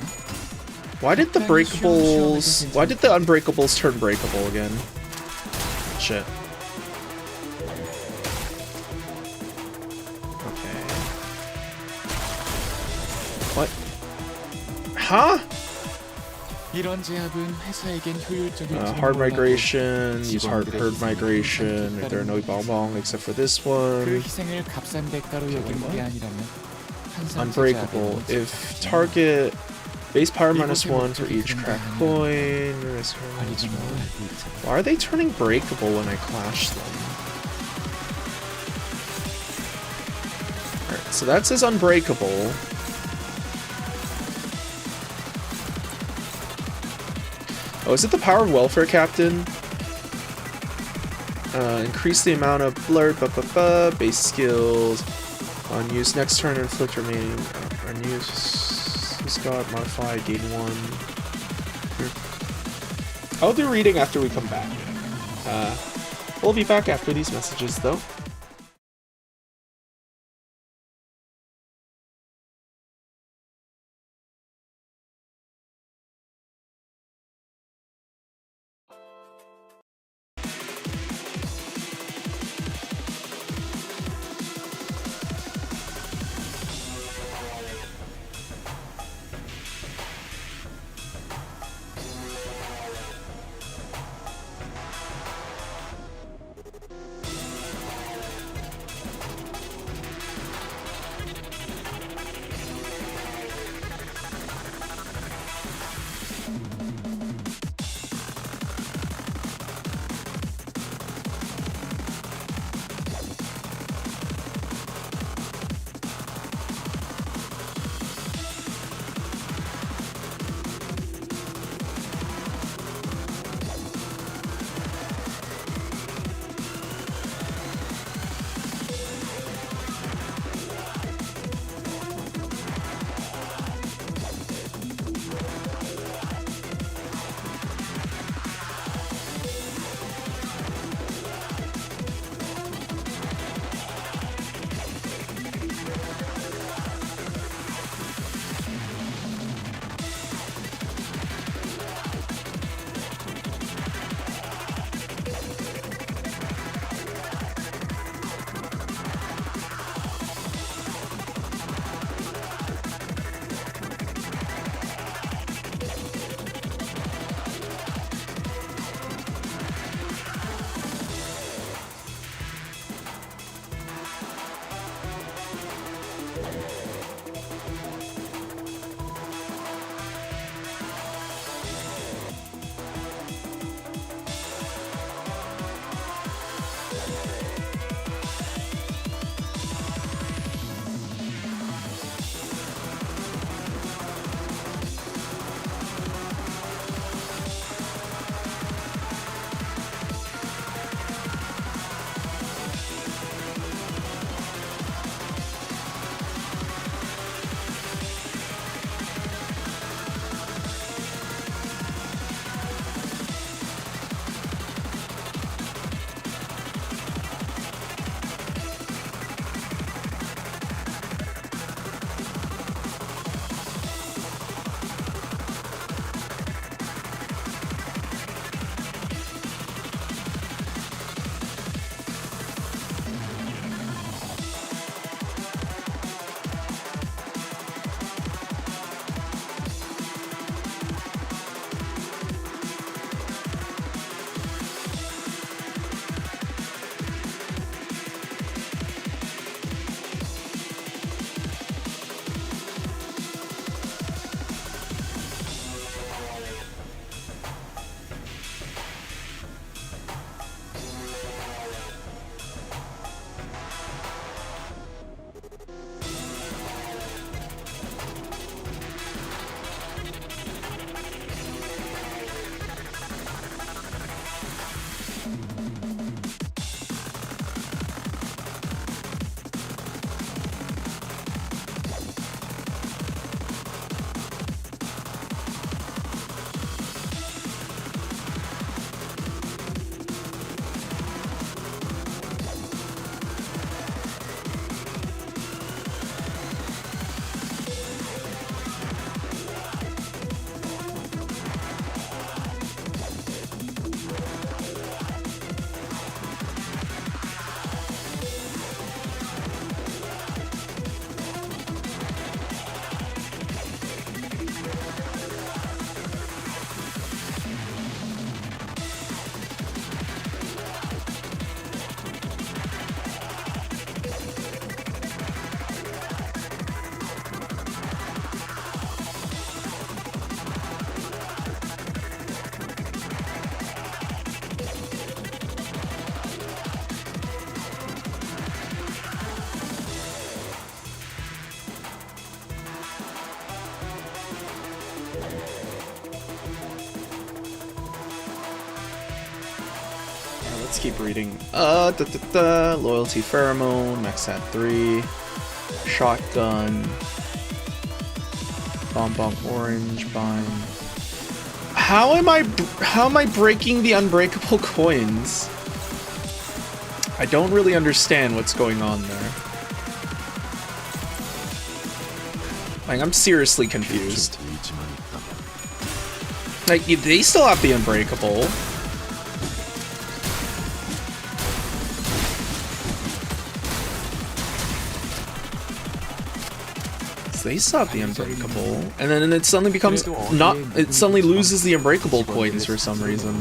why did the breakables... Why did the unbreakables turn breakable again? Shit. Okay. What? Huh? 이런 제압은 회사에겐 효율적일지 Hard migration, use hard migration, if there are no bonbon except for this 그 one. 희생을 값싼 대가로 여기는 게 아니라면 항상 Unbreakable. 제압에 If target base power -1 for each crack coin. Why are they turning breakable when I clash them? Alright, so that says unbreakable. Oh, is it the power of welfare captain? Increase the amount of blurred base skills. Unused next turn, inflict remaining unused. Scott modify, gain 1. I'll do reading after we come back. We'll be back after these messages though. let's keep reading. Loyalty pheromone, max at 3. Shotgun. Bomb orange, bind. How am I breaking the unbreakable coins? I don't really understand what's going on there. Like, I'm seriously confused. Like, they still have the unbreakable. They still have the unbreakable, and then it suddenly becomes not. It suddenly loses the unbreakable coins for some reason.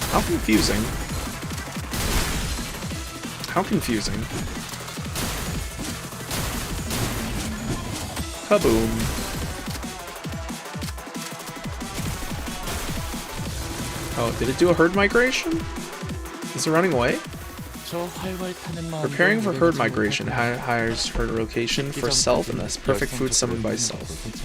How confusing! How confusing! Kaboom! Oh, did it do a herd migration? Is it running away? Preparing for herd migration, hires herd location for self, and that's perfect food summoned by self. Let's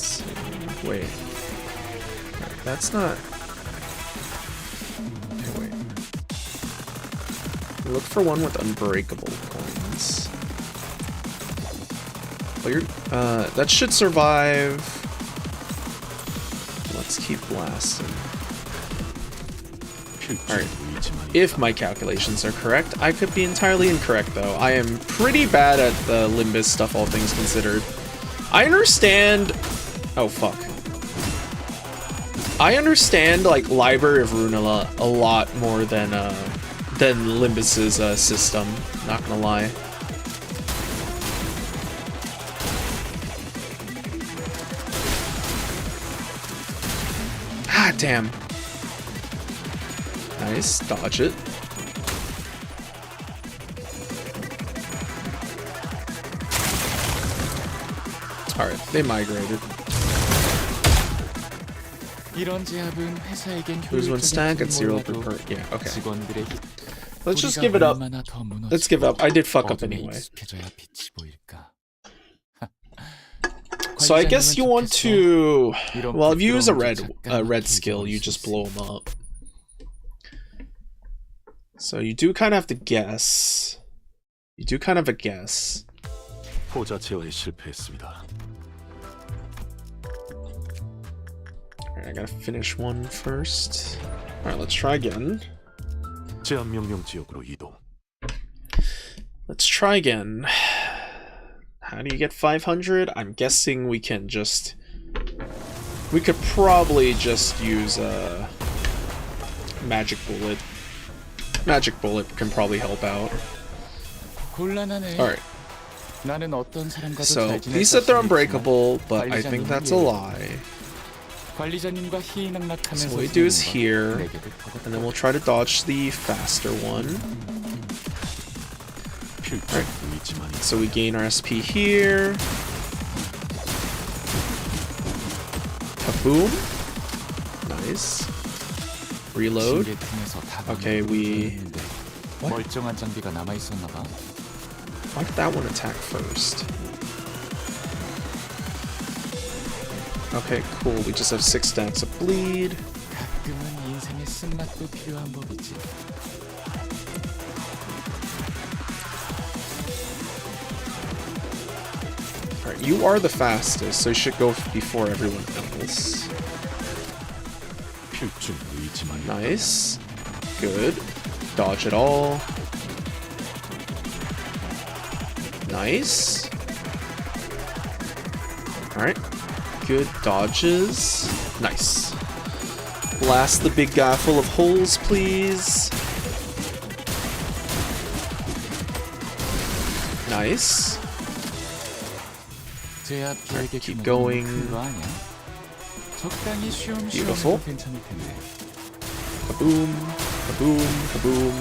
see. Wait. That's not... Look for one with unbreakable coins. Oh, that should survive. Let's keep blasting. Alright. If my calculations are correct, I could be entirely incorrect though. I am pretty bad at the Limbus stuff, all things considered. I understand... Oh, fuck. I understand, like, Library of Runeland a lot more than Limbus's system, not gonna lie. Ah, damn. Nice, dodge it. Alright, they migrated. Lose one stack at 0 per... Yeah, okay. Let's just give it up. Let's give up. I did fuck up anyway. So I guess you want to... Well, if you use a red skill, you just blow them up. So you do kind of have to guess. You do kind of have a guess. 포자체화에 실패했습니다. Alright, I gotta finish one first. Alright, let's try again. 제한 명령 지역으로 이동. Let's try again. How do you get 500? I'm guessing we can just... We could probably just use a magic bullet. Magic bullet can probably help out. Alright. So, he said they're unbreakable, but I think that's a lie. So what we do is here, and then we'll try to dodge the faster one. Right. So we gain our SP here. Kaboom. Nice. Reload. Okay, we... What? Why did that one attack first? Okay, cool. We just have 6 stacks of bleed. Alright, you are the fastest, so you should go before everyone else. Nice. Good. Dodge it all. Nice. Alright. Good dodges. Nice. Blast the big guy full of holes, please. Nice. Right, keep going. Beautiful. Kaboom. Kaboom. Kaboom.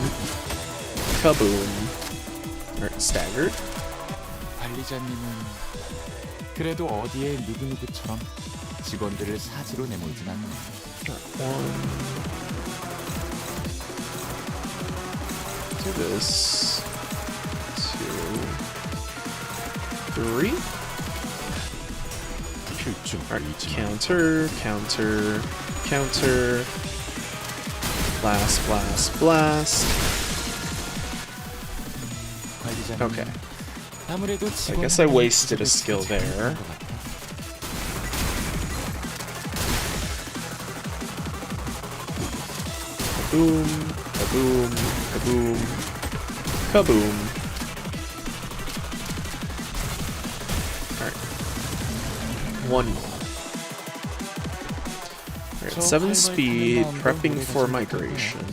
Kaboom. Alright, staggered. 그래도 어디에 누구누구처럼 직원들을 사지로 내몰진 않네. One. Do this. 2, 3. 필중 Alright, 의지만 counter, counter, counter. Blast, blast, blast. 관리자님, Okay. 아무래도 I guess I wasted a skill there. Kaboom, kaboom, kaboom, kaboom. Alright. One more. Alright, 7 speed, prepping for migration.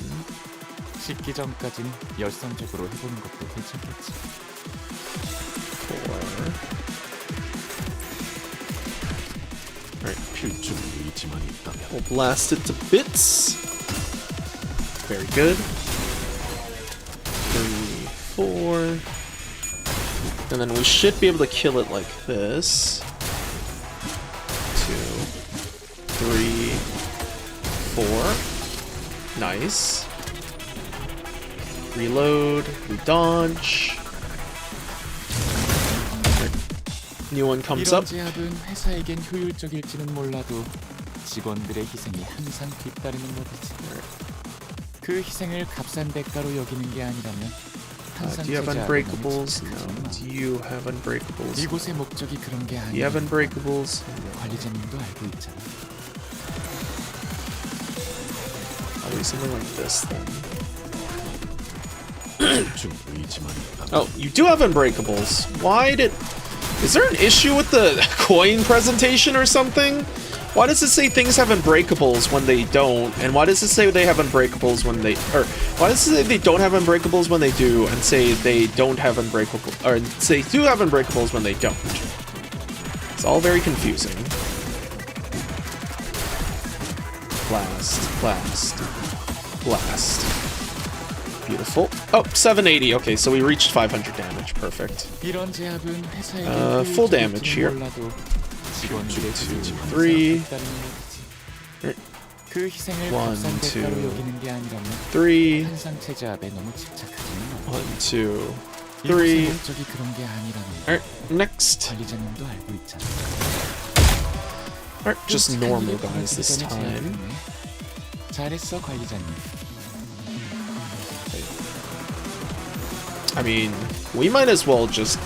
식기 전까진 열성적으로 해보는 것도 괜찮겠지. 4. Alright, 필중 의지만 있다면 we'll blast it to bits. Very good. 3, 4. And then we should be able to kill it like this. 2, 3, 4. Nice. Reload. We dodge. New one comes 이런 up. 제압은 회사에겐 효율적일지는 몰라도 직원들의 희생이 항상 뒤따르는 법이지. 그 희생을 값싼 대가로 여기는 게 아니라면 항상 Do you have 제재하고 unbreakables? 너무 No. 착하지 Do you have unbreakables? 마. 이곳의 목적이 그런 게 Do you have 아니야. unbreakables? 관리자님도 알고 있잖아. Probably something like this then. 필중 의지만 있다면 Oh, you do have unbreakables. Why did... Is there an issue with the coin presentation or something? Why does it say things have unbreakables when they don't? And why does it say they have unbreakables when they... Or, why does it say they don't have unbreakables when they do, and say they don't have unbreakable... Or, say do have unbreakables when they don't? It's all very confusing. Blast, blast, blast. Beautiful. Oh, 780. Okay, so we reached 500 damage. Perfect. 이런 제압은 회사에겐 Full damage here. 몰라도 직원들의 2, 희생이 3. 항상 뒤따르는 법이지. 그 희생을 One, 값싼 대가로 two. 여기는 게 아니라면 3. 한상 제압에 너무 집착하지는 마. 1, 2, 이곳의 3. 목적이 그런 게 아니라는 거 Alright, next. 관리자님도 알고 있잖아. Alright, just 끔찍한 normal 일이 guys this 벌어지기 전에 time. 제압했네. 잘했어 관리자님. I mean, we might as well just,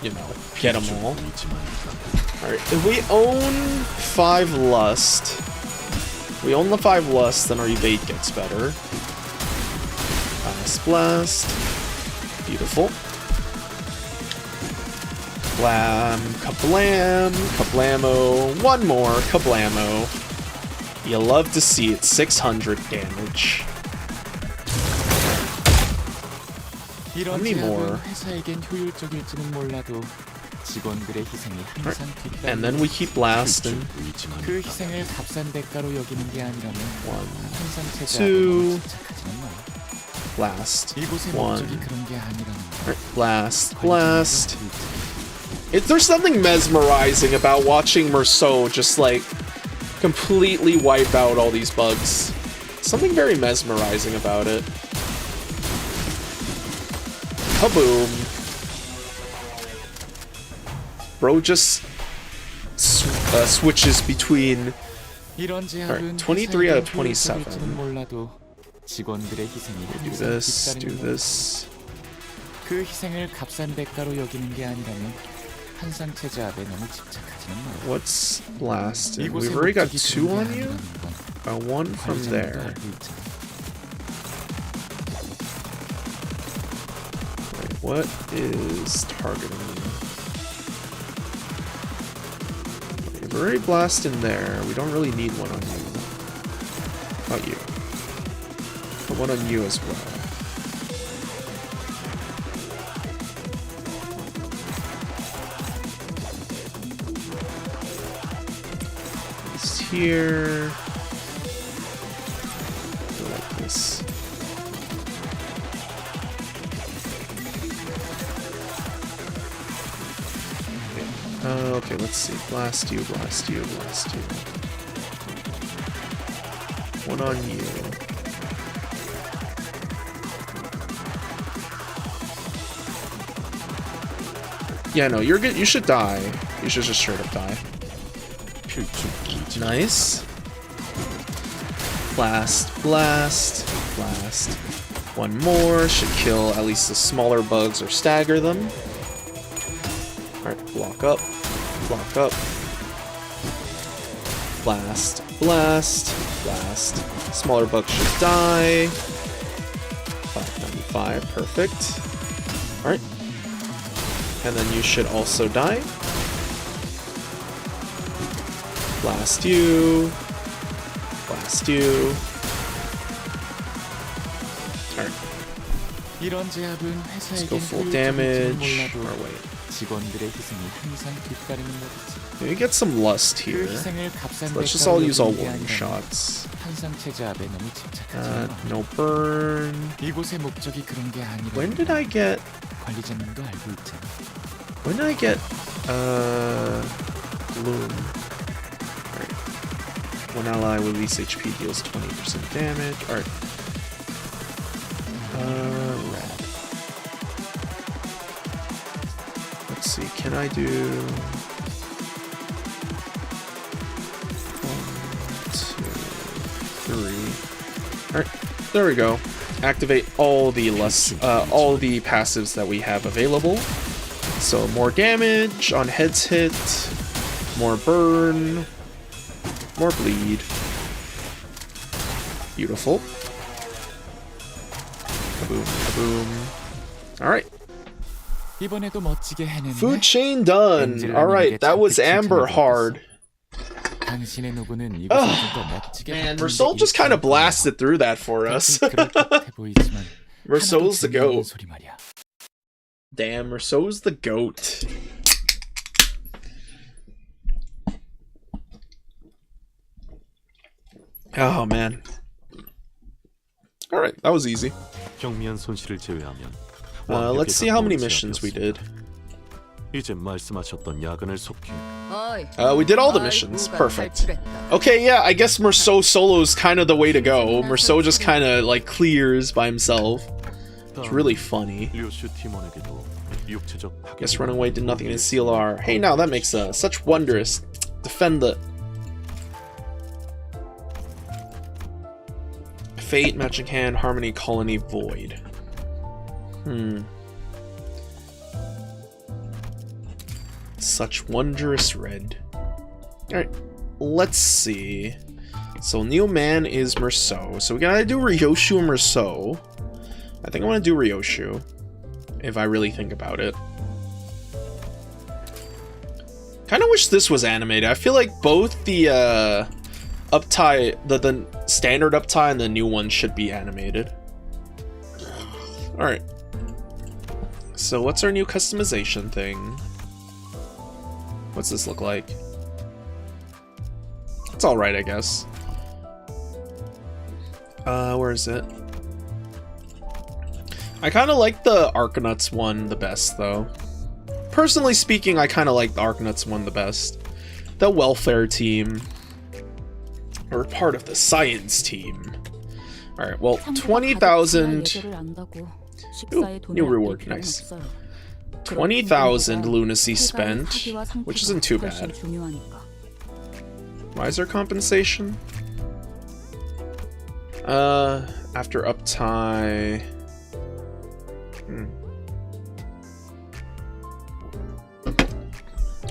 you know, get them all. 의지만 있다면 Alright, if we own 5 Lust, we own the 5 Lust, then our evade gets better. Blast, blast. Beautiful. Blam, kablam, kablamo. One more, kablamo. You love to see it. 600 damage. 이런 many more? 제압은 회사에겐 효율적일지는 몰라도 직원들의 희생이 항상 뒤따르는 And then we keep blasting. 필중 의지만 그 있다면 희생을 값싼 대가로 여기는 게 아니라면 1, 항상 two. 제재하고 너무 집착하지는 마. blast. 이곳의 1, 목적이 그런 게 아니라는 거. blast, 관리자님도 blast. 알고 있잖아. There's something mesmerizing about watching Merceau just like completely wipe out all these bugs. Something very mesmerizing about it. Kaboom. Bro just switches between 이런 제압은 23 out of 회사에겐 27. 효율적일지는 몰라도 직원들의 희생이 do 항상 this, do 뒤따르는 거. this. 그 희생을 값싼 대가로 여기는 게 아니라면 한상 제압에 너무 집착하지는 마. What's blast? We've 이곳의 already got 목적이 2 그런 on 게 you? 아니라는 건 One from 관리자님도 there. 알고 있잖아. Wait, what is targeting? We've already blasted in there. We don't really need one on you. How about you? Put one on you as well. It's here. Go like this. Okay, let's see. Blast you, blast you, blast you. One on you. Yeah, no, you're good. You should die. You should just straight up die. Nice. Blast, blast, blast. One more should kill at least the smaller bugs or stagger them. Alright, block up, block up. Blast, blast, blast. Smaller bugs should die. 595, perfect. Alright. And then you should also die. Blast you. Blast you. Alright. 이런 제압은 Let's 회사에겐 go full 효율적일지는 damage. 몰라도 Or wait. 직원들의 희생이 항상 뒤따르는 거겠지. Maybe get some lust 그 here. 희생을 값싼 Let's just 대가로 all use all 여기는 게 warning 아니라면 shots. 한상체 제압에 너무 집착하지 마. No burn. 이곳의 목적이 그런 게 아니라 When did I get? 관리자님도 알고 있잖아. When did I get? Gloom. Alright. One ally with least HP deals 20% damage. Alright. Red. Let's see. Can I do? 1, 2, 3. Alright. There we go. Activate all the all the passives that we have available. So more damage on heads hit, more burn, more bleed. Beautiful. Kaboom, kaboom. Alright. 이번에도 멋지게 해냈네. Food chain done. Alright, that was Amber Hard. 당신의 누구는 이것을 좀더 멋지게 Man, Mersault just kind of blasted through that for us. Mersault's the GOAT. Damn, Mersault's the GOAT. Oh man. Alright, that was easy. 경미한 손실을 제외하면 Let's see how many missions we did. 이제 말씀하셨던 야근을 속히 We did all the missions. Perfect. Okay, yeah, I guess Mersault solo's kind of the way to go. Mersault just kind of like clears by himself. It's really funny. 류슈 팀원에게도 육체적 Guess Runaway did nothing in CLR. Hey, now that makes such wondrous. Defend the Fate, Magic Hand, Harmony, Colony, Void. Such wondrous red. Alright, let's see. So new man is Mersault. So we gotta do Ryoshu and Mersault. I think I want to do Ryoshu, if I really think about it. Kind of wish this was animated. I feel like both the uptie, the standard uptie and the new one should be animated. Alright. So what's our new customization thing? What's this look like? It's alright, I guess. Where is it? I kind of like the Arknuts one the best, though. Personally speaking, I kind of like the Arknuts one the best. The welfare team. Or part of the science team. Alright, well, 20,000... New reward, nice. 20,000 lunacy spent, which isn't too bad. Why is there compensation? After uptie...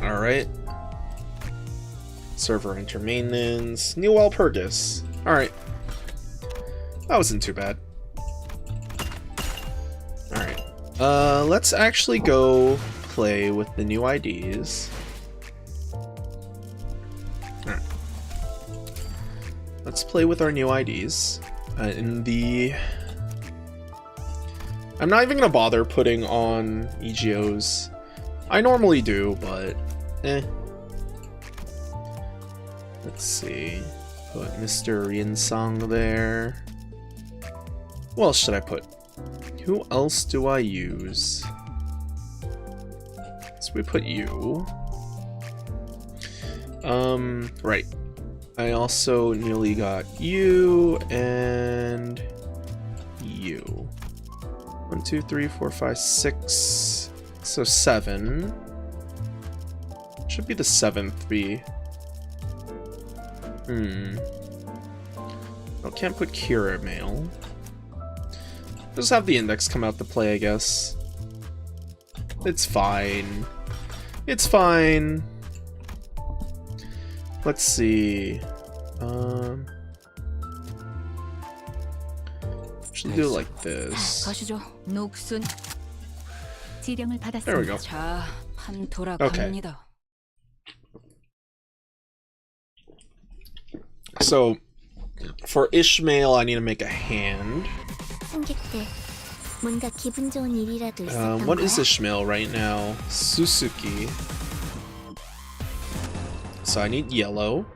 Alright. Server enter maintenance. New Walpurgis. Alright. That wasn't too bad. Alright. Let's actually go play with the new IDs. Alright. Let's play with our new IDs. In the... I'm not even gonna bother putting on EGOs. I normally do, but Let's see. Put Mr. Rinsong there. What else should I put? Who else do I use? So we put you. Right. I also nearly got you and you. 1, 2, 3, 4, 5, 6. So 7. Should be the 7th B. Oh, can't put Kira male. Just have the index come out to play, I guess. It's fine. It's fine. Let's see. Should do it like this. 가시죠. 녹슨. 지령을 There we go. 받았습니다. 자, 판 돌아갑니다. So, for Ishmael, I need to make a hand. 승객 때 뭔가 기분 좋은 일이라도 있었던 What is 거야? Ishmael right now? Suzuki. So I need yellow.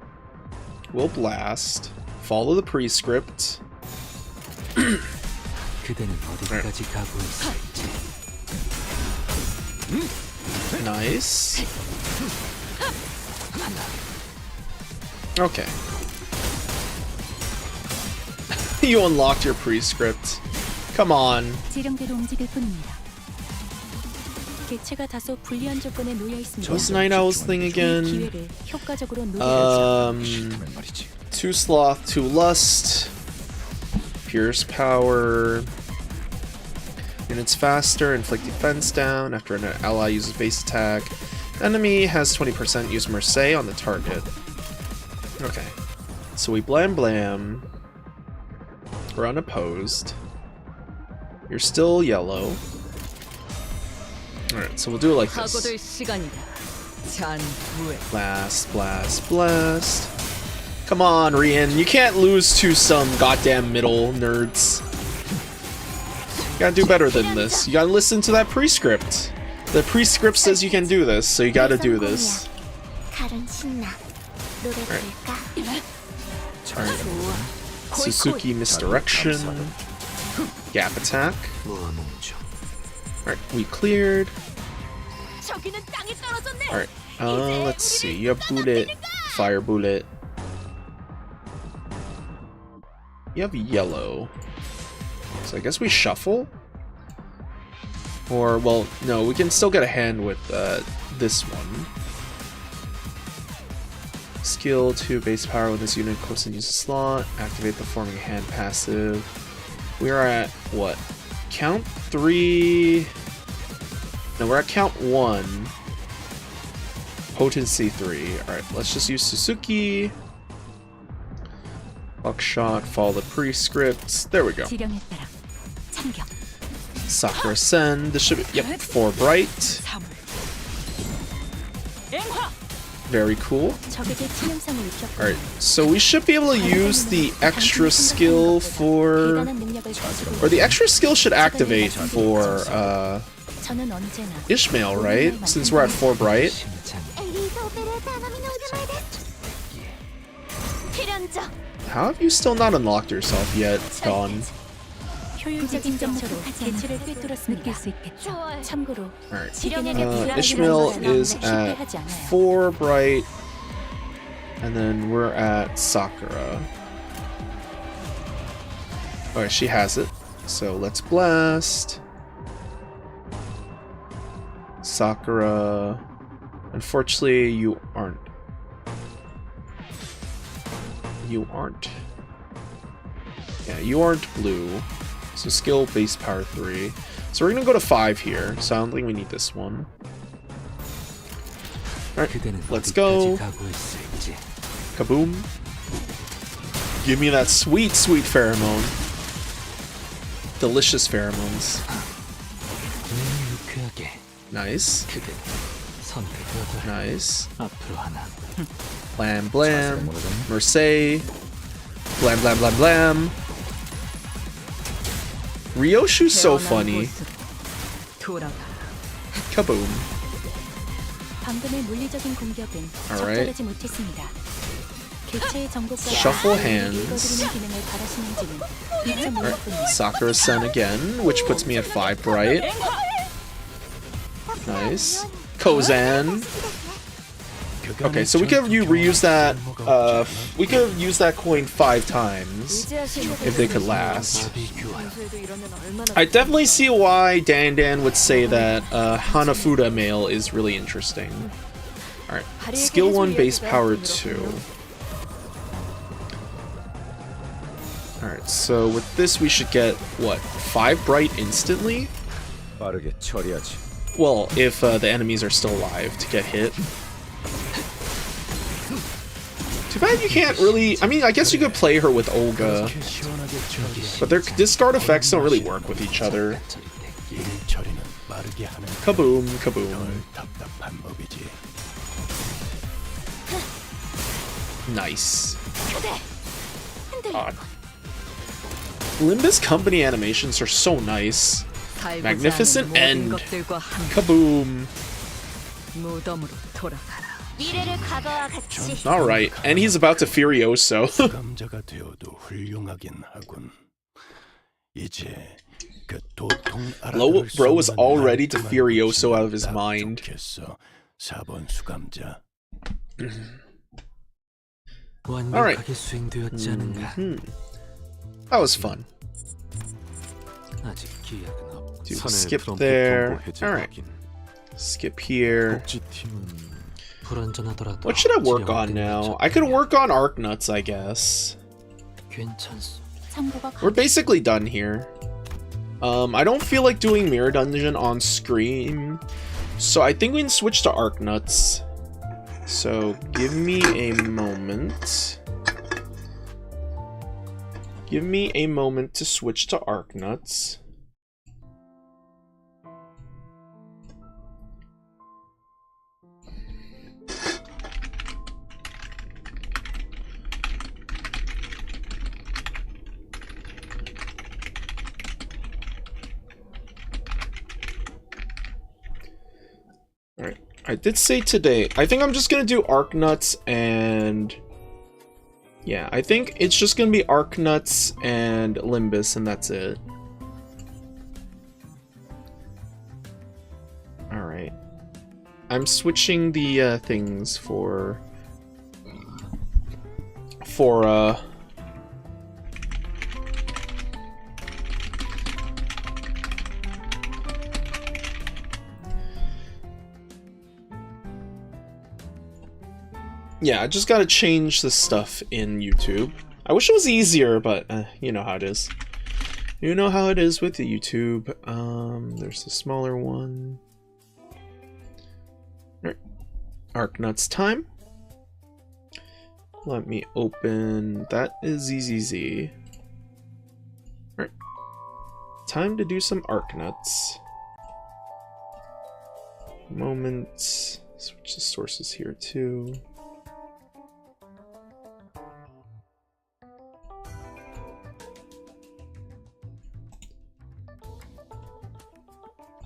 We'll blast. Follow the prescript. 그대는 어디까지 가고 있을지. Nice. Okay. You unlocked your prescript. Come on. 지령대로 움직일 뿐입니다. 개체가 다소 불리한 조건에 놓여 있습니다. What's Night Owl's thing 이 again? 기회를 효과적으로 노려야죠. 2 Sloth, 2 Lust. Pierce Power. Units faster, inflict defense down after an ally uses base attack. Enemy has 20% use Mercy on the target. Okay. So we blam blam. We're unopposed. You're still yellow. Alright, so we'll do it like this. 사고될 시간이다. 잔후에. Blast, blast, blast. Come on, Rian. You can't lose to some goddamn middle nerds. You gotta do better than this. You gotta listen to that prescript. The prescript says you can do this, so you gotta do this. 다른 신나. 노래 부를까? Suzuki misdirection. Gap attack. Alright, we cleared. 저기는 땅에 떨어졌네. Alright, let's see. You have bullet, fire bullet. You have yellow. So I guess we shuffle? Or, well, no, we can still get a hand with this one. Skill 2 base power when this unit close and use a slot. Activate the forming hand passive. We are at what? Count 3. No, we're at count 1. Potency 3. Alright, let's just use Suzuki. Buckshot, follow the prescripts. There we go. 지령에 따라 참격. Sakura Sen. This should be, yep, 4 bright. 사물. 앵화. Very cool. 적에게 치명상을 입혔고 Alright, so we should be able to use the extra skill for... 대단한 능력을 가지고 Or the extra skill should activate for 저는 언제나 Ishmael, right? Since we're at 4 bright. 필연적 How have you still not unlocked yourself yet, Dawn? 효율적인 정처로 개체를 꿰뚫었음을 느낄 수 있겠죠. 참고로 Alright. 지령에게 불안한 Ishmael 것은 is 실패하지 at 않아요. 4 bright. And then we're at Sakura. Alright, she has it. So let's blast. Sakura. Unfortunately, you aren't. You aren't. Yeah, you aren't blue. So skill base power 3. So we're gonna go to 5 here. So I don't think we need this one. Alright, let's go. Kaboom. Give me that sweet, sweet pheromone. Delicious pheromones. Nice. Nice. Blam blam. Mercy. Blam blam blam blam. Ryoshu's so funny. 돌아가. Kaboom. 방금의 물리적인 공격은 Alright. 적절하지 못했습니다. 개체의 정보과 Shuffle hands. 읽어드리는 기능을 바라시는지는 미처 몰랐군요. Sakura Sen again, which puts me at 5 bright. Nice. Kozan. Okay, so we could have reused that. We could have used that coin 5 times if they could last. I definitely see why Dan would say that Hanafuda mail is really interesting. Alright, skill 1, base power 2. Alright, so with this we should get, what, 5 bright instantly? Well, if the enemies are still alive to get hit. Too bad you can't really... I mean, I guess you could play her with Olga. But their discard effects don't really work with each other. Kaboom, kaboom. Nice. Limbus company animations are so nice. Magnificent end. Kaboom. Alright, and he's about to Furioso. Bro is already to Furioso out of his mind. Alright. That was fun. Dude, skip there. Alright. Skip here. What should I work on now? I could work on Arknuts, I guess. We're basically done here. I don't feel like doing Mirror Dungeon on screen, so I think we can switch to Arknuts. So give me a moment. Give me a moment to switch to Arknuts. Alright, I did say today. I think I'm just gonna do Arknuts and... yeah, I think it's just gonna be Arknuts and Limbus, and that's it. Alright. I'm switching the things for... yeah, I just gotta change the stuff in YouTube. I wish it was easier, but you know how it is. You know how it is with the YouTube. There's the smaller one. Alright. Arknuts time. Let me open... that is ZZZ. Alright. Time to do some Arknuts. Moment. Switch the sources here too.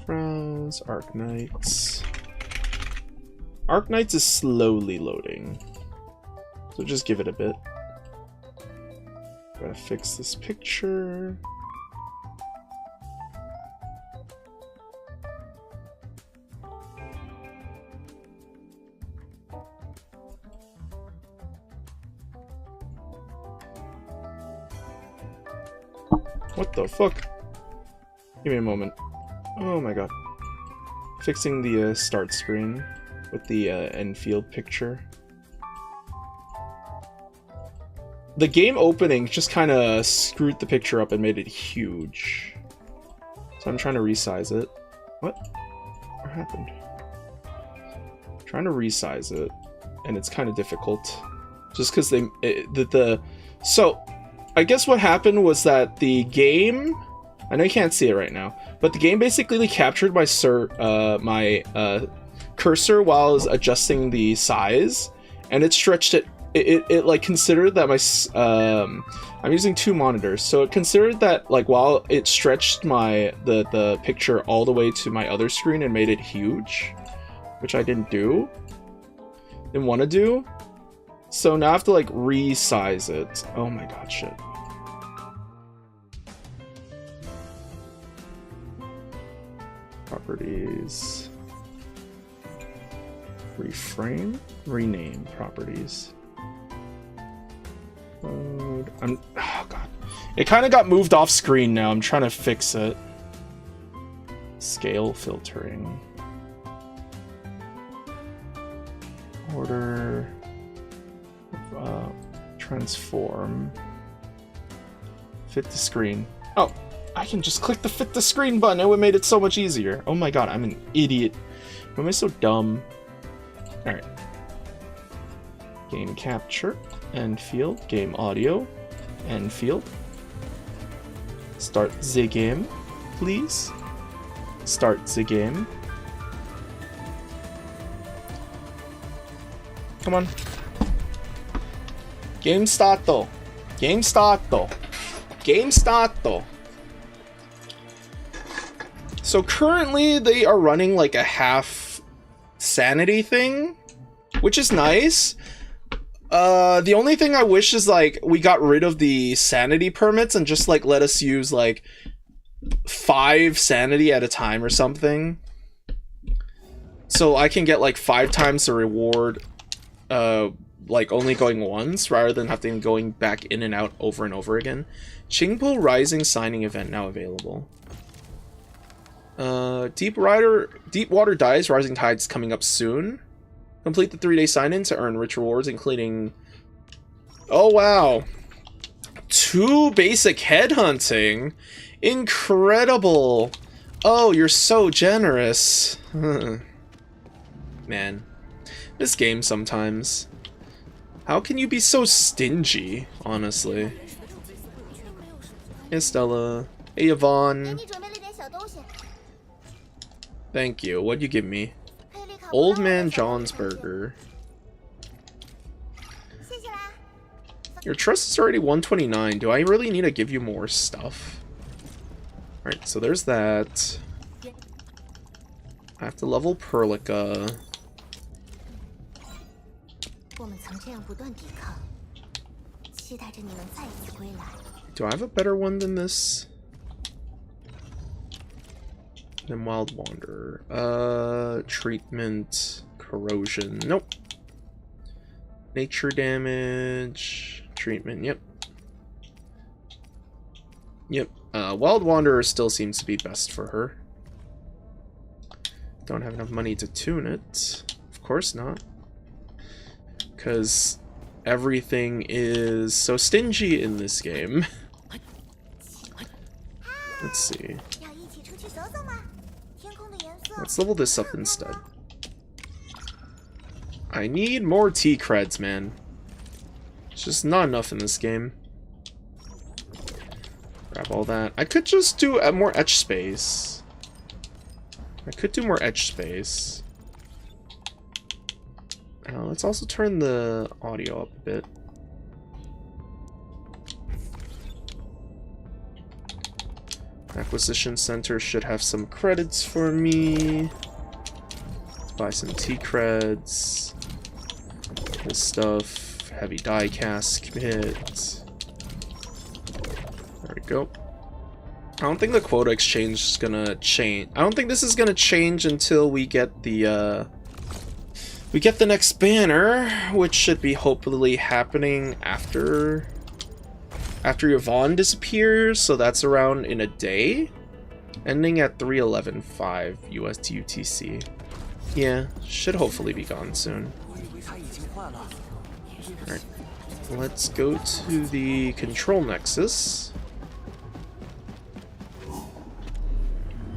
Browse, Arknights. Arknights is slowly loading, so just give it a bit. Gotta fix this picture. What the fuck? Give me a moment. Oh my god. Fixing the start screen with the end field picture. The game opening just kind of screwed the picture up and made it huge. So I'm trying to resize it. What? What happened? I'm trying to resize it, and it's kind of difficult. Just because so I guess what happened was that the game... I know you can't see it right now, but the game basically captured my cursor while I was adjusting the size, and it stretched it. It like considered that my I'm using 2 monitors, so it considered that like while it stretched the picture all the way to my other screen and made it huge, which I didn't want to do. So now I have to like resize it. Oh my god, shit. Properties. Reframe, rename properties. Oh god. It kind of got moved off screen now. I'm trying to fix it. Scale filtering. Order. Transform. Fit the screen. Oh, I can just click the fit the screen button. It would made it so much easier. Oh my god, I'm an idiot. Why am I so dumb? Alright. Game capture. End field. Game audio. End field. Start the game, please. Start the game. Come on. Game starto. Game starto. Game starto. So currently they are running like a half sanity thing, which is nice. The only thing I wish is like we got rid of the sanity permits and just like let us use like 5 sanity at a time or something. So I can get like 5 times the reward, like only going once rather than having going back in and out over and over again. Qingpo Rising signing event now available. Deep Water Dies Rising Tides coming up soon. Complete the 3-day sign-in to earn rich rewards, including... Oh, wow. 2 basic headhunting. Incredible. Oh, you're so generous. Man. This game sometimes. How can you be so stingy, honestly? Hey, Stella. Hey, Yvonne. Thank you. What'd you give me? Old Man John's Burger. Your trust is already 129. Do I really need to give you more stuff? Alright, so there's that. I have to level Perlica. Do I have a better one than this? Than Wild Wanderer. Treatment, corrosion. Nope. Nature damage, treatment. Yep. Yep. Wild Wanderer still seems to be best for her. Don't have enough money to tune it. Of course not. Because everything is so stingy in this game. Let's see. Let's level this up instead. I need more T creds, man. It's just not enough in this game. Grab all that. I could just do more etch space. I could do more etch space. Let's also turn the audio up a bit. Acquisition Center should have some credits for me. Let's buy some T creds. This stuff. Heavy die cast kit. There we go. I don't think the quota exchange is gonna change. I don't think this is gonna change until we get the next banner, which should be hopefully happening after Yvonne disappears, so that's around in a day, ending at 311.5 USD UTC. Yeah, should hopefully be gone soon. Alright, let's go to the control nexus.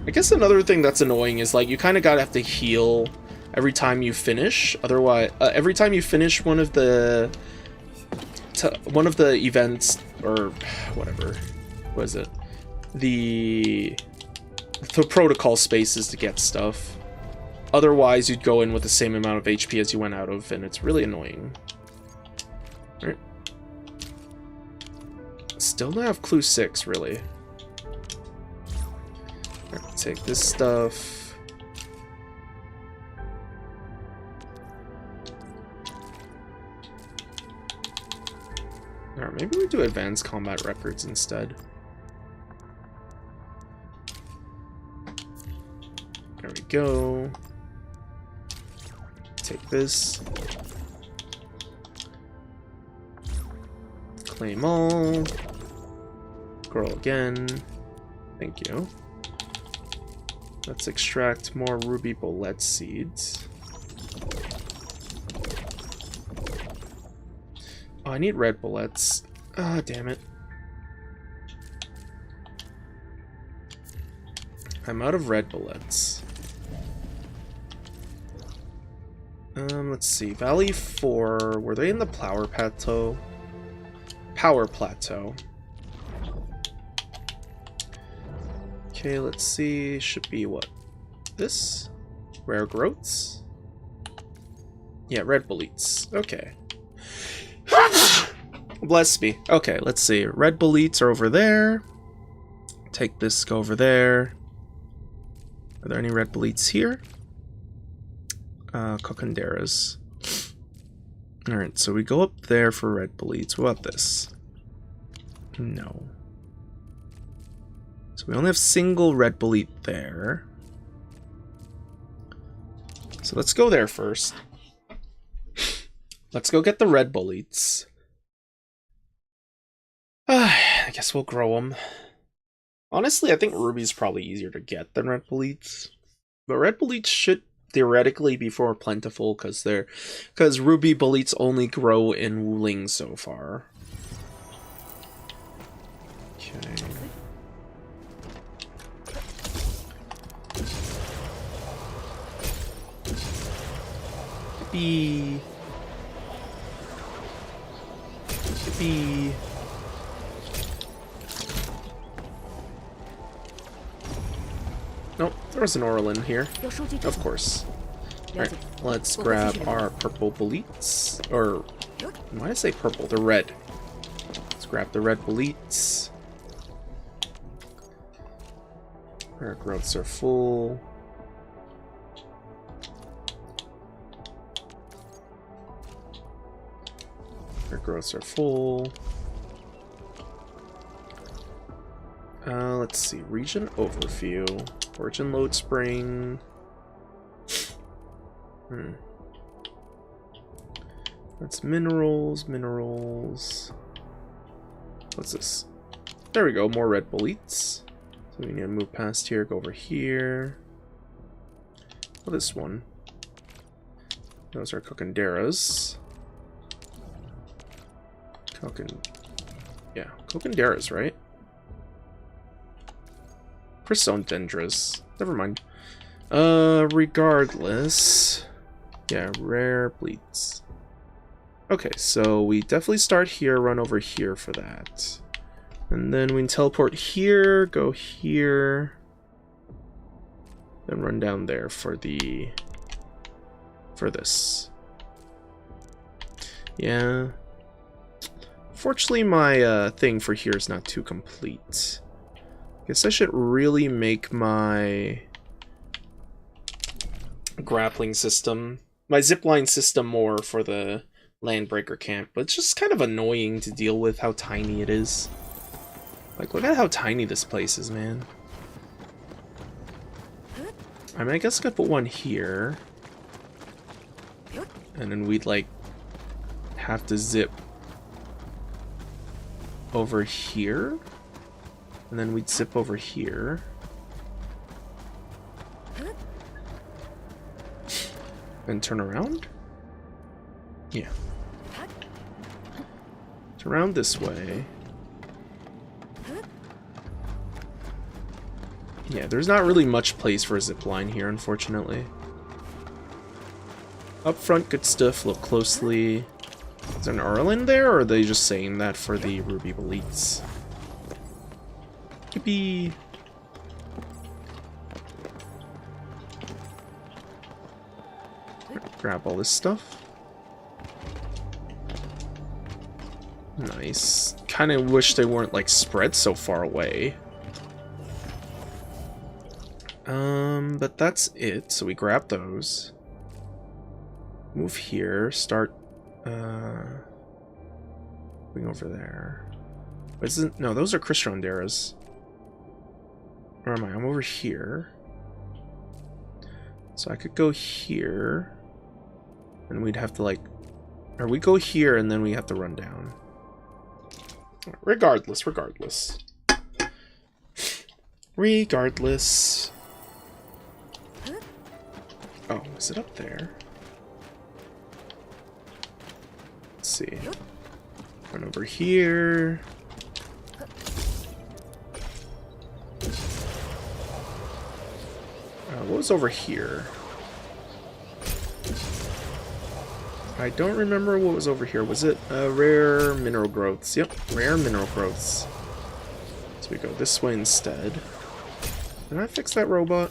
I guess another thing that's annoying is like you kind of gotta have to heal every time you finish. Otherwise, every time you finish one of the events or whatever, what is it? The protocol spaces to get stuff. Otherwise, you'd go in with the same amount of HP as you went out of, and it's really annoying. All right. Still don't have clue 6, really. All right, take this stuff. Alright, maybe we do advanced combat records instead. There we go. take this. Claim all. Grow again. Thank you. Let's extract more ruby bullet seeds. Oh, I need red bullets. Ah, damn it. I'm out of red bullets. Let's see. Valley 4. Were they in the Power Plateau? Power Plateau. Okay, let's see. Should be what? This? Rare growths? Yeah, red bullets. Okay. Bless me. Okay, let's see. Red bullets are over there. Take this, go over there. Are there any red bullets here? Cocanderas. Alright, so we go up there for red bullets. What about this? No. So we only have single red bullet there. So let's go there first. Let's go get the red bullets. I guess we'll grow them. Honestly, I think ruby's probably easier to get than red bullets. But red bullets should theoretically be more plentiful because ruby bullets only grow in Wuling so far. Okay. Yippee. Yippee. Nope, there was an Orlin here. Of course. Alright, let's grab our purple bullets. Or, why did I say purple? They're red. Let's grab the red bullets. Our growths are full. Our growths are full. Let's see. Region overview. Origin load spring. That's minerals. What's this? There we go. More red bullets. So we need to move past here. Go over here. Oh, this one. Those are cocanderas. Yeah, cocanderas, right? Chrysodendras. Never mind. Regardless. Yeah, rare bleeds. Okay, so we definitely start here, run over here for that. And then we can teleport here, go here. Then run down there for this. Yeah. Fortunately, my thing for here is not too complete. Guess I should really make my grappling system, my zipline system more for the Landbreaker camp, but it's just kind of annoying to deal with how tiny it is. Like, look at how tiny this place is, man. I mean, I guess I could put one here. And then we'd, like, have to zip over here. And then we'd zip over here. And turn around? Yeah. Turn around this way. Yeah, there's not really much place for a zipline here, unfortunately. Up front, good stuff. Look closely. Is there an Erlin there, or are they just saying that for the ruby bullets? Yippee! Grab all this stuff. Nice. Kind of wish they weren't like spread so far away. But that's it. So we grab those. Move here. Start. Going over there. Isn't no? Those are Chrysodendras. Where am I? I'm over here. So I could go here. And we'd have to like, or we go here and then we have to run down. Regardless. Oh, is it up there? Let's see. Run over here. What was over here? I don't remember what was over here. Was it rare mineral growths? Yep, rare mineral growths. So we go this way instead. Did I fix that robot?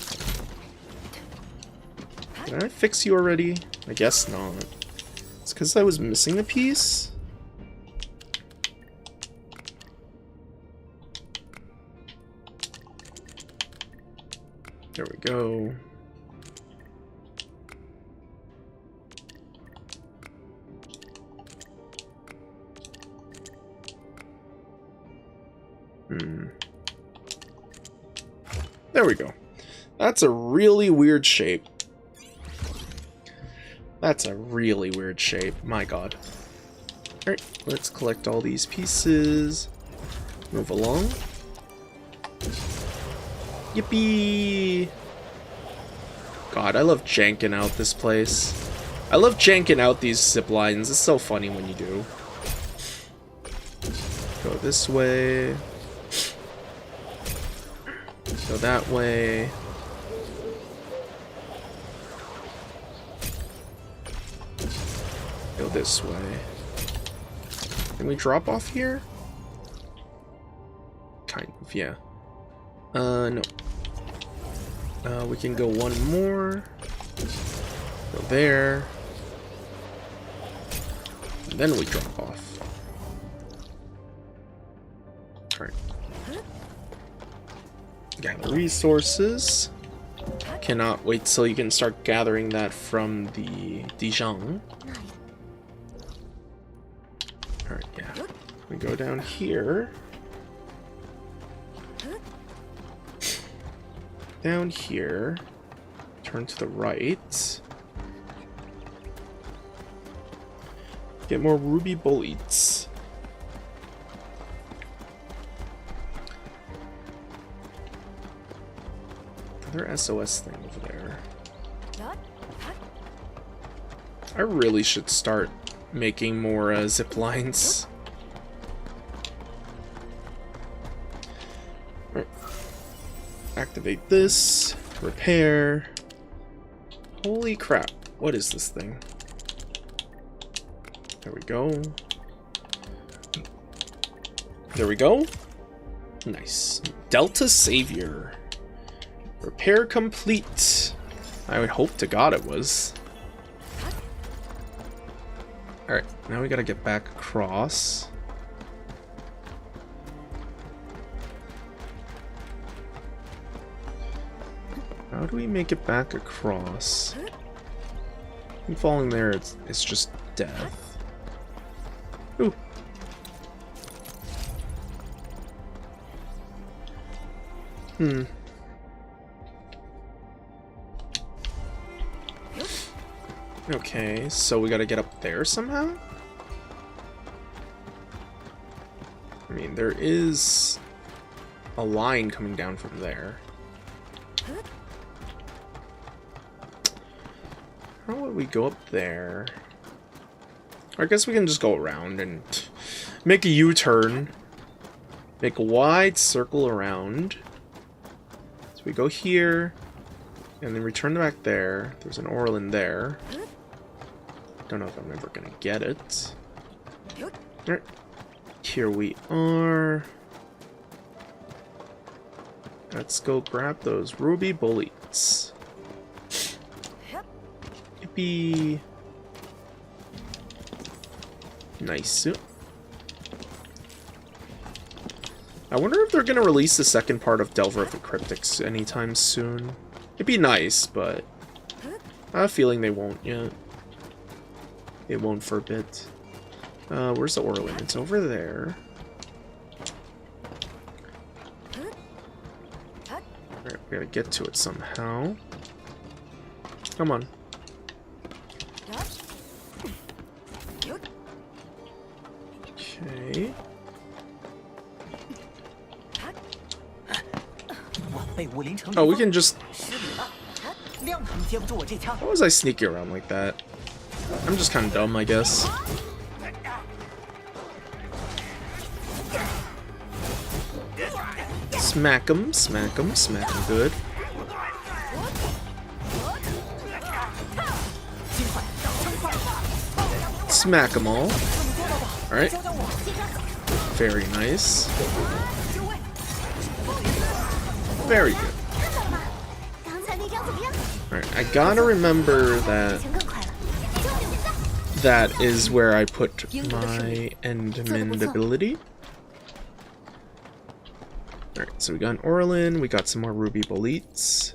Did I fix you already? I guess not. It's because I was missing a piece? There we go. There we go. That's a really weird shape. That's a really weird shape. My god. Alright, let's collect all these pieces. Move along. Yippee! God, I love janking out this place. I love janking out these zip lines. It's so funny when you do. Go this way. Go that way. Go this way. Can we drop off here? Kind of, yeah. No. We can go one more. Go there. And then we drop off. Alright. Gather resources. Cannot wait till you can start gathering that from the Dijon. Alright, yeah. We go down here. Down here. Turn to the right. Get more ruby bullets. Another SOS thing over there. I really should start making more zip lines. Right. Activate this. Repair. Holy crap. What is this thing? There we go. There we go. Nice. Delta Savior. Repair complete. I would hope to God it was. Alright, now we gotta get back across. How do we make it back across? I'm falling there, it's just death. Ooh. Okay, so we gotta get up there somehow? I mean, there is a line coming down from there. How would we go up there? I guess we can just go around and make a U-turn. Make a wide circle around. So we go here, and then return back there. There's an Orlin there. Don't know if I'm ever gonna get it. Alright. Here we are. Let's go grab those ruby bullets. Yippee. Nice. I wonder if they're gonna release the second part of Delver of the Cryptics anytime soon. It'd be nice, but I have a feeling they won't yet. It won't for a bit. Where's the Orlin? It's over there. Alright, we gotta get to it somehow. Come on. Oh, we can just... How was I sneaking around like that? I'm just kind of dumb, I guess. Smack him, smack him, smack him good. Smack them all. Alright. Very nice. Very good. Alright, I gotta remember that that is where I put my Endmend ability. Alright, so we got an Orlin, we got some more Ruby Boletes.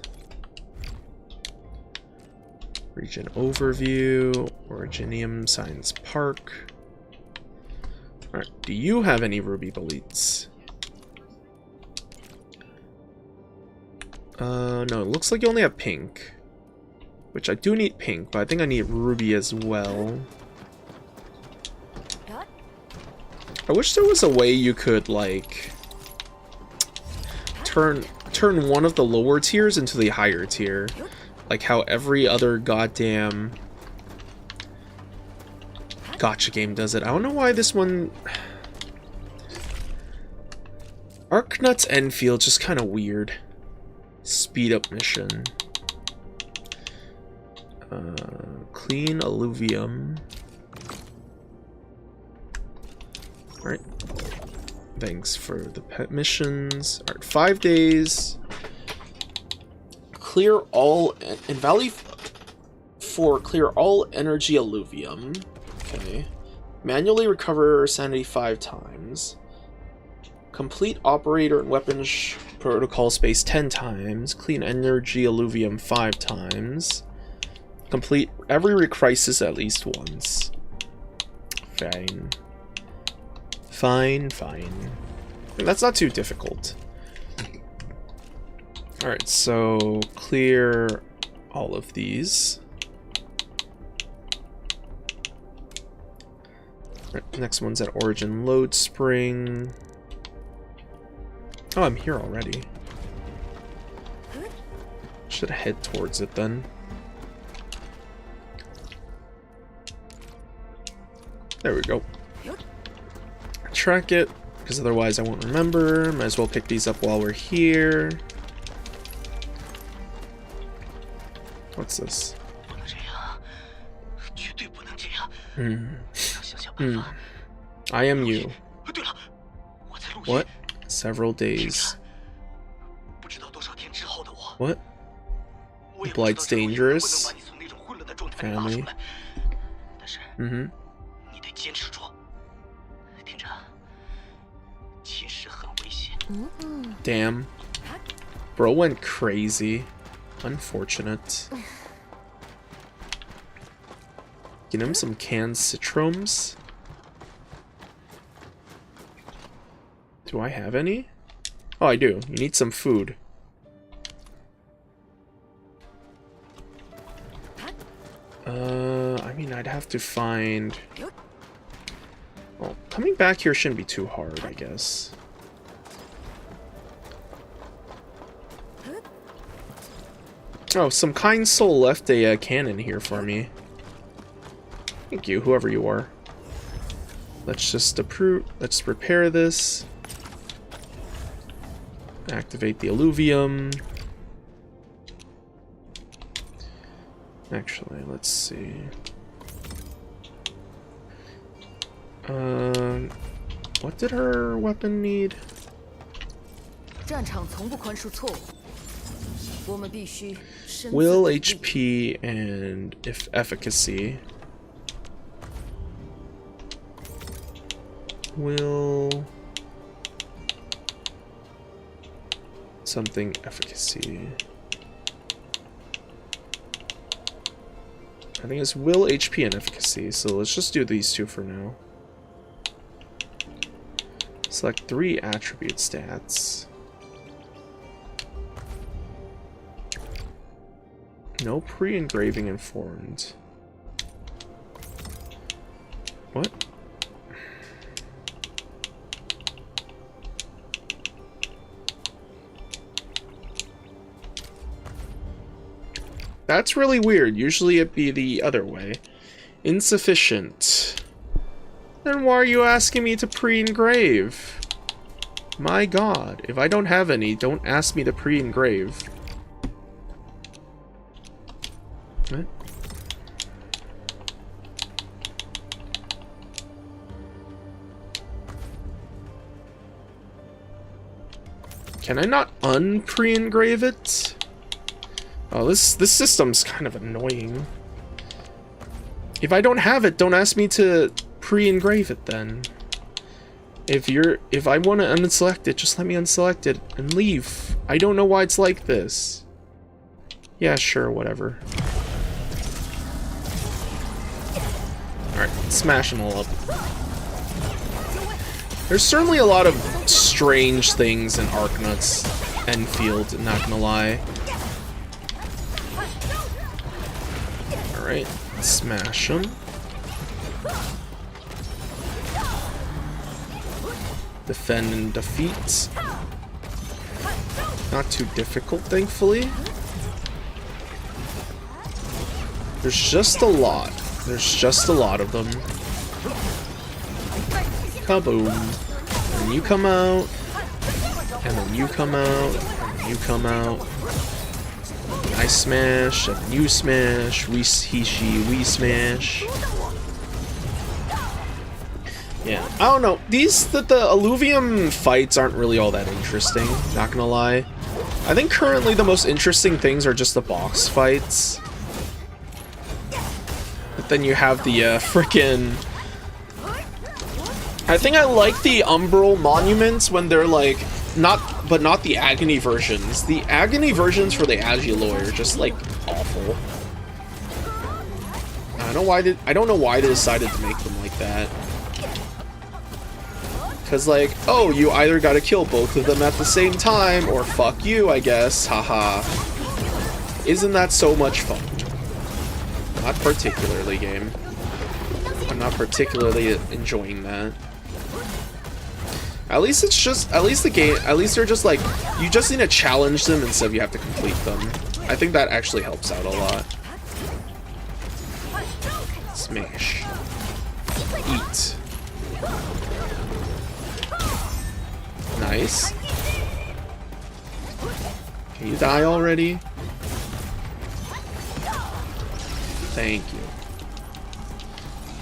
Region overview, Originium Science Park. Alright, do you have any Ruby Boletes? No, it looks like you only have pink. Which I do need pink, but I think I need ruby as well. I wish there was a way you could, like, turn one of the lower tiers into the higher tier. Like how every other goddamn gacha game does it. I don't know why this one... Arknuts Enfield's just kind of weird. Speed up mission. Clean alluvium. Alright. Thanks for the pet missions. Alright, 5 days. Clear all in Valley for clear all energy alluvium. Okay. Manually recover sanity 5 times. Complete operator and weapons protocol space 10 times. Clean energy alluvium 5 times. Complete every crisis at least once. Fine. Fine, fine. That's not too difficult. Alright, so clear all of these. Alright, next one's at Origin Load Spring. Oh, I'm here already. Should head towards it then. There we go. Track it, because otherwise I won't remember. Might as well pick these up while we're here. What's this? I am you. What? Several days. What? Blight's dangerous. Family. Damn. Bro went crazy. Unfortunate. Get him some canned citrums. Do I have any? Oh, I do. You need some food. I mean, I'd have to find... Well, coming back here shouldn't be too hard, I guess. Oh, some kind soul left a cannon here for me. Thank you, whoever you are. Let's just let's repair this. Activate the alluvium. Actually, let's see. What did her weapon need? Will, HP, and if efficacy. Will... something efficacy. I think it's will, HP, and efficacy, so let's just do these two for now. Select 3 attribute stats. No pre-engraving informed. What? That's really weird. Usually it'd be the other way. Insufficient. Then why are you asking me to pre-engrave? My god. If I don't have any, don't ask me to pre-engrave. What? Can I not un-pre-engrave it? Oh, this system's kind of annoying. If I don't have it, don't ask me to pre-engrave it then. If I want to unselect it, just let me unselect it and leave. I don't know why it's like this. Yeah, sure, whatever. Alright, smash them all up. There's certainly a lot of strange things in Arknuts Enfield, not gonna lie. Alright, smash them. Defend and defeat. Not too difficult, thankfully. There's just a lot. There's just a lot of them. Kaboom. And you come out. And then you come out. And you come out. I smash. And you smash. We, he, she, we smash. Yeah, I don't know. The Alluvium fights aren't really all that interesting, not gonna lie. I think currently the most interesting things are just the box fights. But then you have the frickin'... I think I like the Umbral monuments when they're like, not the Agony versions. The Agony versions for the Agiloi are just like awful. I don't know why they decided to make them like that. Cause like, oh, you either gotta kill both of them at the same time, or fuck you, I guess, haha. Isn't that so much fun? Not particularly, game. I'm not particularly enjoying that. At least it's just, at least they're just like, you just need to challenge them instead of you have to complete them. I think that actually helps out a lot. Smash. Eat. Nice. Can you die already? Thank you.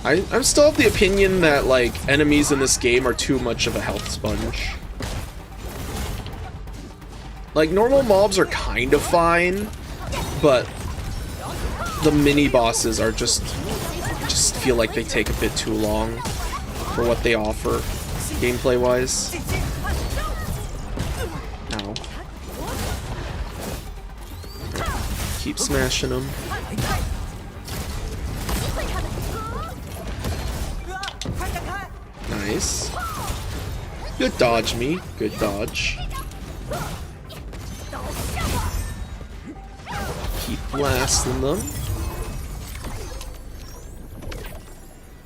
I'm still of the opinion that, like, enemies in this game are too much of a health sponge. Like, normal mobs are kind of fine, but the mini-bosses are just feel like they take a bit too long for what they offer, gameplay-wise. Ow. Keep smashing them. Nice. Good dodge, me. Good dodge. Keep blasting them.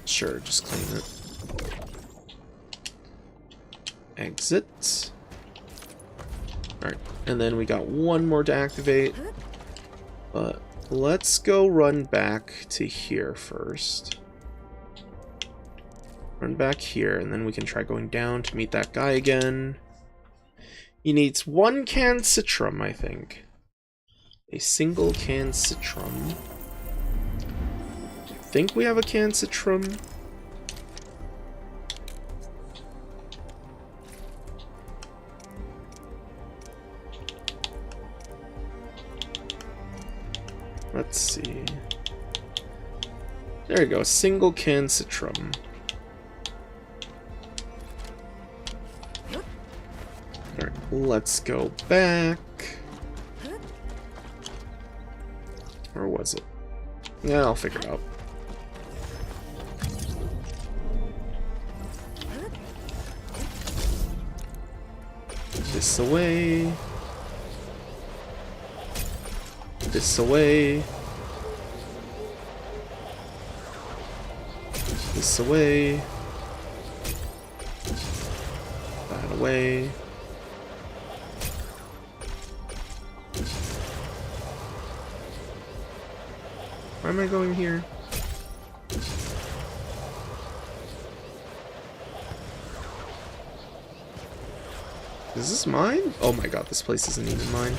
Sure, just clean it. Exit. Alright, and then we got one more to activate. But let's go run back to here first. Run back here, and then we can try going down to meet that guy again. He needs one canned citrum, I think. A single canned citrum. I think we have a canned citrum. Let's see. There you go, single canned citrum. Alright, let's go back. Or was it? Yeah, I'll figure it out. This away. This away. This away. That away. Why am I going here? Is this mine? Oh my god, this place isn't even mine.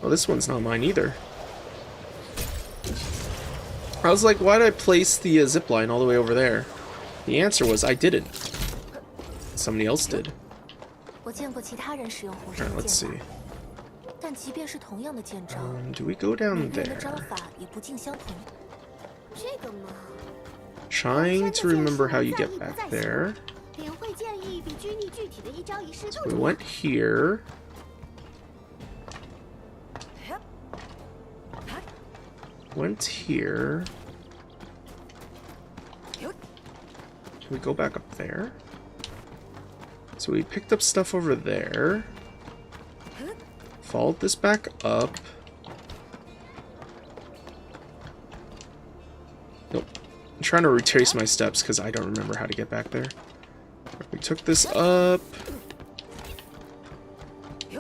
Oh, this one's not mine either. I was like, why did I place the zipline all the way over there? The answer was I didn't. Somebody else did. Alright, let's see. Do we go down there? Trying to remember how you get back there. So we went here. Went here. Can we go back up there? So we picked up stuff over there. Followed this back up. Nope. I'm trying to retrace my steps because I don't remember how to get back there. We took this up.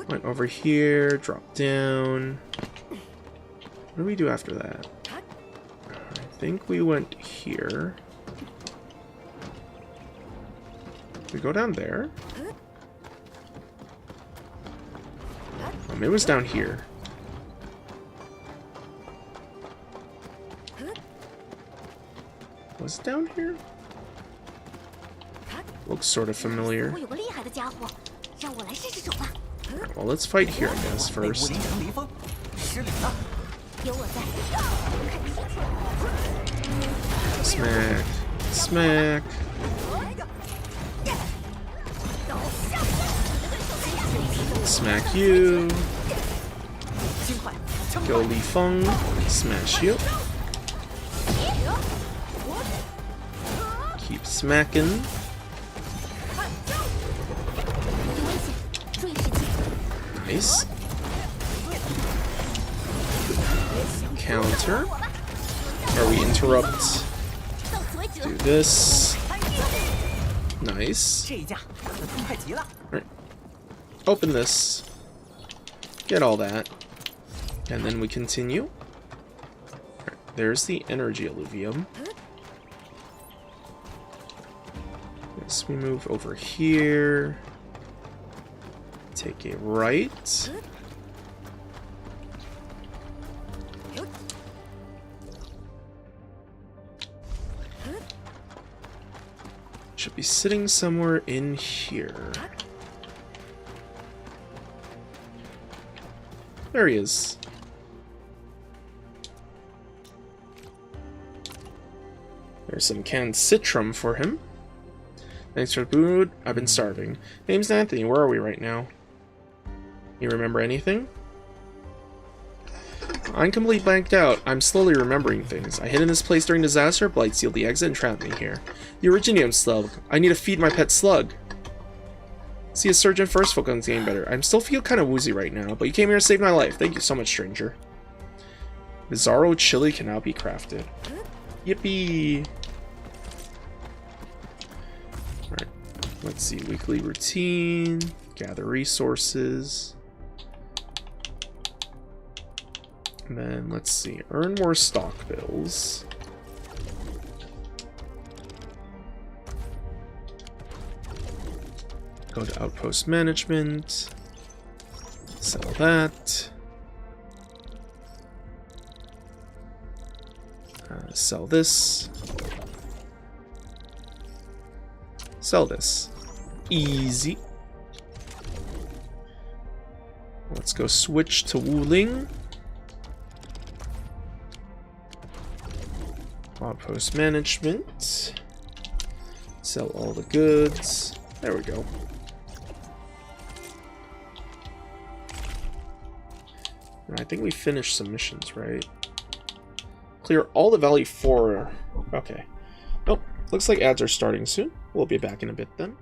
Went over here, dropped down. What do we do after that? I think we went here. We go down there. Oh, maybe it was down here. Was it down here? Looks sort of familiar. Alright, well, let's fight here, I guess, first. Smack. Smack. Smack you. Go Li Feng. Smash you. Keep smacking. Nice. Counter. Or we interrupt. Do this. Nice. Alright. Open this. Get all that. And then we continue. Alright, there's the energy alluvium. Yes, we move over here. Take a right. Should be sitting somewhere in here. There he is. There's some canned citrum for him. Thanks for the food. I've been starving. Name's Anthony. Where are we right now? You remember anything? I'm completely blanked out. I'm slowly remembering things. I hid in this place during disaster, Blight sealed the exit and trapped me here. The Originium slug. I need to feed my pet slug. See a surgeon first, focus on getting better. I still feel kind of woozy right now, but you came here to save my life. Thank you so much, stranger. Bizarro chili can now be crafted. Yippee! Alright, let's see. Weekly routine. Gather resources. And then, let's see. Earn more stock bills. Go to outpost management. Sell that. Sell this. Sell this. Easy. Let's go switch to Wuling. Outpost management. Sell all the goods. There we go. I think we finished some missions, right? Clear all the Valley 4. Okay. Nope. Looks like ads are starting soon. We'll be back in a bit then.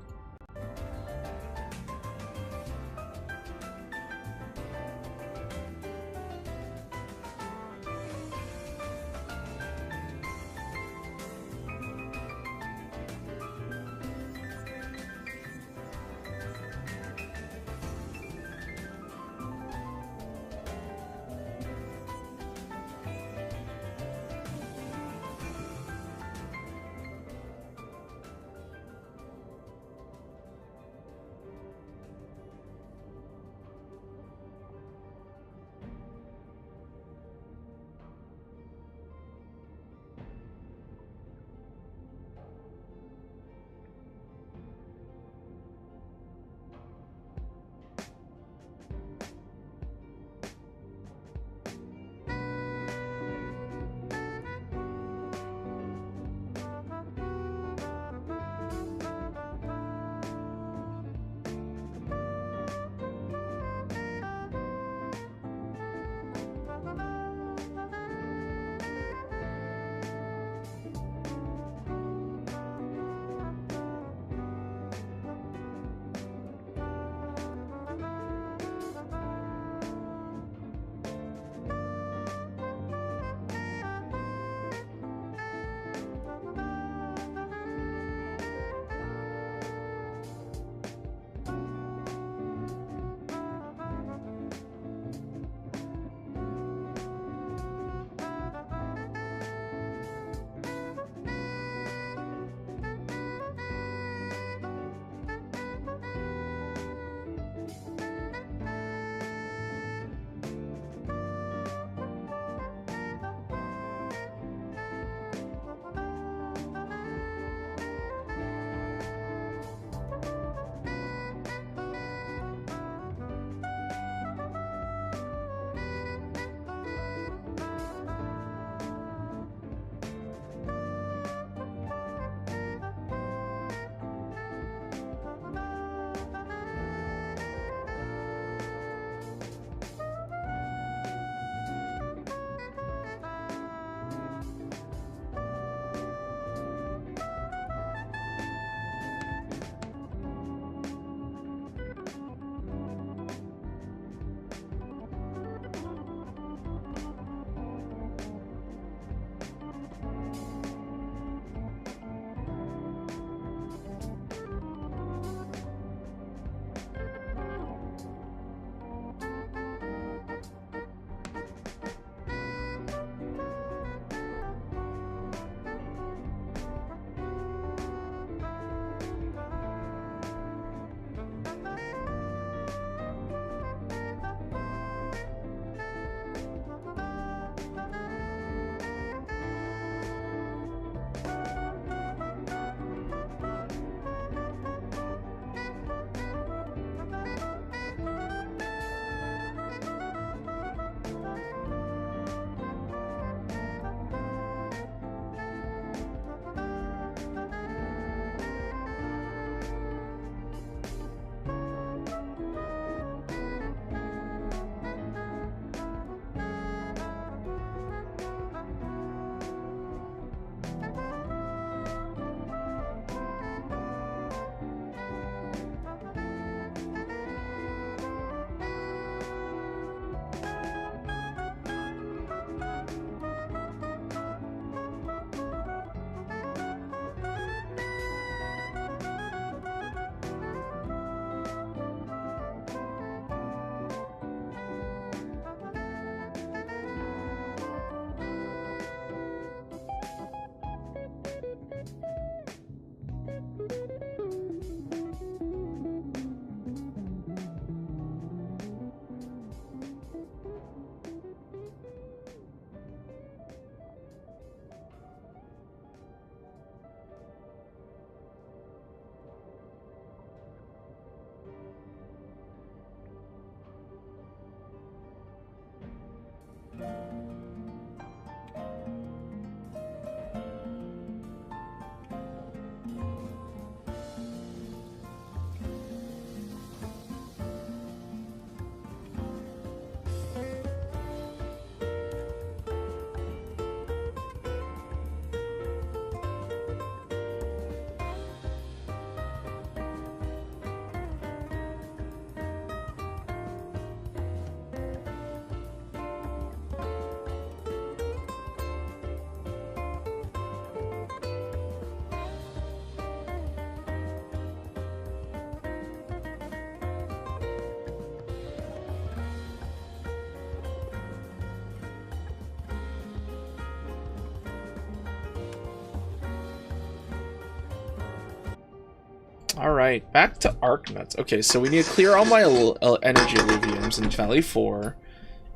Alright, back to Arknuts. Okay, so we need to clear all my energy illuviums in Valley 4,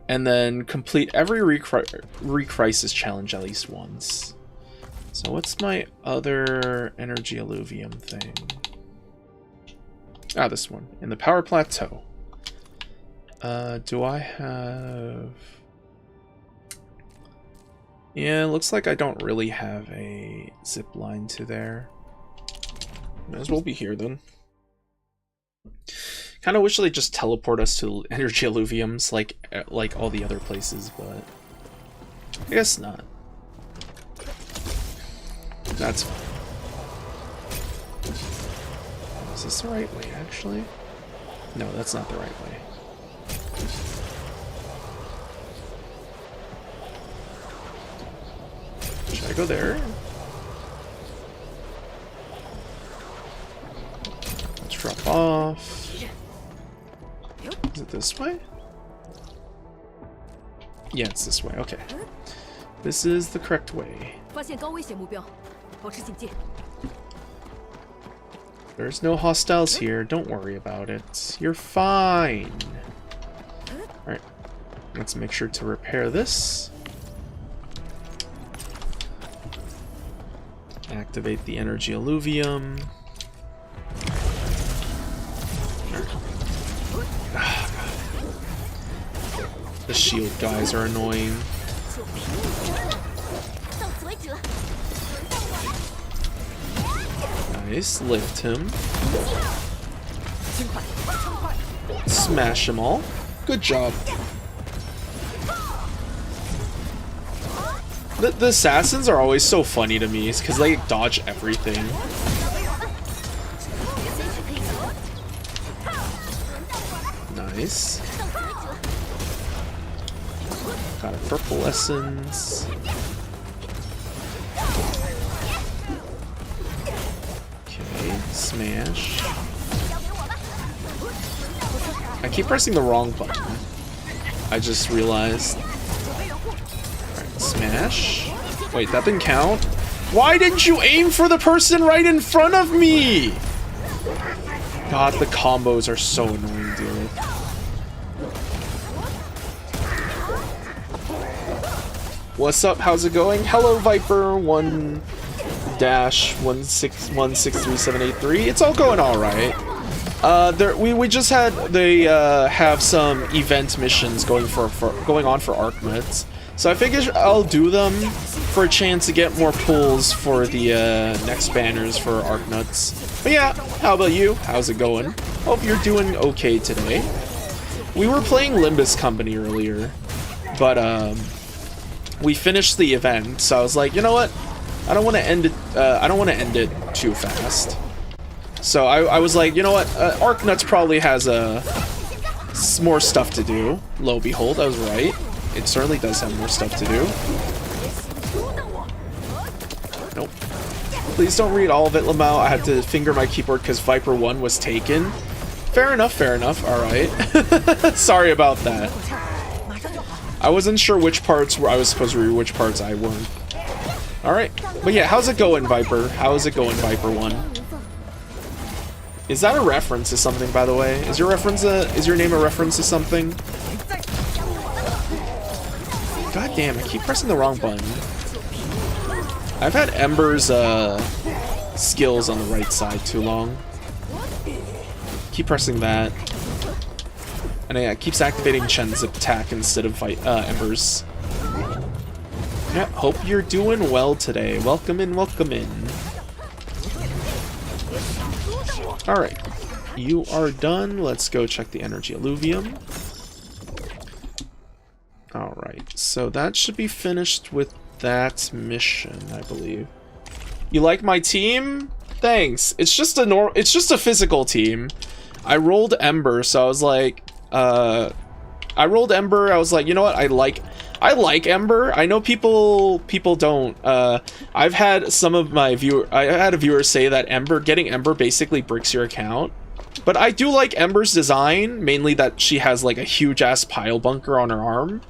and then complete every Recrisis challenge at least once. So what's my other energy illuvium thing? Ah, this one. In the Power Plateau. Do I have... Yeah, it looks like I don't really have a zip line to there. Might as well be here then. Kind of wish they just teleport us to energy illuviums like all the other places, but I guess not. That's fine. Is this the right way, actually? No, that's not the right way. Should I go there? Let's drop off. Is it this way? Yeah, it's this way. Okay. This is the correct way. 发现高危险目标，保持警戒。 There's no hostiles here. Don't worry about it. You're fine. Alright. Let's make sure to repair this. Activate the energy illuvium. Ah, God. The shield guys are annoying. Nice, lift him. Smash them all. Good job. The assassins are always so funny to me, because they dodge everything. Nice. Got a purple essence. Smash. I keep pressing the wrong button. I just realized. Alright, smash. Wait, that didn't count? Why didn't you aim for the person right in front of me? God, the combos are so annoying, dude. What's up? How's it going? Hello, Viper. 1-1616383. It's all going all right. We just had have some event missions going on for Arknuts, so I figured I'll do them for a chance to get more pulls for the next banners for Arknuts. But yeah, how about you? How's it going? Hope you're doing okay today. We were playing Limbussy Company earlier, but we finished the event, so I was like, you know what? I don't want to end it. I don't want to end it too fast. So I was like, you know what? Arknuts probably has more stuff to do. Lo and behold, I was right. It certainly does have more stuff to do. Nope. Please don't read all of it, Lamau. I had to finger my keyboard because Viper 1 was taken. Fair enough. Fair enough. All right. Sorry about that. I wasn't sure which parts I was supposed to read, which parts I weren't. Alright, but yeah, how's it going, Viper? How is it going, Viper 1? Is that a reference to something, by the way? Is your name a reference to something? God damn, I keep pressing the wrong button. I've had Ember's skills on the right side too long. Keep pressing that. And it keeps activating Chen's attack instead of Ember's. Yeah, hope you're doing well today. Welcome in, welcome in. Alright. You are done. Let's go check the energy illuvium. Alright, so that should be finished with that mission, I believe. You like my team? Thanks. It's just a physical team. I rolled Ember, so I was like, I rolled Ember. I was like, you know what? I like Ember. I know people don't. I've had some of my I had a viewer say that getting Ember basically bricks your account. But I do like Ember's design, mainly that she has like a huge ass pile bunker on her arm.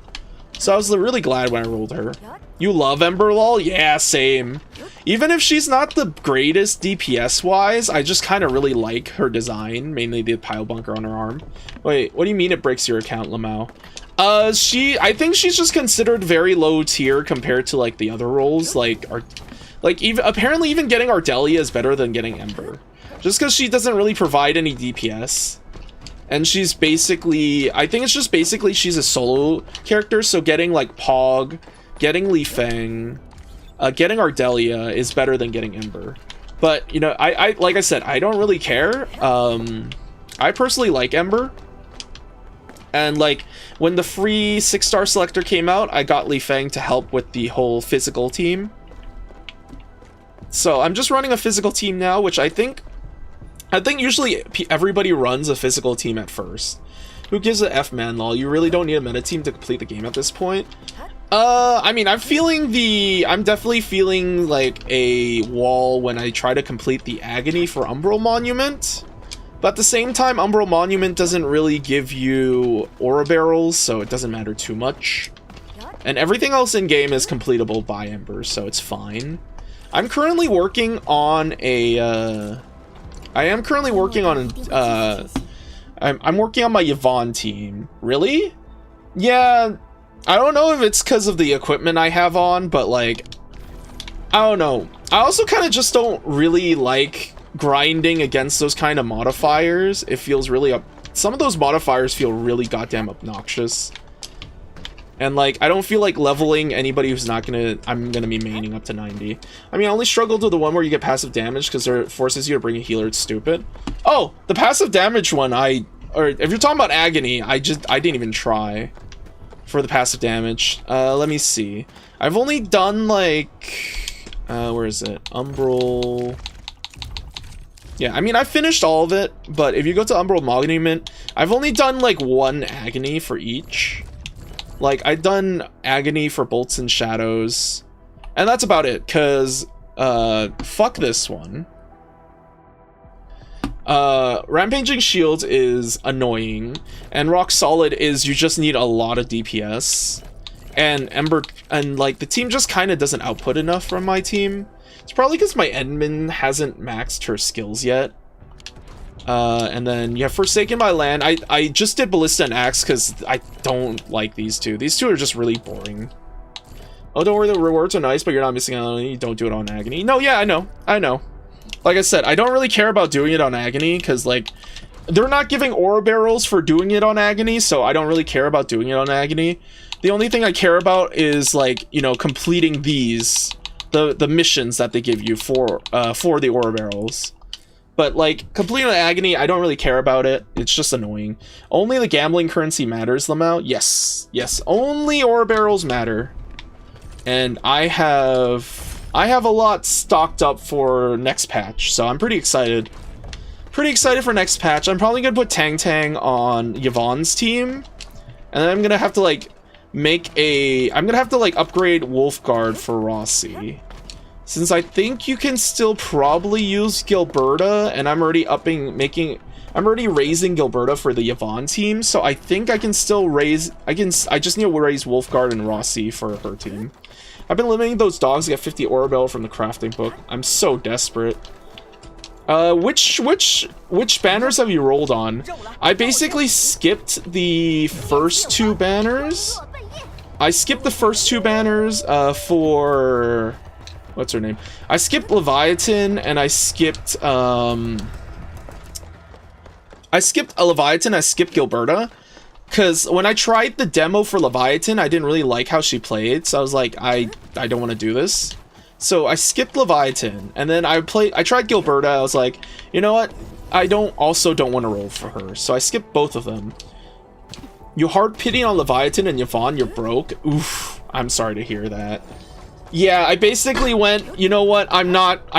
So I was really glad when I rolled her. You love Ember, lol? Yeah, same. Even if she's not the greatest DPS-wise, I just kind of really like her design, mainly the pile bunker on her arm. Wait, what do you mean it breaks your account, Lamau? I think she's just considered very low tier compared to like the other roles, apparently even getting Ardelia is better than getting Ember. Just because she doesn't really provide any DPS. And she's basically, I think it's just basically she's a solo character, so getting like Pog, getting Li Feng, getting Ardelia is better than getting Ember. But, you know, I like I said, I don't really care. I personally like Ember. And like, when the free 6-star selector came out, I got Li Feng to help with the whole physical team. So I'm just running a physical team now, which I think usually everybody runs a physical team at first. Who gives a F, man, lol? You really don't need a meta team to complete the game at this point. I mean, I'm definitely feeling like a wall when I try to complete the Agony for Umbral Monument. But at the same time, Umbral Monument doesn't really give you Aura Barrels, so it doesn't matter too much. And everything else in game is completable by Ember, so it's fine. I'm currently working on a, I'm working on my Yvonne team. Really? Yeah, I don't know if it's because of the equipment I have on, but like, I don't know. I also kind of just don't really like grinding against those kind of modifiers. It feels really some of those modifiers feel really goddamn obnoxious. And like, I don't feel like leveling anybody who's not I'm gonna be maining up to 90. I mean, I only struggled with the one where you get passive damage because it forces you to bring a healer. It's stupid. Oh, the passive damage one, or if you're talking about Agony, I didn't even try for the passive damage. Let me see. I've only done like, where is it? Umbral. Yeah, I mean, I finished all of it, but if you go to Umbral Monument, I've only done like one Agony for each. Like, I've done Agony for Bolts and Shadows, and that's about it, because, fuck this one. Rampaging Shields is annoying, and Rock Solid is you just need a lot of DPS, and Ember, and like, the team just kind of doesn't output enough from my team. It's probably because my Edmund hasn't maxed her skills yet. And then, yeah, Forsaken by Land. I just did Ballista and Axe because I don't like these two. These two are just really boring. Oh, don't worry, the rewards are nice, but you're not missing out on any. You don't do it on Agony. No, yeah, I know. Like I said, I don't really care about doing it on Agony because, like, they're not giving Aura Barrels for doing it on Agony, so I don't really care about doing it on Agony. The only thing I care about is, like, you know, completing these, the missions that they give you for the Aura Barrels. But, like, completing Agony, I don't really care about it. It's just annoying. Only the gambling currency matters, Lamau. Yes, only Aura Barrels matter. And I have a lot stocked up for next patch, so I'm pretty excited. Pretty excited for next patch. I'm probably gonna put Tang Tang on Yvonne's team. And then I'm gonna have to, like, upgrade Wolfguard for Rossi. Since I think you can still probably use Gilberta, and I'm already raising Gilberta for the Yvonne team, so I think I can still raise, I just need to raise Wolfguard and Rossi for her team. I've been limiting those dogs to get 50 Aura Bell from the crafting book. I'm so desperate. Which banners have you rolled on? I basically skipped the first two banners. For... what's her name? I skipped Leviathan, and I skipped Gilberta, because when I tried the demo for Leviathan, I didn't really like how she played, so I was like, I don't want to do this. So I skipped Leviathan, and then I tried Gilberta. I was like, you know what? I don't want to roll for her, so I skipped both of them. You hard pitting on Leviathan and Yvonne, you're broke? Oof, I'm sorry to hear that. Yeah, I basically went, you know what, I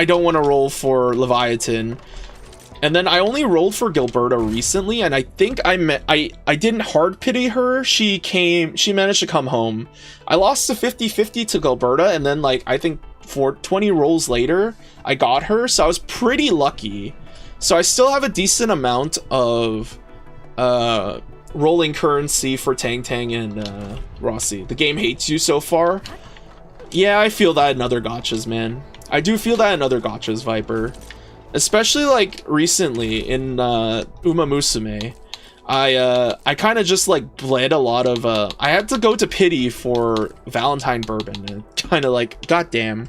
don't want to roll for Leviathan. And then I only rolled for Gilberta recently, and I think I didn't hard pity her. She managed to come home. I lost to 50-50 to Gilberta, and then, like, I think for 20 rolls later, I got her, so I was pretty lucky. So I still have a decent amount of rolling currency for Tang Tang and Rossi. The game hates you so far. Yeah, I feel that in other gachas, man. I do feel that in other gachas, Viper. Especially like recently in Uma Musume. I kind of just like bled a lot of I had to go to pity for Valentine Bourbon, and kind of like, goddamn,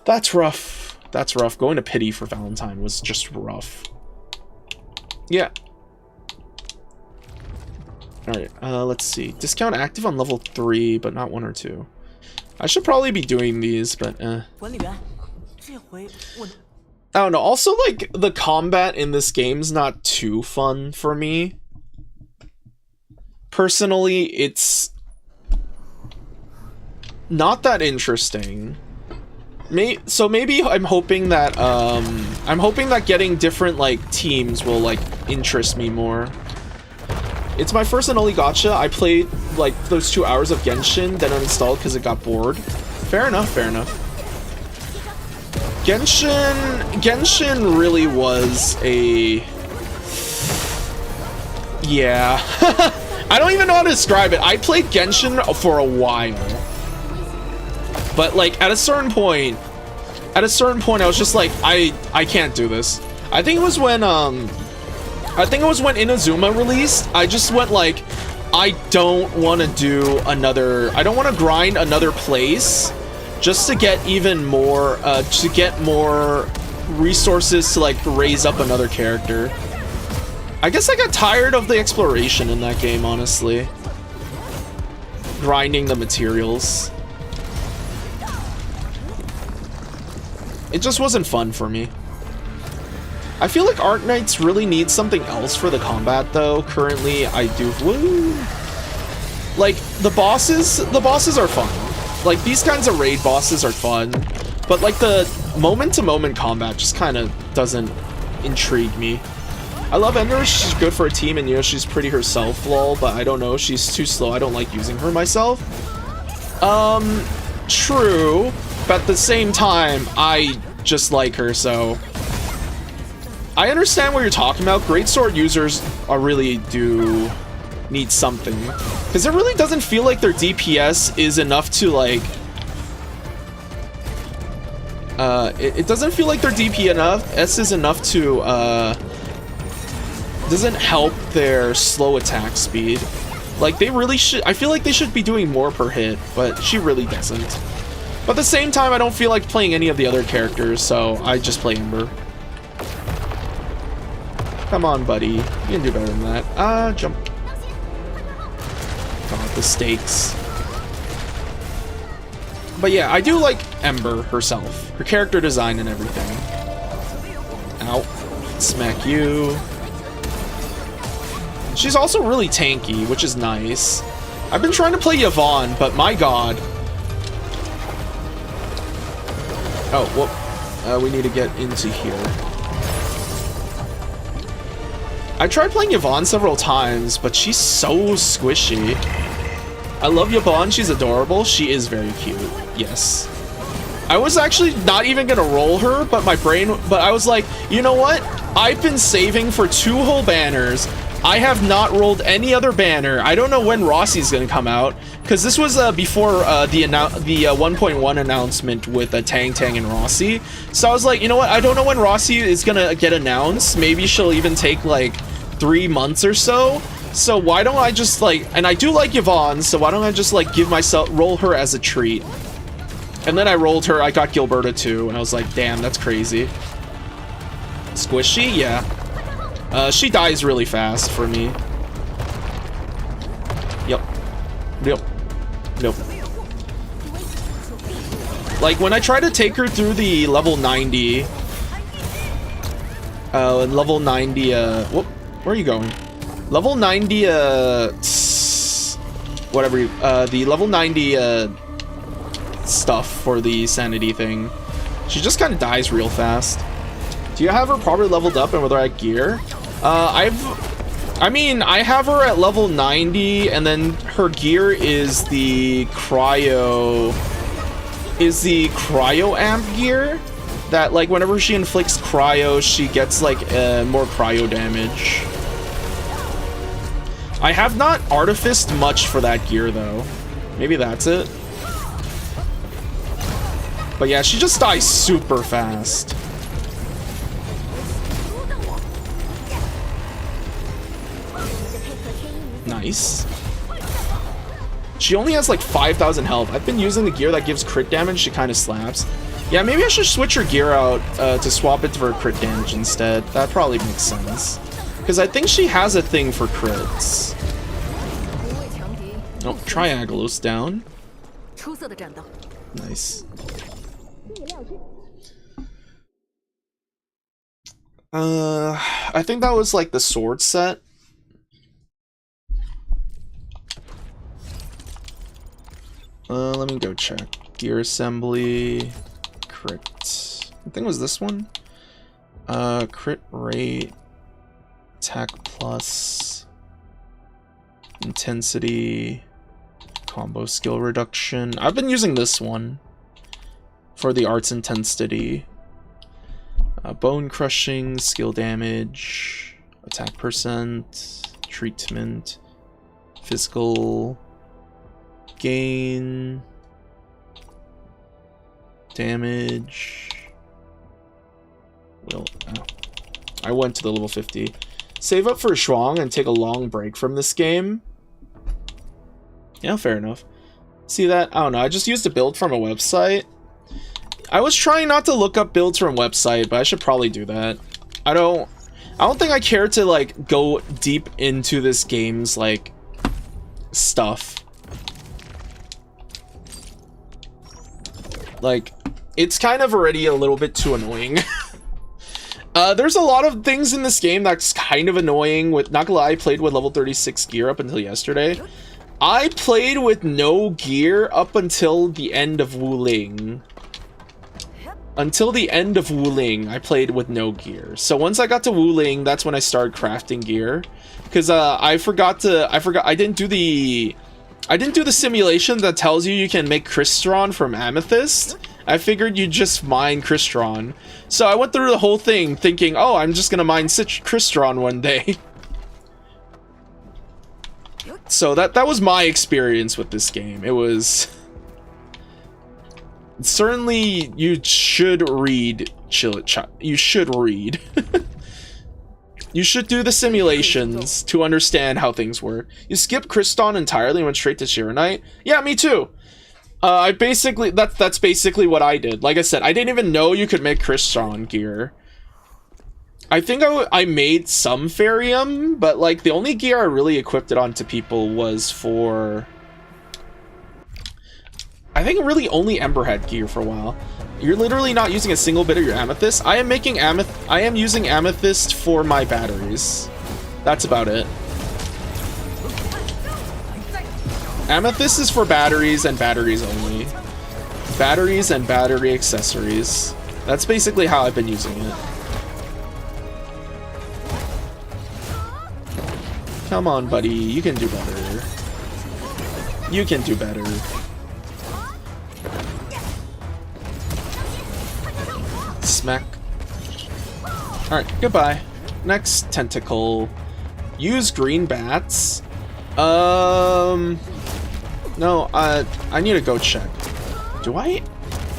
that's rough. That's rough. Going to pity for Valentine was just rough. Yeah. All right, let's see. Discount active on level 3, but not 1 or 2. I should probably be doing these, but I don't know. Also, like, the combat in this game's not too fun for me. Personally, it's not that interesting. So maybe I'm hoping that getting different like teams will like interest me more. It's my first and only gacha. I played like those 2 hours of Genshin, then uninstalled because it got bored. Fair enough, fair enough. Genshin really was a... Yeah. I don't even know how to describe it. I played Genshin for a while. But like at a certain point I was just like, I can't do this. I think it was when Inazuma released. I just went like, I don't want to do another, I don't want to grind another place just to get even more, to get more resources to like raise up another character. I guess I got tired of the exploration in that game, honestly. Grinding the materials. It just wasn't fun for me. I feel like Arknuts really needs something else for the combat, though. Currently, I do. Woo! Like the bosses are fun. Like these kinds of raid bosses are fun, but like the moment-to-moment combat just kind of doesn't intrigue me. I love Ender. She's good for a team, and you know she's pretty herself, lol. But I don't know. She's too slow. I don't like using her myself. True. But at the same time, I just like her, so I understand what you're talking about. Greatsword users really do need something, because it really doesn't feel like their DPS is enough to like. It doesn't feel like their DPS is enough to doesn't help their slow attack speed. Like they really should. I feel like they should be doing more per hit, but she really doesn't. But at the same time, I don't feel like playing any of the other characters, so I just play Ember. Come on, buddy. You can do better than that. Jump. God, the stakes. But yeah, I do like Ember herself. Her character design and everything. Ow. Smack you. She's also really tanky, which is nice. I've been trying to play Yvonne, but my god. Oh, well, we need to get into here. I tried playing Yvonne several times, but she's so squishy. I love Yvonne, she's adorable. She is very cute, yes. I was actually not even gonna roll her, but I was like, you know what? I've been saving for 2 whole banners. I have not rolled any other banner. I don't know when Rossi's gonna come out, because this was before the 1.1 announcement with Tang Tang and Rossi. So I was like, you know what? I don't know when Rossi is gonna get announced. Maybe she'll even take like 3 months or so. So why don't I just like, and I do like Yvonne, so why don't I just like roll her as a treat? And then I rolled her. I got Gilberta too, and I was like, damn, that's crazy. Squishy, yeah. She dies really fast for me. Yep. Like, when I try to take her through the level 90... level 90, whoop, where are you going? Level 90, whatever, the level 90, stuff for the sanity thing. She just kind of dies real fast. Do you have her probably leveled up and with the right gear? I mean, I have her at level 90, and then her gear is the cryo amp gear. That, like, whenever she inflicts cryo, she gets, like, more cryo damage. I have not artificed much for that gear though. Maybe that's it. But yeah, she just dies super fast. Nice. She only has like 5,000 health. I've been using the gear that gives crit damage. She kind of slaps. Yeah, maybe I should switch her gear out to swap it for crit damage instead. That probably makes sense. Because I think she has a thing for crits. Oh, Triangulos down. Nice. I think that was like the sword set. Let me go check. Gear assembly, crit. I think it was this one. Crit rate, attack plus, intensity, combo skill reduction. I've been using this one for the arts intensity. Bone crushing, skill damage, attack percent, treatment, physical gain, damage. Well, I went to the level 50. Save up for Shuang and take a long break from this game. Yeah, fair enough. See that? I don't know. I just used a build from a website. I was trying not to look up builds from website, but I should probably do that. I don't think I care to like go deep into this game's like stuff. Like, it's kind of already a little bit too annoying. There's a lot of things in this game that's kind of annoying. With, not gonna lie, I played with level 36 gear up until yesterday. I played with no gear up until the end of Wuling. Until the end of Wuling, I played with no gear. So once I got to Wuling, that's when I started crafting gear. Because I didn't do the simulation that tells you can make crystron from amethyst. I figured you'd just mine crystron. So I went through the whole thing thinking, oh, I'm just gonna mine crystron one day. So that was my experience with this game. It was... Certainly, you should read... You should read. You should do the simulations to understand how things work. You skipped Kriston entirely and went straight to Shironite? Yeah, me too. I basically... That's basically what I did. Like I said, I didn't even know you could make Kriston gear. I think I made some Ferium, but like the only gear I really equipped it onto people was for... I think really only Ember had gear for a while. You're literally not using a single bit of your amethyst. I am using amethyst for my batteries. That's about it. Amethyst is for batteries and batteries only. Batteries and battery accessories. That's basically how I've been using it. Come on, buddy. You can do better. You can do better. Smack. Alright, goodbye. Next tentacle. Use green bats. No, I need to go check. Do I?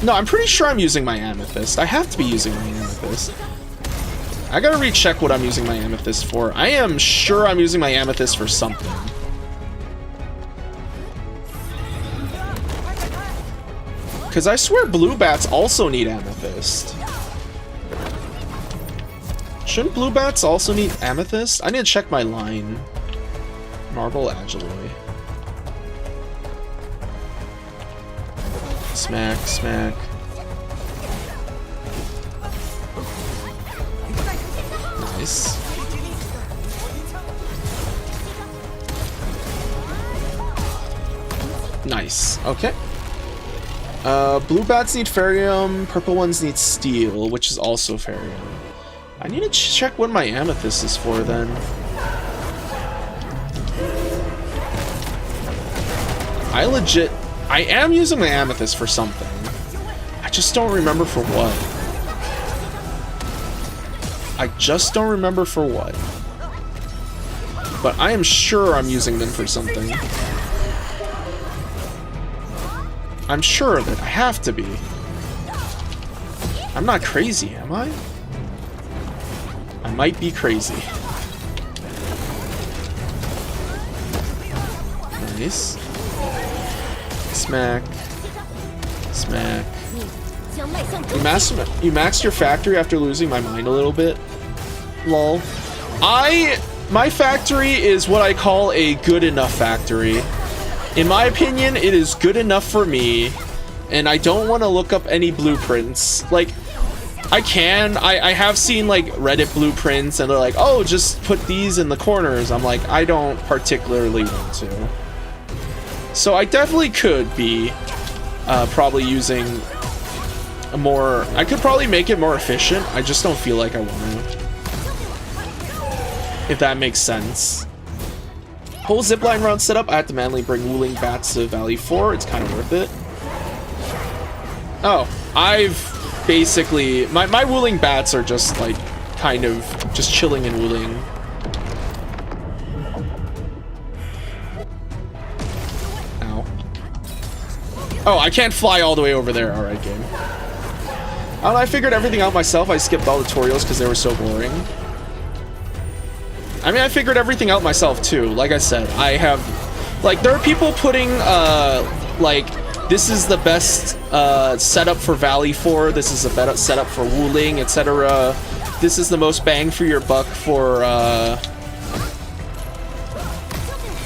No, I'm pretty sure I'm using my amethyst. I have to be using my amethyst. I gotta recheck what I'm using my amethyst for. I am sure I'm using my amethyst for something. Because I swear blue bats also need amethyst. Shouldn't blue bats also need amethyst? I need to check my line. Marble Agiloy. Smack, smack. Nice. Nice. Okay. Blue bats need Ferium, purple ones need steel, which is also Ferium. I need to check what my amethyst is for then. I am using my amethyst for something. I just don't remember for what. I just don't remember for what. but I am sure I'm using them for something. I'm sure of it. I have to be. I'm not crazy, am I? I might be crazy. Nice. Smack. Smack. You maxed your factory after losing my mind a little bit. Lol. My factory is what I call a good enough factory. In my opinion, it is good enough for me, and I don't want to look up any blueprints. Like, I have seen like Reddit blueprints, and they're like, oh, just put these in the corners. I'm like, I don't particularly want to. So I definitely could be probably using a more, I could probably make it more efficient. I just don't feel like I want to. If that makes sense. Whole zipline round setup, I had to manually bring Wuling bats to Valley 4. It's kind of worth it. Oh, I've basically... My Wuling bats are just, like, kind of just chilling in Wuling. Ow. Oh, I can't fly all the way over there. Alright, game. I figured everything out myself. I skipped all the tutorials because they were so boring. I mean, I figured everything out myself, too. Like I said, I have... Like, there are people putting, like, this is the best setup for Valley 4, this is the best setup for Wuling, etc. This is the most bang for your buck for,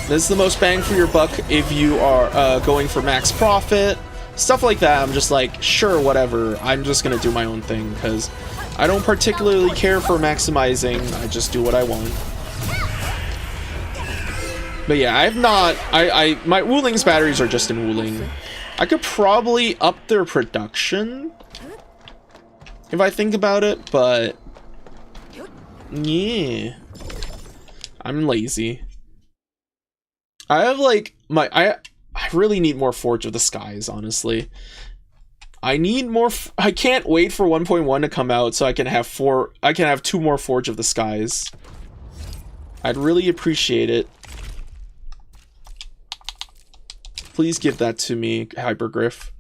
this is the most bang for your buck if you are going for max profit. Stuff like that. I'm just like, sure, whatever. I'm just gonna do my own thing, because I don't particularly care for maximizing. I just do what I want. But yeah, I have not... my Wuling's batteries are just in Wuling. I could probably up their production if I think about it, but... yeah. I'm lazy. I have, like, I really need more Forge of the Skies, honestly. I need more... I can't wait for 1.1 to come out so I can have 2 more Forge of the Skies. I'd really appreciate it. Please give that to me, Hypergriff.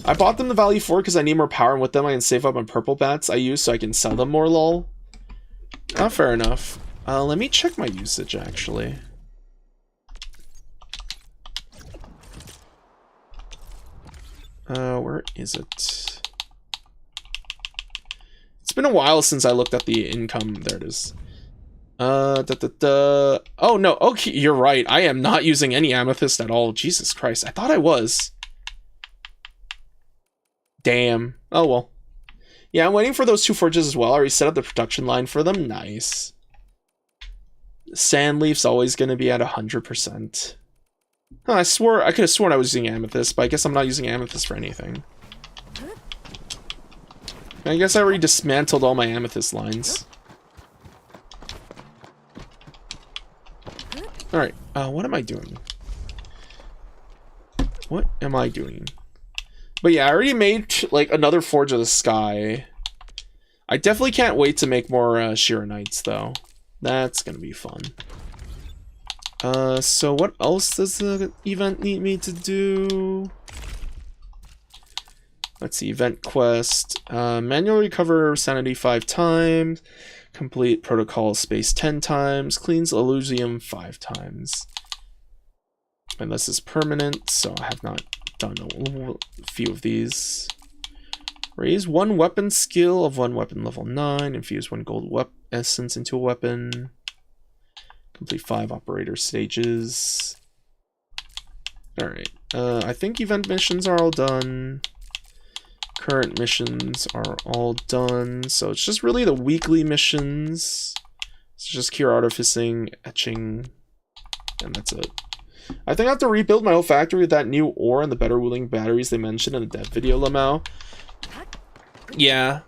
I bought them the Valley 4 because I need more power, and with them I can save up on purple bats I use so I can sell them more, lol. Fair enough. Let me check my usage, actually. Where is it? It's been a while since I looked at the income. There it is. Oh no, okay, you're right. I am not using any amethyst at all. Jesus Christ, I thought I was. Damn. Oh well. Yeah, I'm waiting for those 2 forges as well. I already set up the production line for them. Nice. Sandleaf's always going to be at 100%. Oh, I could have sworn I was using amethyst, but I guess I'm not using amethyst for anything. I guess I already dismantled all my amethyst lines. Alright, what am I doing? What am I doing? But yeah, I already made, like, another Forge of the Sky. I definitely can't wait to make more Shearer Knights, though. That's gonna be fun. So what else does the event need me to do? Let's see, event quest. Manually recover sanity 5 times. Complete protocol space 10 times. Cleans Elysium 5 times. And this is permanent, so I have not done a few of these. Raise 1 weapon skill of 1 weapon level 9. Infuse 1 gold essence into a weapon. Complete 5 operator stages. Alright. I think event missions are all done. Current missions are all done. So it's just really the weekly missions. It's just cure artificing, etching, and that's it. I think I have to rebuild my whole factory with that new ore and the better Wuling batteries they mentioned in the dev video, Lamau. Yeah.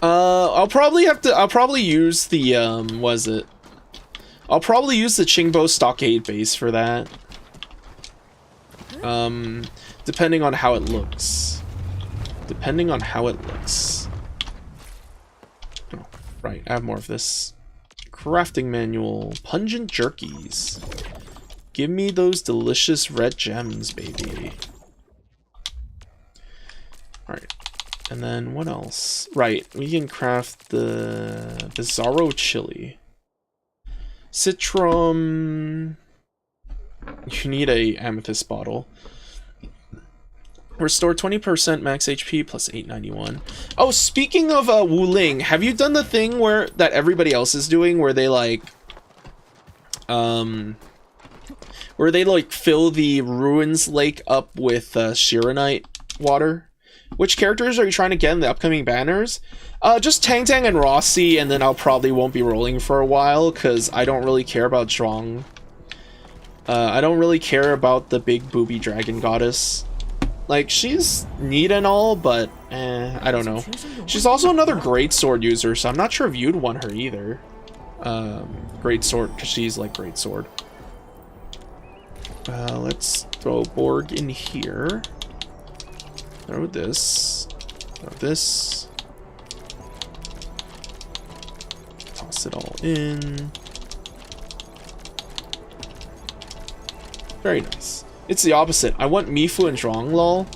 I'll probably use the, I'll probably use the Qingbo Stockade base for that. Depending on how it looks. Depending on how it looks. Oh, right, I have more of this. Crafting manual. Pungent jerkies. Give me those delicious red gems, baby. Alright. And then what else? Right, we can craft the Bizarro chili. Citrum. You need a amethyst bottle. Restore 20% max HP plus 891. Oh, speaking of Wu Ling, have you done the thing where that everybody else is doing where they like fill the ruins lake up with Shiranite water? Which characters are you trying to get in the upcoming banners? Just Tang Tang and Rossi, and then I'll probably won't be rolling for a while because I don't really care about Zhuang. I don't really care about the big booby dragon goddess. Like, she's neat and all, but I don't know. She's also another great sword user, so I'm not sure if you'd want her either. Great sword, because she's like great sword. Let's throw Borg in here. Throw this. Throw this. Toss it all in. Very nice. It's the opposite. I want Mifu and Zhuang, lol.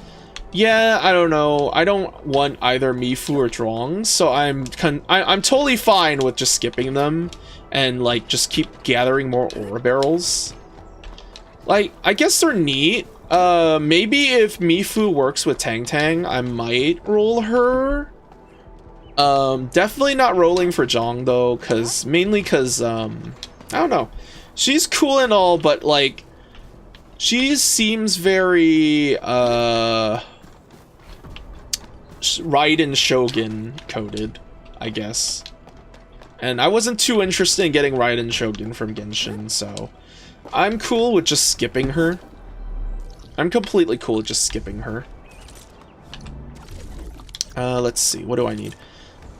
Yeah, I don't know. I don't want either Mifu or Zhuang, so I'm totally fine with just skipping them and like just keep gathering more ore barrels. Like, I guess they're neat. Maybe if Mifu works with Tang Tang, I might roll her. Definitely not rolling for Zhang though, mainly because I don't know. She's cool and all, but like she seems very Raiden Shogun coded, I guess. And I wasn't too interested in getting Raiden Shogun from Genshin, so I'm cool with just skipping her. I'm completely cool with just skipping her. Let's see, what do I need?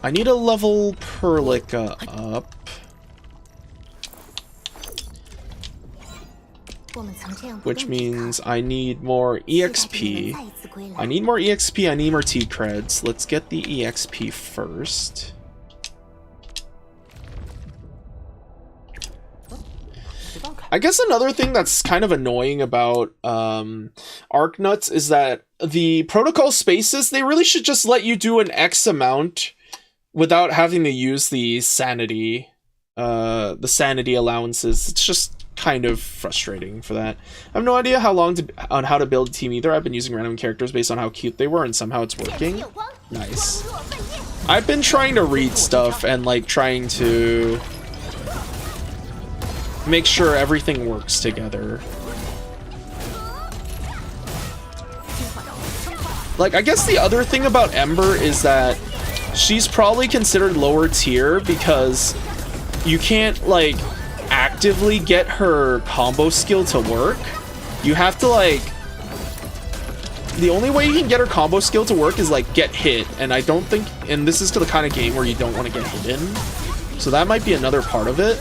I need a level Perlica up. Which means I need more EXP. I need more EXP, I need more T-creds. Let's get the EXP first. I guess another thing that's kind of annoying about Arknuts is that the protocol spaces, they really should just let you do an X amount without having to use the sanity allowances. It's just kind of frustrating for that. I have no idea on how to build a team either. I've been using random characters based on how cute they were and somehow it's working. Nice. I've been trying to read stuff and like trying to make sure everything works together. Like, I guess the other thing about Ember is that she's probably considered lower tier because you can't like actively get her combo skill to work. You have to like, the only way you can get her combo skill to work is like get hit, and I don't think, and this is to the kind of game where you don't want to get hit in, so that might be another part of it.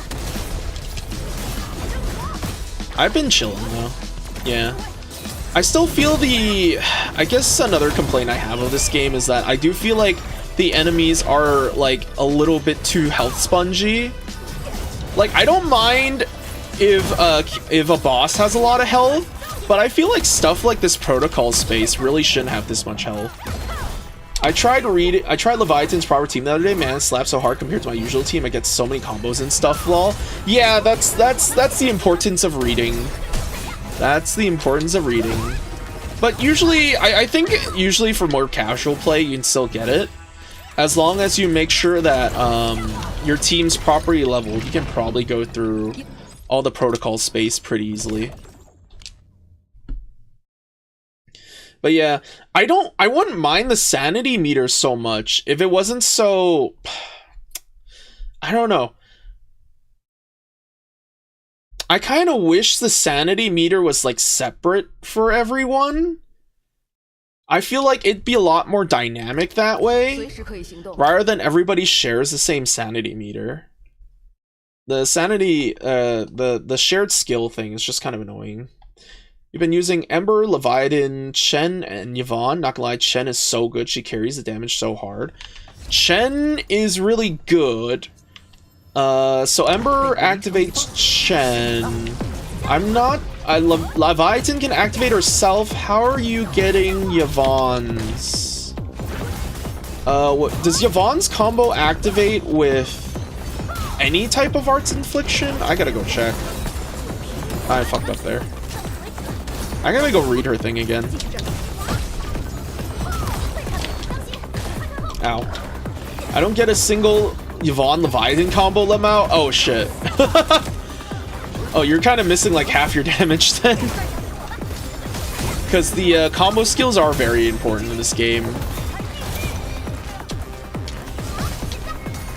I've been chilling though. Yeah. I still feel I guess another complaint I have of this game is that I do feel like the enemies are like a little bit too health spongy. Like, I don't mind if a boss has a lot of health, but I feel like stuff like this protocol space really shouldn't have this much health. I tried Leviathan's proper team the other day, man, it slaps so hard compared to my usual team. I get so many combos and stuff, lol. Yeah, that's the importance of reading. That's the importance of reading. But usually, I think usually for more casual play, you can still get it. As long as you make sure that your team's properly leveled, you can probably go through all the protocol space pretty easily. But yeah, I wouldn't mind the sanity meter so much if it wasn't so, I don't know. I kind of wish the sanity meter was like separate for everyone. I feel like it'd be a lot more dynamic that way, rather than everybody shares the same sanity meter. The sanity, the shared skill thing is just kind of annoying. You've been using Ember, Leviathan, Chen, and Yvonne. Not gonna lie, Chen is so good. She carries the damage so hard. Chen is really good. So Ember activates Chen. I'm not... Leviathan can activate herself. How are you getting Yvonne's? What does Yvonne's combo activate with any type of Arts Infliction? I gotta go check. I fucked up there. I gotta go read her thing again. Ow. I don't get a single Yvonne Leviathan combo, Lemao. Oh shit. Oh, you're kind of missing like half your damage then. Because the combo skills are very important in this game.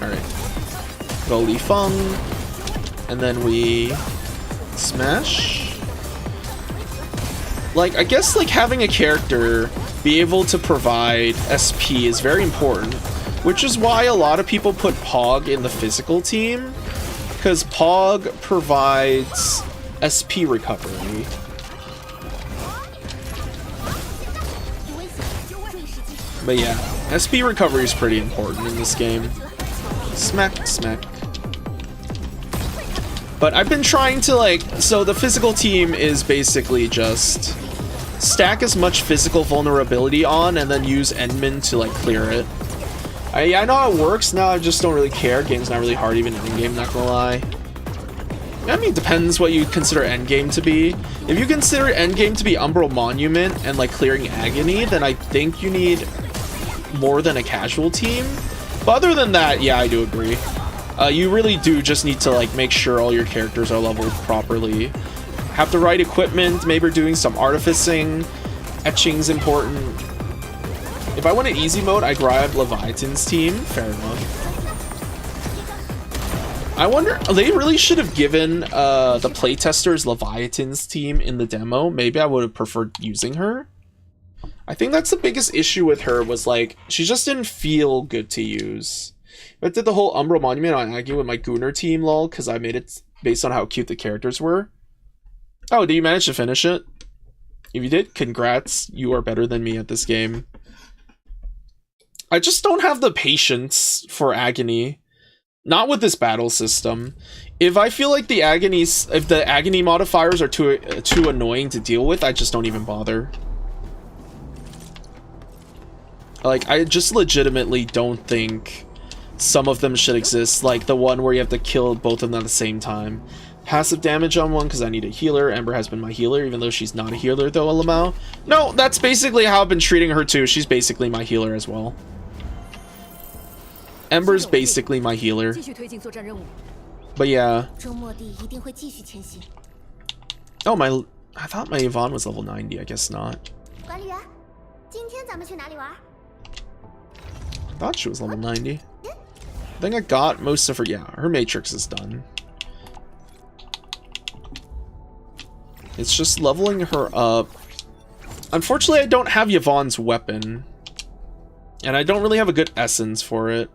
Alright. Go Li Feng. And then we smash. Like, I guess like having a character be able to provide SP is very important. Which is why a lot of people put Pog in the physical team. Because Pog provides SP recovery. But yeah, SP recovery is pretty important in this game. Smack, smack. But I've been trying to like... So the physical team is basically just stack as much physical vulnerability on and then use Endman to like clear it. I know how it works now, I just don't really care. Game's not really hard even in-game, not gonna lie. I mean, it depends what you consider endgame to be. If you consider endgame to be Umbral Monument and like clearing Agony, then I think you need more than a casual team. But other than that, yeah, I do agree. You really do just need to like make sure all your characters are leveled properly. Have the right equipment, maybe doing some artificing. Etching's important. If I went to easy mode, I grab Leviathan's team. Fair enough. I wonder, they really should have given the playtesters Leviathan's team in the demo. Maybe I would have preferred using her. I think that's the biggest issue with her was like, she just didn't feel good to use. I did the whole Umbral Monument on Aggie with my Gunner team, lol, because I made it based on how cute the characters were. Oh, did you manage to finish it? If you did, congrats. You are better than me at this game. I just don't have the patience for Agony. Not with this battle system. If I feel like the Agony modifiers are too annoying to deal with, I just don't even bother. Like, I just legitimately don't think some of them should exist. Like the one where you have to kill both of them at the same time. Passive damage on one because I need a healer. Ember has been my healer, even though she's not a healer though, Lamau. No, that's basically how I've been treating her too. She's basically my healer as well. Ember's basically my healer. But yeah. Oh, I thought my Yvonne was level 90. I guess not. I thought she was level 90. I think I got most of her. Yeah, her matrix is done. It's just leveling her up. Unfortunately, I don't have Yvonne's weapon. And I don't really have a good essence for it.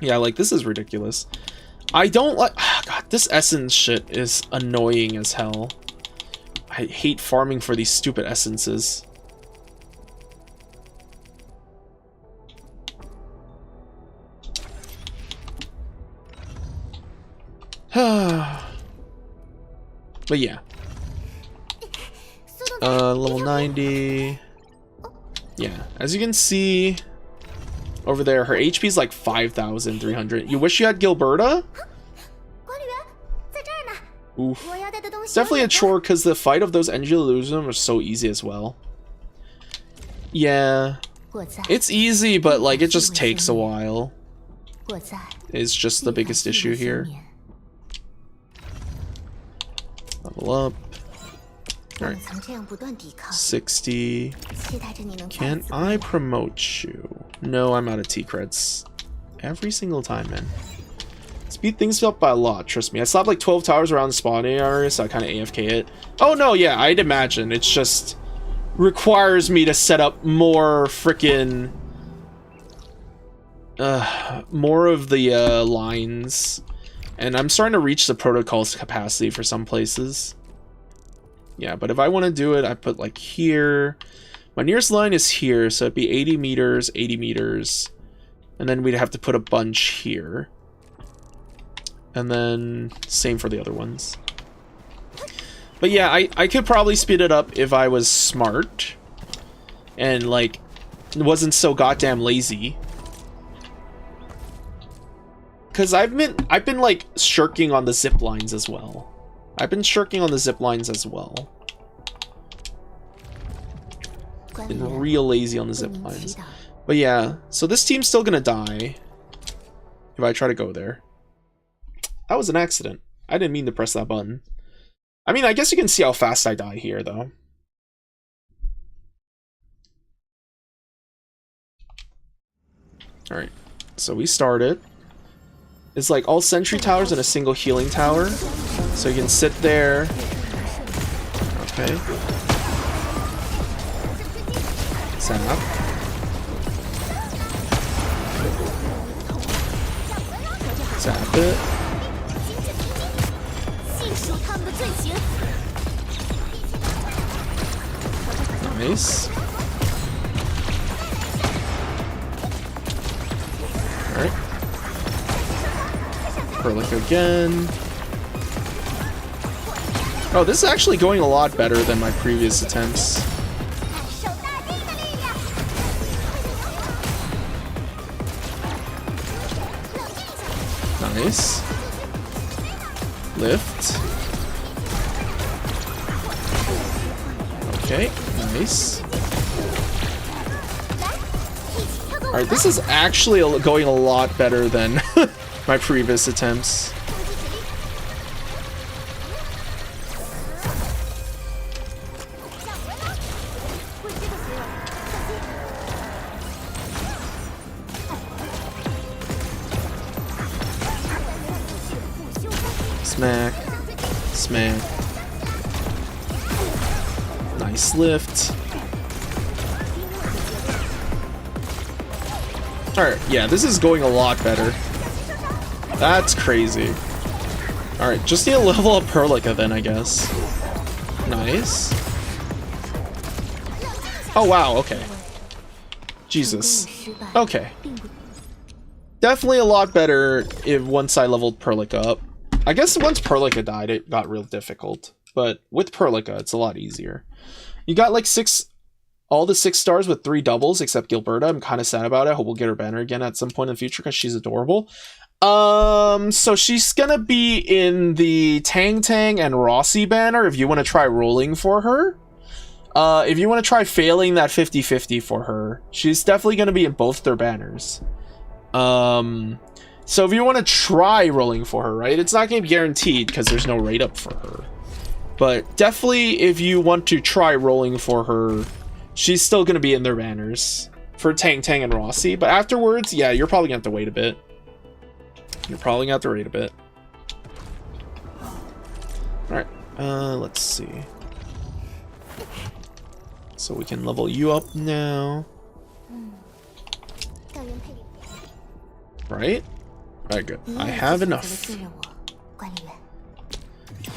Yeah, like, this is ridiculous. I don't like... God, this essence shit is annoying as hell. I hate farming for these stupid essences. But yeah. Level 90. Yeah, as you can see over there, her HP is like 5,300. You wish you had Gilberta? Oof. It's definitely a chore because the fight of those Angelusum are so easy as well. Yeah. It's easy, but like it just takes a while. It's just the biggest issue here. Level up. Alright. 60. Can I promote you? No, I'm out of T-creds. Every single time, man. Speed things up by a lot, trust me. I slapped like 12 towers around the spawning area, so I kind of AFK it. Oh no, yeah, I'd imagine. It's just requires me to set up more freaking... more of the lines. And I'm starting to reach the protocol's capacity for some places. Yeah, but if I want to do it, I put like here. My nearest line is here, so it'd be 80 meters, 80 meters. And then we'd have to put a bunch here. And then same for the other ones. But yeah, I could probably speed it up if I was smart. And like, wasn't so goddamn lazy. Cause I've been like shirking on the zip lines as well. I've been shirking on the zip lines as well. Been real lazy on the zip lines. But yeah, so this team's still gonna die if I try to go there. That was an accident. I didn't mean to press that button. I mean, I guess you can see how fast I die here, though. Alright, so we started. It's like all sentry towers and a single healing tower. So you can sit there. Okay. Zap. Zap it. Nice. Alright. Perlick again. Oh, this is actually going a lot better than my previous attempts. Nice. Lift. Okay, nice. Alright, this is actually going a lot better than my previous attempts. Smack. Smack. Nice lift. Alright, yeah, this is going a lot better. That's crazy. Alright, just need to level up Perlica then, I guess. Nice. Oh, wow, okay. Jesus. Okay. Definitely a lot better if once I leveled Perlica up. I guess once Perlica died, it got real difficult. But with Perlica, it's a lot easier. You got like all the 6 stars with 3 doubles, except Gilberta. I'm kind of sad about it. I hope we'll get her banner again at some point in the future because she's adorable. So she's gonna be in the Tang Tang and Rossi banner if you want to try rolling for her. If you want to try failing that 50-50 for her, she's definitely gonna be in both their banners. So if you want to try rolling for her, right? It's not gonna be guaranteed because there's no rate up for her. But definitely if you want to try rolling for her, she's still gonna be in their banners for Tang Tang and Rossi. But afterwards, yeah, you're probably gonna have to wait a bit. You're probably gonna have to wait a bit. Alright, let's see. So we can level you up now. Right? Alright, good. I have enough.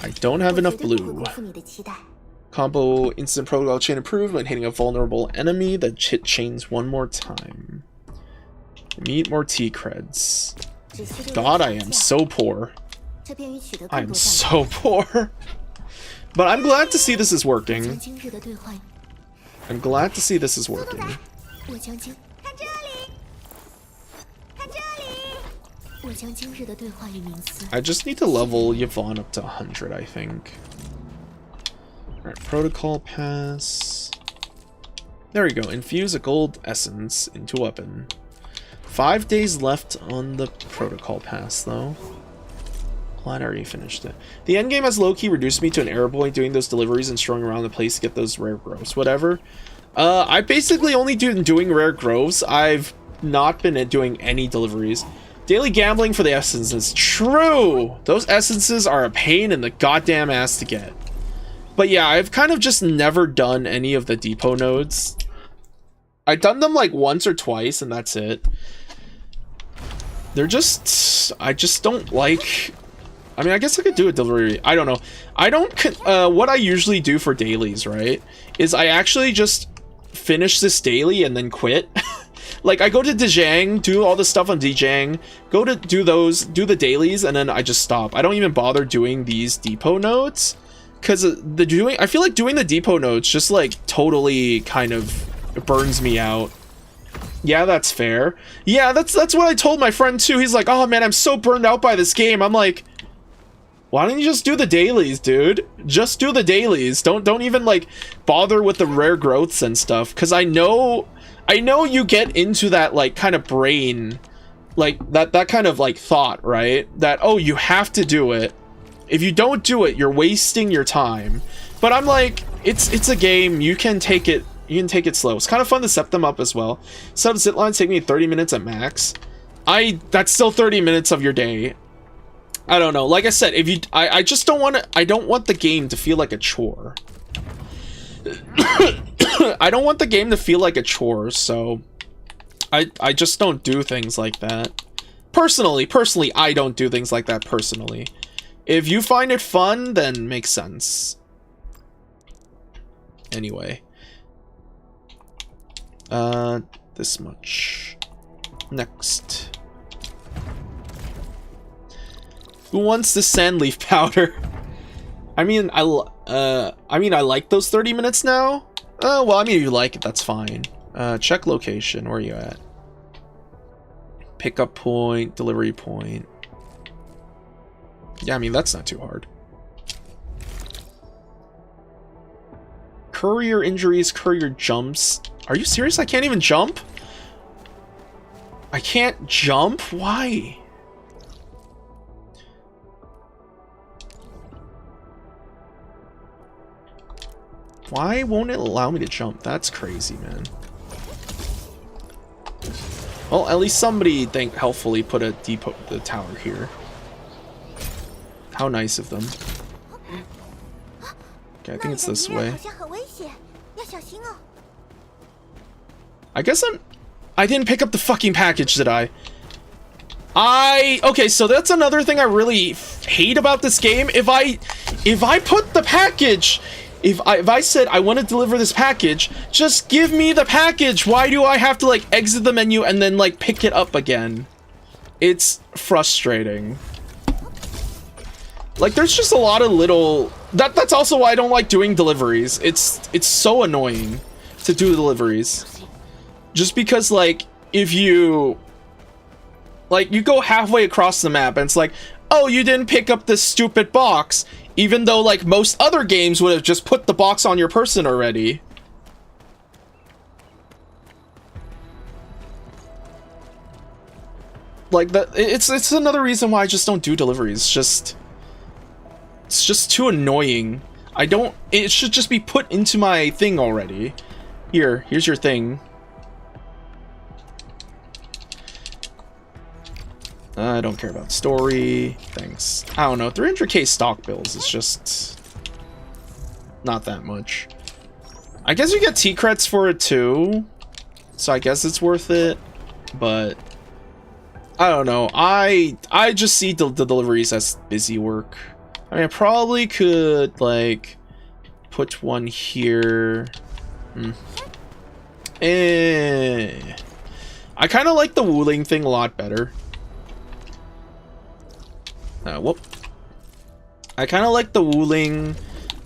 I don't have enough blue. Combo instant protocol chain improved when hitting a vulnerable enemy. The hit chains one more time. Need more T-creds. God, I am so poor. I am so poor. But I'm glad to see this is working. I'm glad to see this is working. I just need to level Yvonne up to 100, I think. Alright, protocol pass. There we go. Infuse a gold essence into weapon. 5 days left on the protocol pass, though. Glad I already finished it. The endgame has low-key reduced me to an error boy doing those deliveries and strolling around the place to get those rare groves. Whatever. I basically only doing rare groves. I've not been doing any deliveries. Daily gambling for the essences. True! Those essences are a pain in the goddamn ass to get. But yeah, I've kind of just never done any of the depot nodes. I've done them like once or twice and that's it. They're just... I just don't like... I mean, I guess I could do a delivery. I don't know. I don't... what I usually do for dailies, right? Is I actually just finish this daily and then quit. Like, I go to Dejang, do all the stuff on Dejang, go to do the dailies, and then I just stop. I don't even bother doing these depot nodes, because I feel like doing the depot nodes just, like, totally kind of burns me out. Yeah, that's fair. Yeah, that's what I told my friend, too. He's like, oh, man, I'm so burned out by this game. I'm like, why don't you just do the dailies, dude? Just do the dailies. Don't even, like, bother with the rare growths and stuff, because I know you get into that, like, kind of brain, like, that kind of, like, thought, right? That, oh, you have to do it. If you don't do it, you're wasting your time. But I'm like, it's a game. You can take it slow. It's kind of fun to set them up as well. Some zip lines take me 30 minutes at max. That's still 30 minutes of your day. I don't know. Like I said, if you, I just don't want to. I don't want the game to feel like a chore. I don't want the game to feel like a chore, so I just don't do things like that. Personally, I don't do things like that personally. If you find it fun, then makes sense. Anyway. This much. Next. Who wants the sand leaf powder? I mean, I like those 30 minutes now. Well, I mean, if you like it, that's fine. Check location. Where are you at? Pickup point, delivery point. Yeah, I mean, that's not too hard. Courier injuries, courier jumps. Are you serious? I can't even jump? I can't jump? Why? Why won't it allow me to jump? That's crazy, man. Well, at least somebody, helpfully put a the tower here. How nice of them. Okay, I think it's this way. I guess I didn't pick up the fucking package, did I? Okay, so that's another thing I really hate about this game. If I put the package, if I said I want to deliver this package, just give me the package. Why do I have to, like, exit the menu and then, like, pick it up again? It's frustrating. Like, there's just a lot of little... That's also why I don't like doing deliveries. It's so annoying to do deliveries. Just because, like, if you... Like, you go halfway across the map and it's like, oh, you didn't pick up this stupid box. Even though, like, most other games would have just put the box on your person already. Like, it's another reason why I just don't do deliveries. It's just too annoying. It should just be put into my thing already. Here's your thing. I don't care about story. Thanks. I don't know. 300k stock bills is just not that much. I guess you get T-creds for it too, so I guess it's worth it. But I don't know. I just see the deliveries as busy work. I mean, I probably could, like, put one here. I kind of like the Wuling thing a lot better. Whoop. I kind of like the Wuling,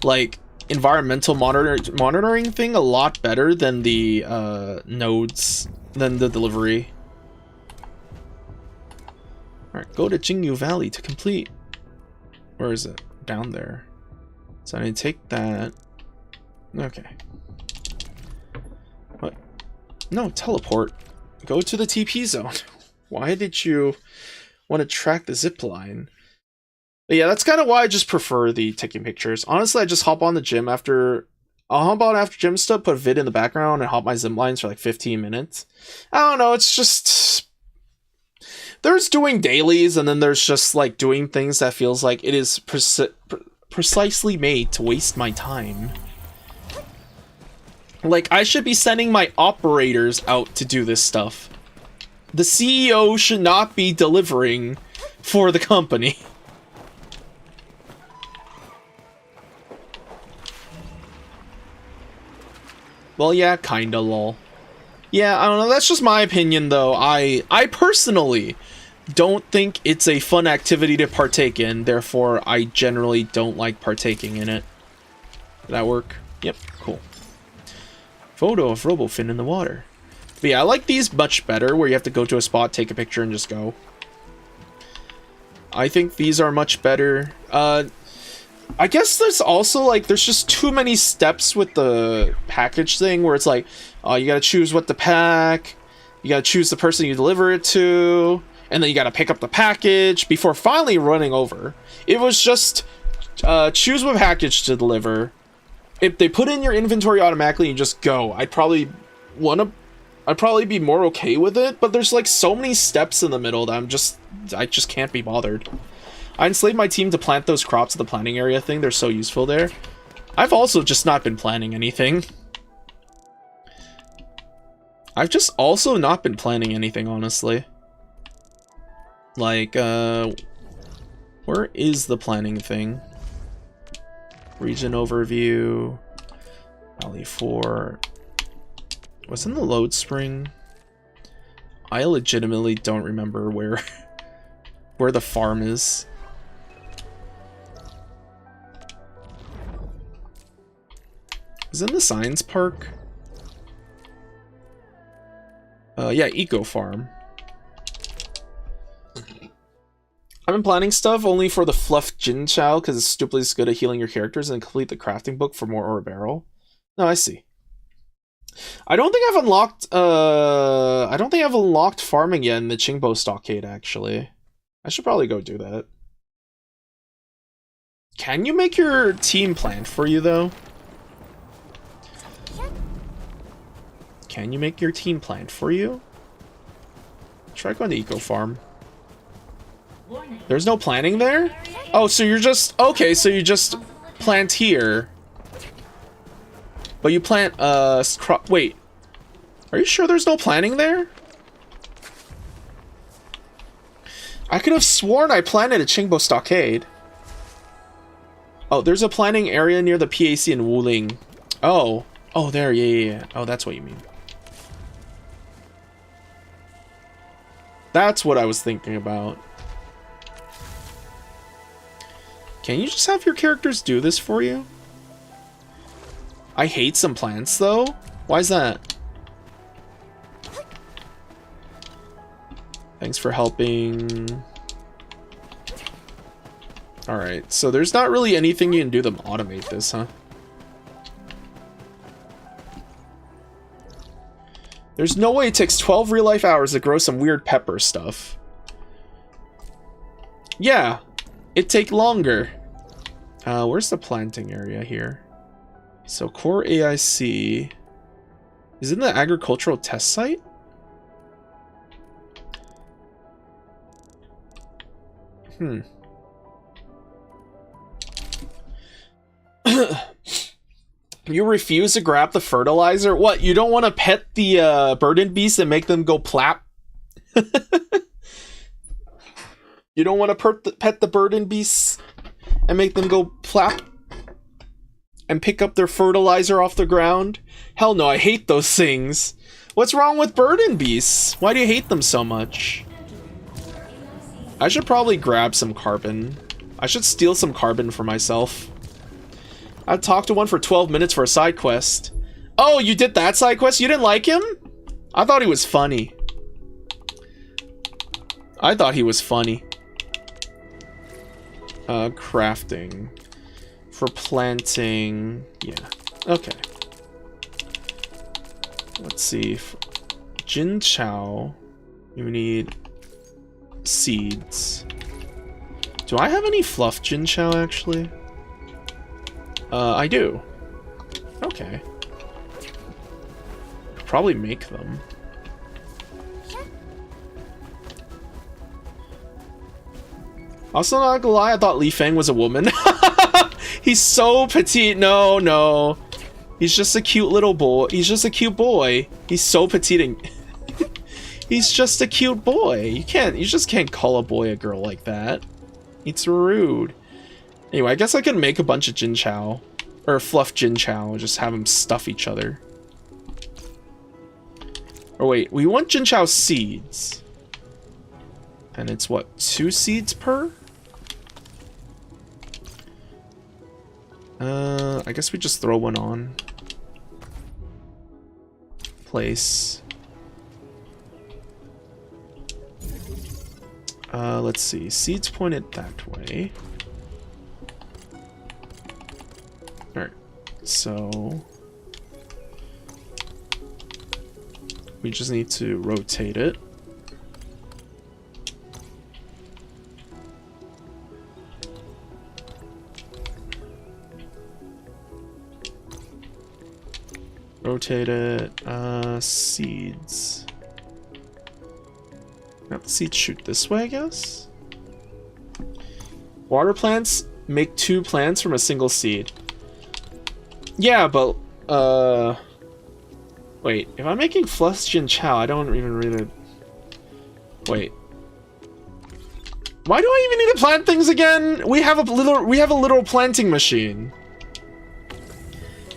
like, environmental monitoring thing a lot better than the nodes, than the delivery. Alright, go to Jingyu Valley to complete. Where is it? Down there. So I need to take that. Okay. What? No, teleport. Go to the TP zone. Why did you want to track the zip line? But yeah, that's kind of why I just prefer the taking pictures. Honestly, I just hop on the gym after... I'll hop on after gym stuff, put a vid in the background, and hop my zip lines for like 15 minutes. I don't know, it's just... There's doing dailies, and then there's just like doing things that feels like it is precisely made to waste my time. Like, I should be sending my operators out to do this stuff. The CEO should not be delivering for the company. Well, yeah, kinda, lol. Yeah, I don't know. That's just my opinion, though. I personally don't think it's a fun activity to partake in. Therefore, I generally don't like partaking in it. Did that work? Yep, cool. Photo of Robofin in the water. But yeah, I like these much better, where you have to go to a spot, take a picture, and just go. I think these are much better. I guess there's also, like, there's just too many steps with the package thing, where it's like, you gotta choose what to pack, you gotta choose the person you deliver it to, and then you gotta pick up the package before finally running over. It was just, choose what package to deliver. If they put in your inventory automatically, you just go. I'd probably be more okay with it, but there's like so many steps in the middle that I just can't be bothered. I enslaved my team to plant those crops at the planting area thing. They're so useful there. I've also just not been planning anything. I've just also not been planning anything, honestly. Like, where is the planning thing? Region overview. Valley 4. What's in the load spring? I legitimately don't remember where the farm is. Is it in the science park? Yeah, Eco Farm. I've been planning stuff only for the Fluff Jin Chow because it's stupidly good at healing your characters and complete the crafting book for more ore barrel. No, I see. I don't think I've unlocked farming yet in the Qingbo Stockade, actually. I should probably go do that. Can you make your team plant for you, though? Can you make your team plant for you? Try going to Eco Farm. There's no planting there? Oh, so you're just... Okay, so you just plant here. But you plant, wait. Are you sure there's no planting there? I could have sworn I planted at Qingbo Stockade. Oh, there's a planting area near the PAC in Wuling. Oh. Oh, there, yeah. Oh, that's what you mean. That's what I was thinking about. Can you just have your characters do this for you? I hate some plants, though. Why is that? Thanks for helping. Alright, so there's not really anything you can do to automate this, huh? There's no way it takes 12 real-life hours to grow some weird pepper stuff. Yeah, it'd take longer. Where's the planting area here? So core AIC is in the agricultural test site? You refuse to grab the fertilizer? What, you don't want to pet the burden beasts and make them go plap? You don't want to pet the burden beasts and make them go plap? And pick up their fertilizer off the ground? Hell no, I hate those things. What's wrong with burden beasts? Why do you hate them so much? I should probably grab some carbon. I should steal some carbon for myself. I talked to one for 12 minutes for a side quest. Oh, you did that side quest? You didn't like him? I thought he was funny. Crafting. For planting. Yeah. Okay. Let's see. Jin Chow. You need seeds. Do I have any fluff Jin Chow, actually? I do. Okay. Probably make them. Also, not gonna lie, I thought Li Feng was a woman. He's so petite. No, no. He's just a cute little boy. He's just a cute boy. He's so petite and... He's just a cute boy. You just can't call a boy a girl like that. It's rude. Anyway, I guess I can make a bunch of Jin Chow. Or fluff Jin Chow, just have them stuff each other. Or wait, we want Jinchao seeds. And it's what, 2 seeds per? I guess we just throw one on. Place. Let's see. Seeds pointed that way. Alright. So we just need to rotate it. Rotate it. Seeds. Now the seeds shoot this way, I guess? Water plants make 2 plants from a single seed. Yeah, but, wait, if I'm making Fluff Jinchao, I don't even really... Wait. Why do I even need to plant things again? We have a literal planting machine.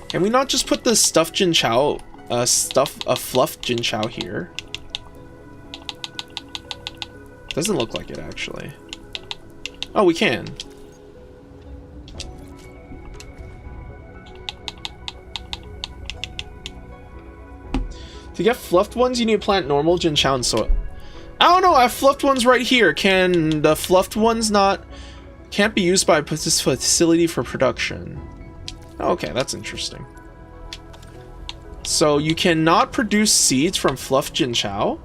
Can we not just put the stuffed Jinchao, fluffed Jinchao here? Doesn't look like it, actually. Oh, we can. To get fluffed ones, you need to plant normal Jinchao and soil. I don't know, I have fluffed ones right here. Can the fluffed ones can't be used by this facility for production? Okay, that's interesting. So you cannot produce seeds from fluffed Jinchao?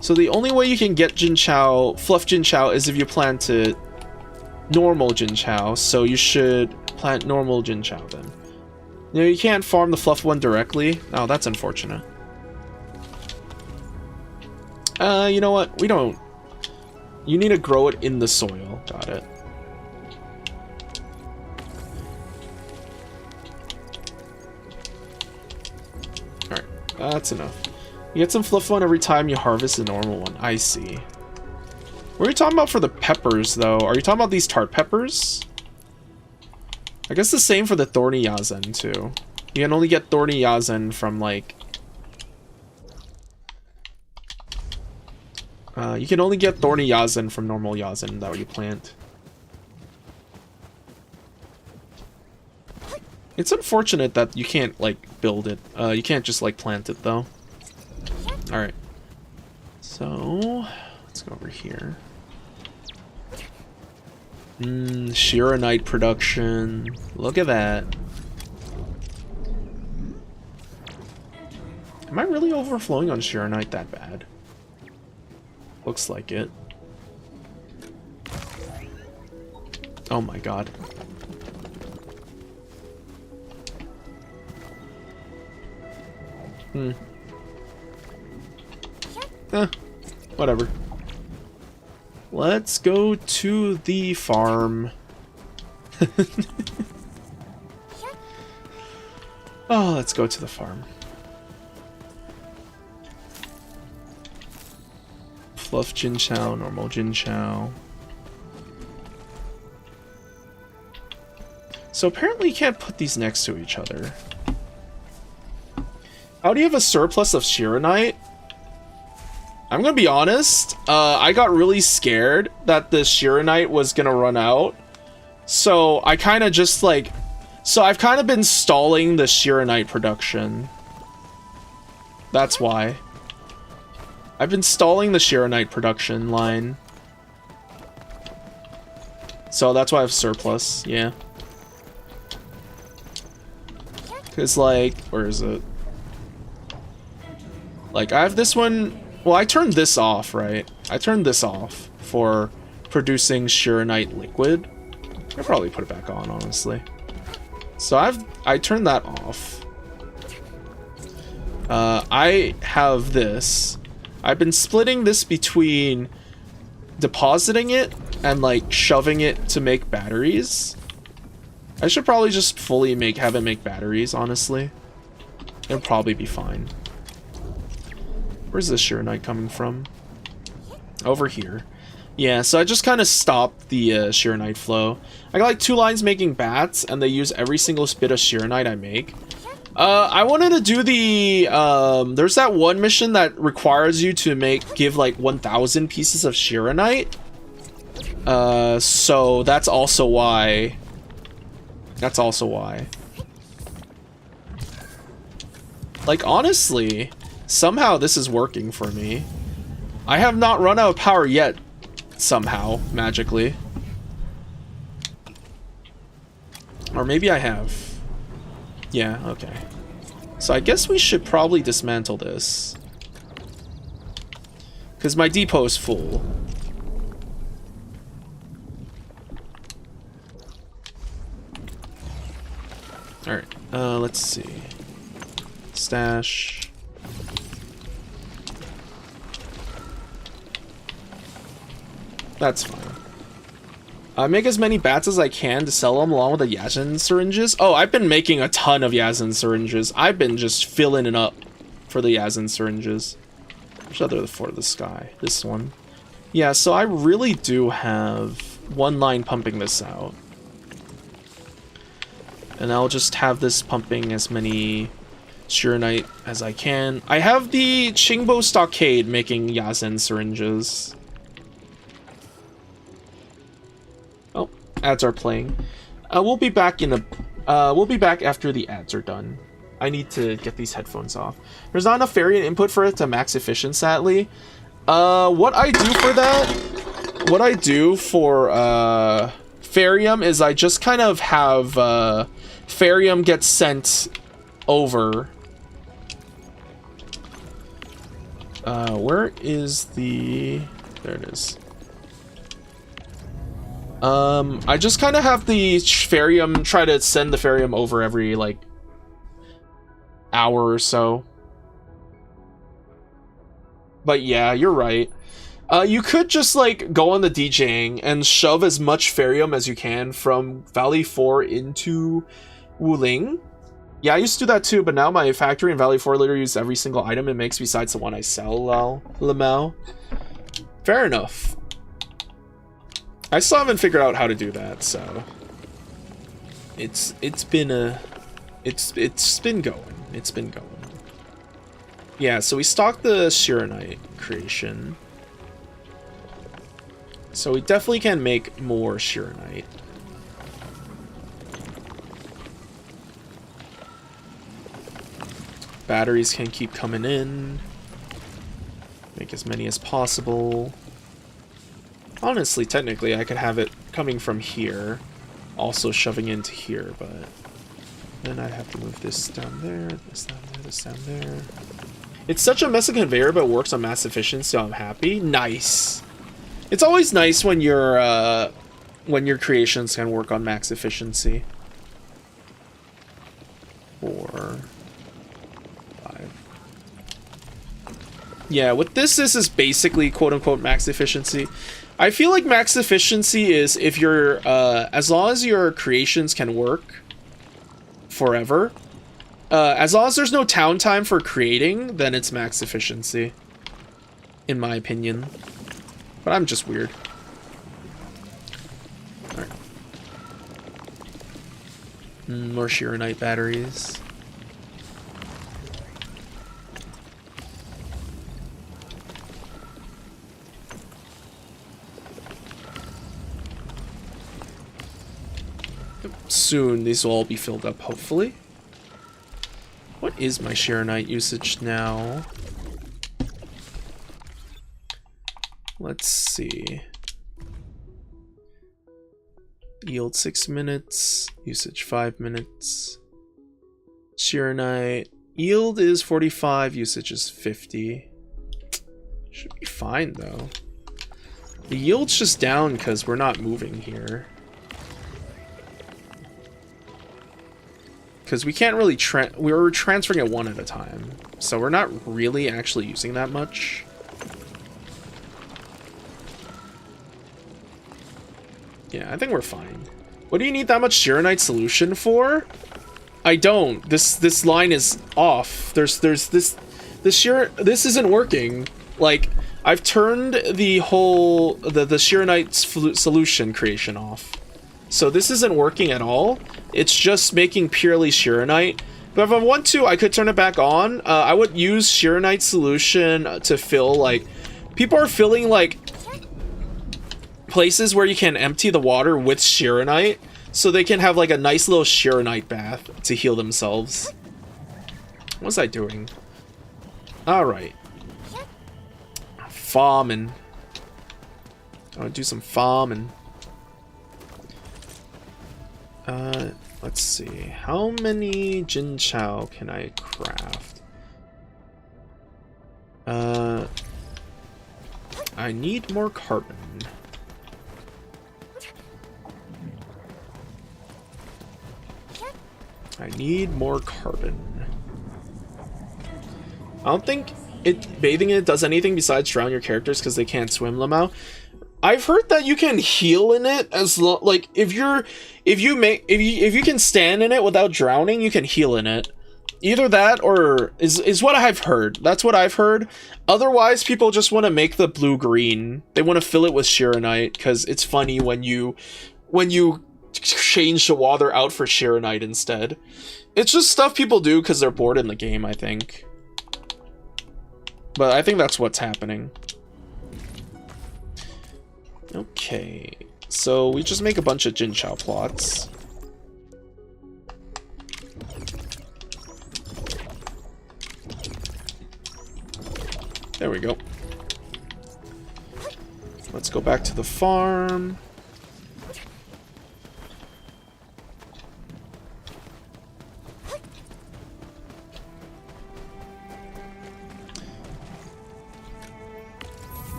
So the only way you can get Jinchao, fluffed Jinchao, is if you planted normal Jinchao. So you should plant normal Jinchao then. You know, you can't farm the fluff one directly. Oh, that's unfortunate. You know what? We don't. You need to grow it in the soil. Got it. Alright, that's enough. You get some fluff one every time you harvest a normal one. I see. What are you talking about for the peppers, though? Are you talking about these tart peppers? I guess the same for the thorny yazen, too. You can only get thorny yazen from, like... you can only get thorny yazen from normal yazen that you plant. It's unfortunate that you can't, like, build it. You can't just, like, plant it, though. Alright. So, let's go over here. Shironite production. Look at that. Am I really overflowing on Shironite that bad? Looks like it. Oh my god. Whatever. Let's go to the farm. Oh, let's go to the farm. Fluff Jinchao, normal Jinchao. So apparently you can't put these next to each other. How do you have a surplus of Shironite? I'm gonna be honest, I got really scared that the Shironite was gonna run out. So I kind of just like... So I've kind of been stalling the Shironite production. That's why. I've been stalling the Shironite production line. So that's why I have surplus, yeah. Because, like, where is it? Like, I have this one... Well, I turned this off, right? I turned this off for producing Shironite liquid. I'll probably put it back on, honestly. So I turned that off. I have this. I've been splitting this between depositing it and, like, shoving it to make batteries. I should probably just fully have it make batteries, honestly. It'll probably be fine. Where's this Shironite coming from? Over here. Yeah, so I just kind of stopped the Shironite flow. I got like 2 lines making bats, and they use every single bit of Shironite I make. I wanted to do the there's that one mission that requires you to give like 1,000 pieces of Shironite. So that's also why. That's also why. Like, honestly, somehow this is working for me. I have not run out of power yet, somehow, magically. Or maybe I have. Yeah, okay. So I guess we should probably dismantle this. Because my depot's full. Alright, let's see. Stash. That's fine. Make as many bats as I can to sell them along with the Yasin syringes. Oh, I've been making a ton of Yasin syringes. I've been just filling it up for the Yasin syringes. Which other for the sky? This one. Yeah, so I really do have one line pumping this out. And I'll just have this pumping as many Shironite as I can. I have the Chingbo Stockade making Yasin syringes. Oh, ads are playing. We'll be back in a. We'll be back after the ads are done. I need to get these headphones off. There's not enough Farian input for it to max efficient, sadly. What I do for that, what I do for Farium is I just kind of have Farium get sent over. Where is the? There it is. I just kind of have the Farium try to send the Farium over every like hour or so. But yeah, you're right. You could just like go on the DJing and shove as much Farium as you can from Valley 4 into Wuling. Yeah, I used to do that too, but now my factory in Valley 4 literally uses every single item it makes besides the one I sell, Lamau. Fair enough. I still haven't figured out how to do that, so it's been going. It's been going. Yeah, so we stocked the Shironite creation. So we definitely can make more Shironite. Batteries can keep coming in. Make as many as possible. Honestly, technically, I could have it coming from here, also shoving into here, but then I'd have to move this down there, this down there, this down there. It's such a messy conveyor, but it works on mass efficiency, so I'm happy. Nice. It's always nice when your creations can work on max efficiency. 4, 5. Yeah, with this is basically quote-unquote max efficiency. I feel like max efficiency is if you're, as long as your creations can work forever, as long as there's no town time for creating, then it's max efficiency, in my opinion. But I'm just weird. Alright. More Shironite batteries. Soon these will all be filled up, hopefully. What is my Shironite usage now? Let's see. Yield 6 minutes, usage 5 minutes. Shironite. Yield is 45, usage is 50. Should be fine though. The yield's just down because we're not moving here. Because we can't really we're transferring it one at a time, so we're not really actually using that much. Yeah, I think we're fine. What do you need that much Shironite solution for? I don't. This line is off. This isn't working. Like, I've turned the whole the Shironite solution creation off. So this isn't working at all. It's just making purely Shironite, But if I want to, I could turn it back on. I would use Shironite solution to fill, like, people are filling, like, places where you can empty the water with Shironite, so they can have, like, a nice little Shironite bath to heal themselves. What was I doing? Alright. Farming. I want to do some farming. Let's see. How many Jin Chow can I craft? I need more carbon. I need more carbon. I don't think bathing in it does anything besides drown your characters because they can't swim, Lamau. I've heard that you can heal in it as like if you can stand in it without drowning, you can heal in it. Either that or is what I've heard. That's what I've heard. Otherwise, people just want to make the blue green. They want to fill it with Shironite because it's funny when you change the water out for Shironite instead. It's just stuff people do because they're bored in the game, I think. But I think that's what's happening. Okay, so we just make a bunch of Jin Chow plots. There we go. Let's go back to the farm.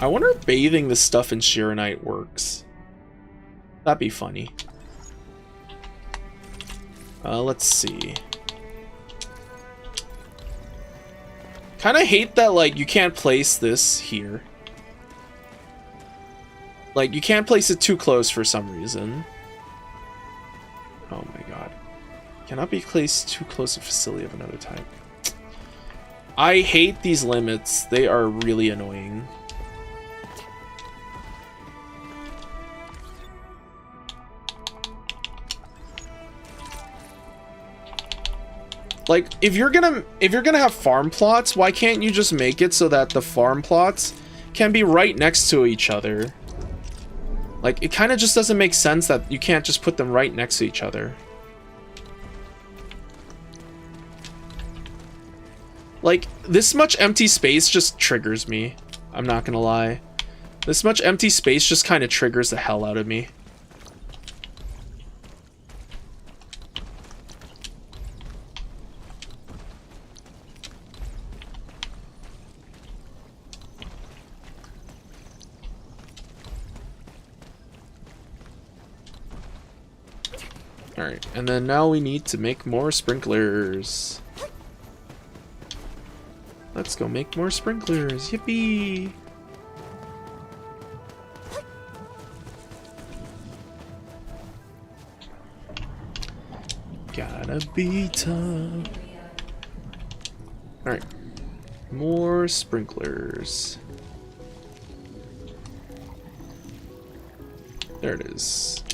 I wonder if bathing this stuff in Shironite works. That'd be funny. Let's see. Kind of hate that, like, you can't place this here. Like, you can't place it too close for some reason. Oh my god. Cannot be placed too close to facility of another type. I hate these limits. They are really annoying. Like, if you're gonna have farm plots, why can't you just make it so that the farm plots can be right next to each other? Like, it kind of just doesn't make sense that you can't just put them right next to each other. Like, this much empty space just triggers me. I'm not gonna lie. This much empty space just kind of triggers the hell out of me. Alright, and then now we need to make more sprinklers. Let's go make more sprinklers. Yippee! Gotta be tough. Alright. More sprinklers. There it is.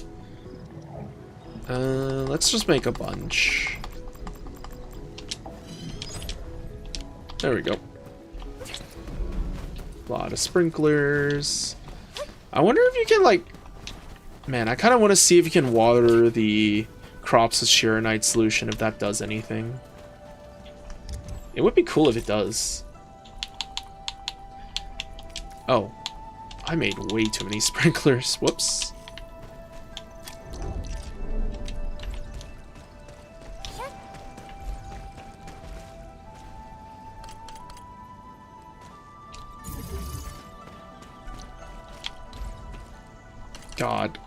Let's just make a bunch. There we go. A lot of sprinklers. I wonder if you can, like... Man, I kind of want to see if you can water the crops with Shironite solution, if that does anything. It would be cool if it does. Oh. I made way too many sprinklers. Whoops. God,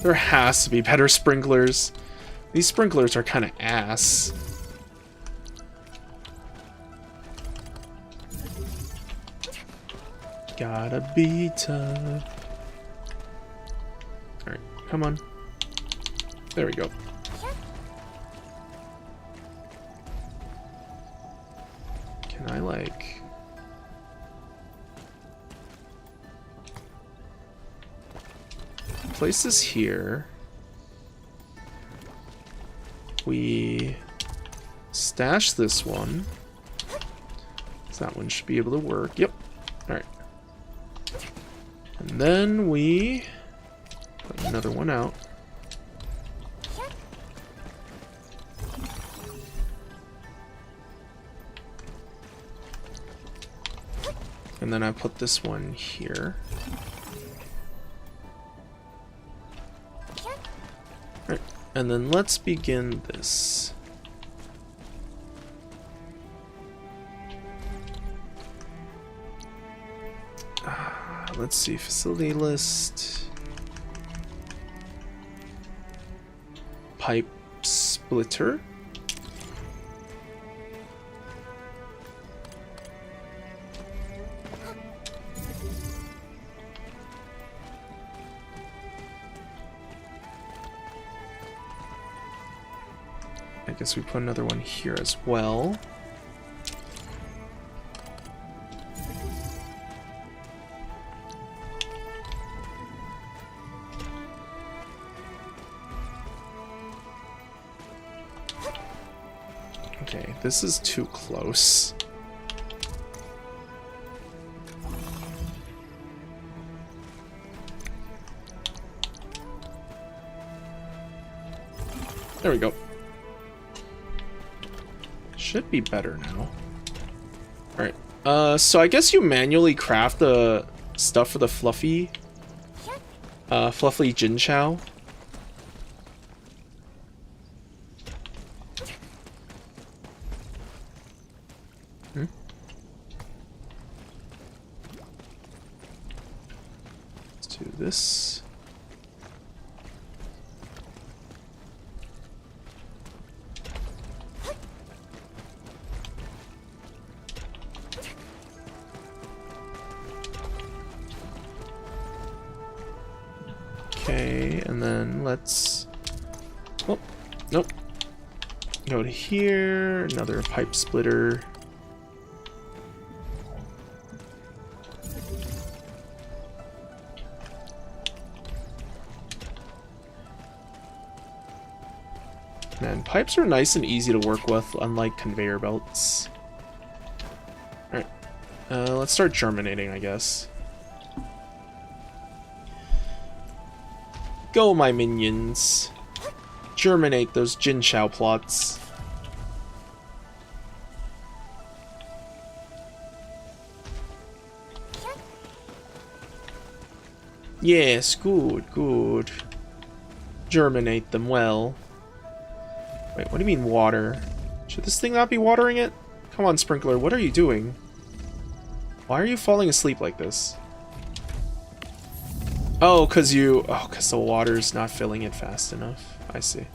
there has to be better sprinklers. These sprinklers are kind of ass. Gotta be tough. Alright, come on. There we go. Can I, like... place this here. We Stash this one. So that one should be able to work. Yep. Alright. And then we put another one out. And then I put this one here. Alright, and then let's begin this. Let's see, facility list. Pipe splitter. I guess we put another one here as well. Okay, this is too close. There we go. Should be better now. Alright, so I guess you manually craft the stuff for the fluffy Jin Chow. Let's do this. Okay, and then let's... Oh, nope. Go to here, another pipe splitter. Man, pipes are nice and easy to work with, unlike conveyor belts. Alright, let's start germinating, I guess. Go, my minions. Germinate those Jin Chow plots. Yes, good, good. Germinate them well. Wait, what do you mean water? Should this thing not be watering it? Come on, Sprinkler, what are you doing? Why are you falling asleep like this? Oh, cause the water's not filling it fast enough. I see.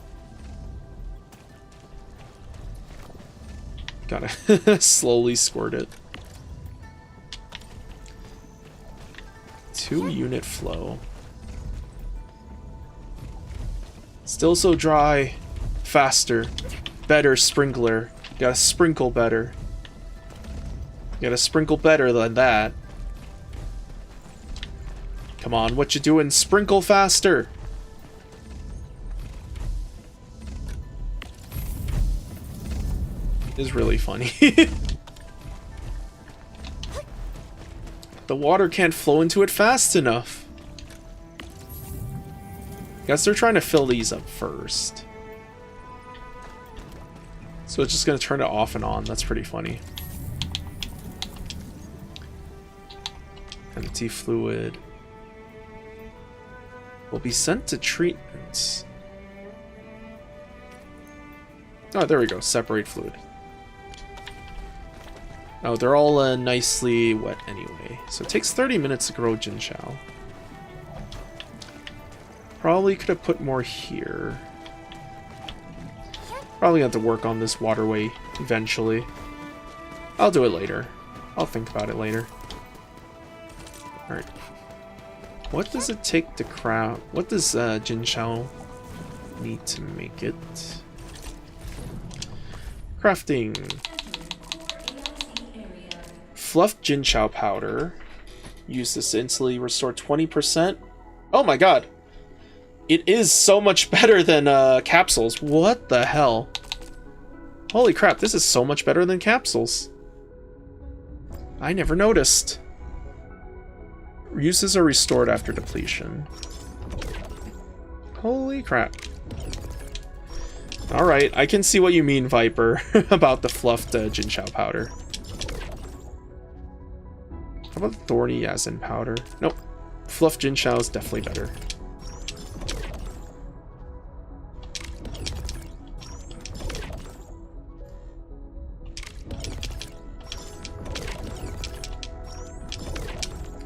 Gotta slowly squirt it. 2-unit flow. Still so dry. Faster. Better, Sprinkler. You gotta sprinkle better. You gotta sprinkle better than that. Come on, what you doing? Sprinkle faster! Is really funny. The water can't flow into it fast enough. Guess they're trying to fill these up first. So it's just gonna turn it off and on. That's pretty funny. Empty fluid will be sent to treatment. Oh, there we go. Separate fluid. Oh, they're all nicely wet anyway. So it takes 30 minutes to grow Jin Chow. Probably could have put more here. Probably have to work on this waterway eventually. I'll do it later. I'll think about it later. Alright. What does it take to craft? What does Jin Chow need to make it? Crafting. Fluff Jin Chow powder. Use this to instantly restore 20%. Oh my god. It is so much better than capsules. What the hell? Holy crap, this is so much better than capsules. I never noticed. Uses are restored after depletion. Holy crap. Alright, I can see what you mean, Viper, about the fluffed Jinchao powder. How about thorny Yazen powder? Nope. Fluffed Jinchao is definitely better.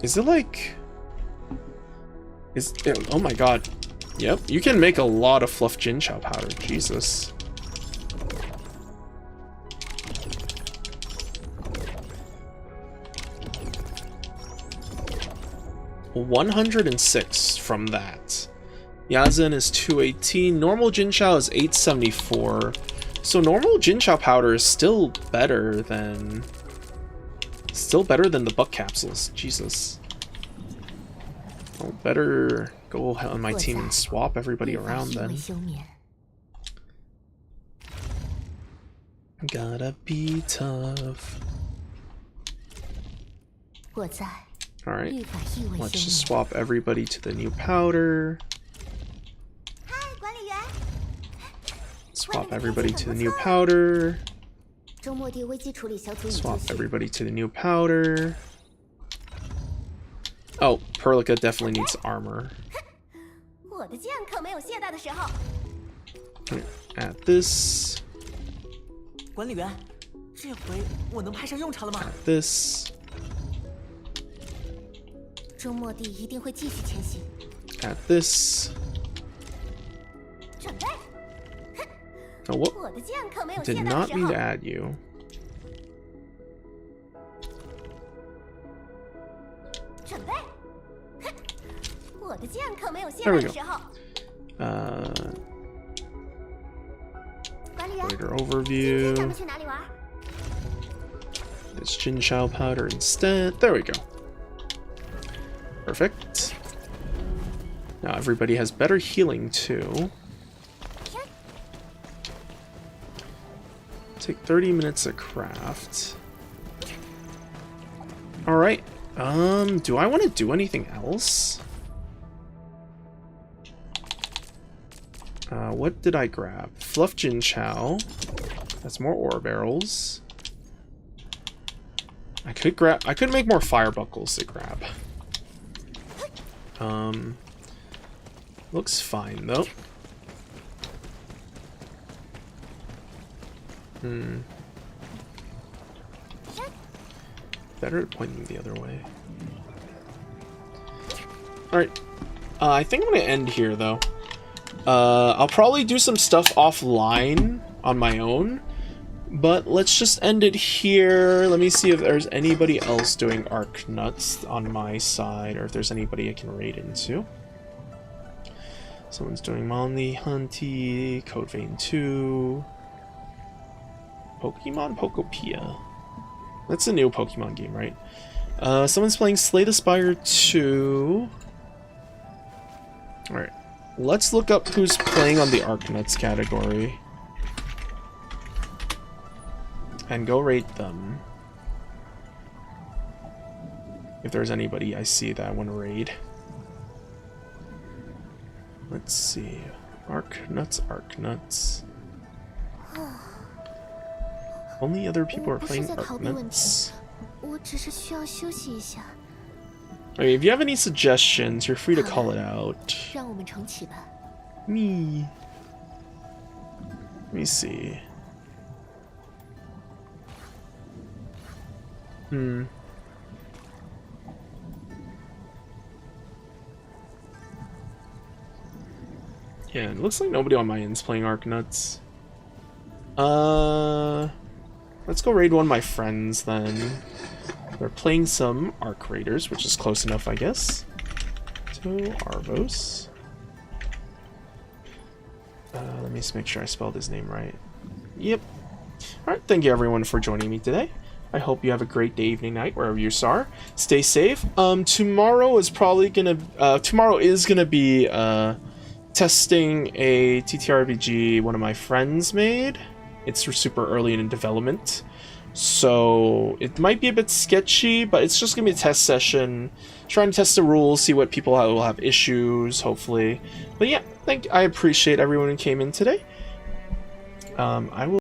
Is it like... Oh my god. Yep, you can make a lot of fluff Jinchao powder. Jesus. $106 from that. Yazen is 218. Normal Jinchao is 874. So normal Jinchao powder is still better than... the buck capsules. Jesus. I'll better go on my team and swap everybody around then. Gotta be tough. Alright. Let's just swap everybody to the new powder. Swap everybody to the new powder. Swap everybody to the new powder. Oh, Perlica definitely needs armor. Add this. Add this. Add this. Oh, what? Did not mean to add you. There we go. Greater overview. It's Jinchao powder instead. There we go. Perfect. Now everybody has better healing too. Take 30 minutes to craft. Alright. Do I want to do anything else? What did I grab? Fluff Jinchao. That's more ore barrels. I could make more fire buckles to grab. Looks fine though. Better at pointing the other way. Alright. I think I'm gonna end here though. I'll probably do some stuff offline on my own, but let's just end it here. Let me see if there's anybody else doing Arknuts on my side, or if there's anybody I can raid into. Someone's doing Monly Hunty, Code Vein 2, Pokemon Pokopia. That's a new Pokemon game, right? Someone's playing Slay the Spire 2. Alright. Let's look up who's playing on the Arknuts category. And go rate them. If there's anybody I see that I want to raid. Let's see. Arknuts. Only other people are playing Arknuts. I mean, if you have any suggestions, you're free to call it out. Me. Let me see. Yeah, it looks like nobody on my end's playing Arknuts. Let's go raid one of my friends then. They're playing some Arc Raiders, which is close enough, I guess. To Arvos. Let me just make sure I spelled his name right. Yep. Alright, thank you everyone for joining me today. I hope you have a great day, evening, night, wherever you are. Stay safe. Tomorrow is probably gonna... tomorrow is gonna be testing a TTRPG one of my friends made. It's super early in development. So it might be a bit sketchy, but it's just gonna be a test session, trying to test the rules, see what people will have issues, hopefully. But yeah, I appreciate everyone who came in today. I will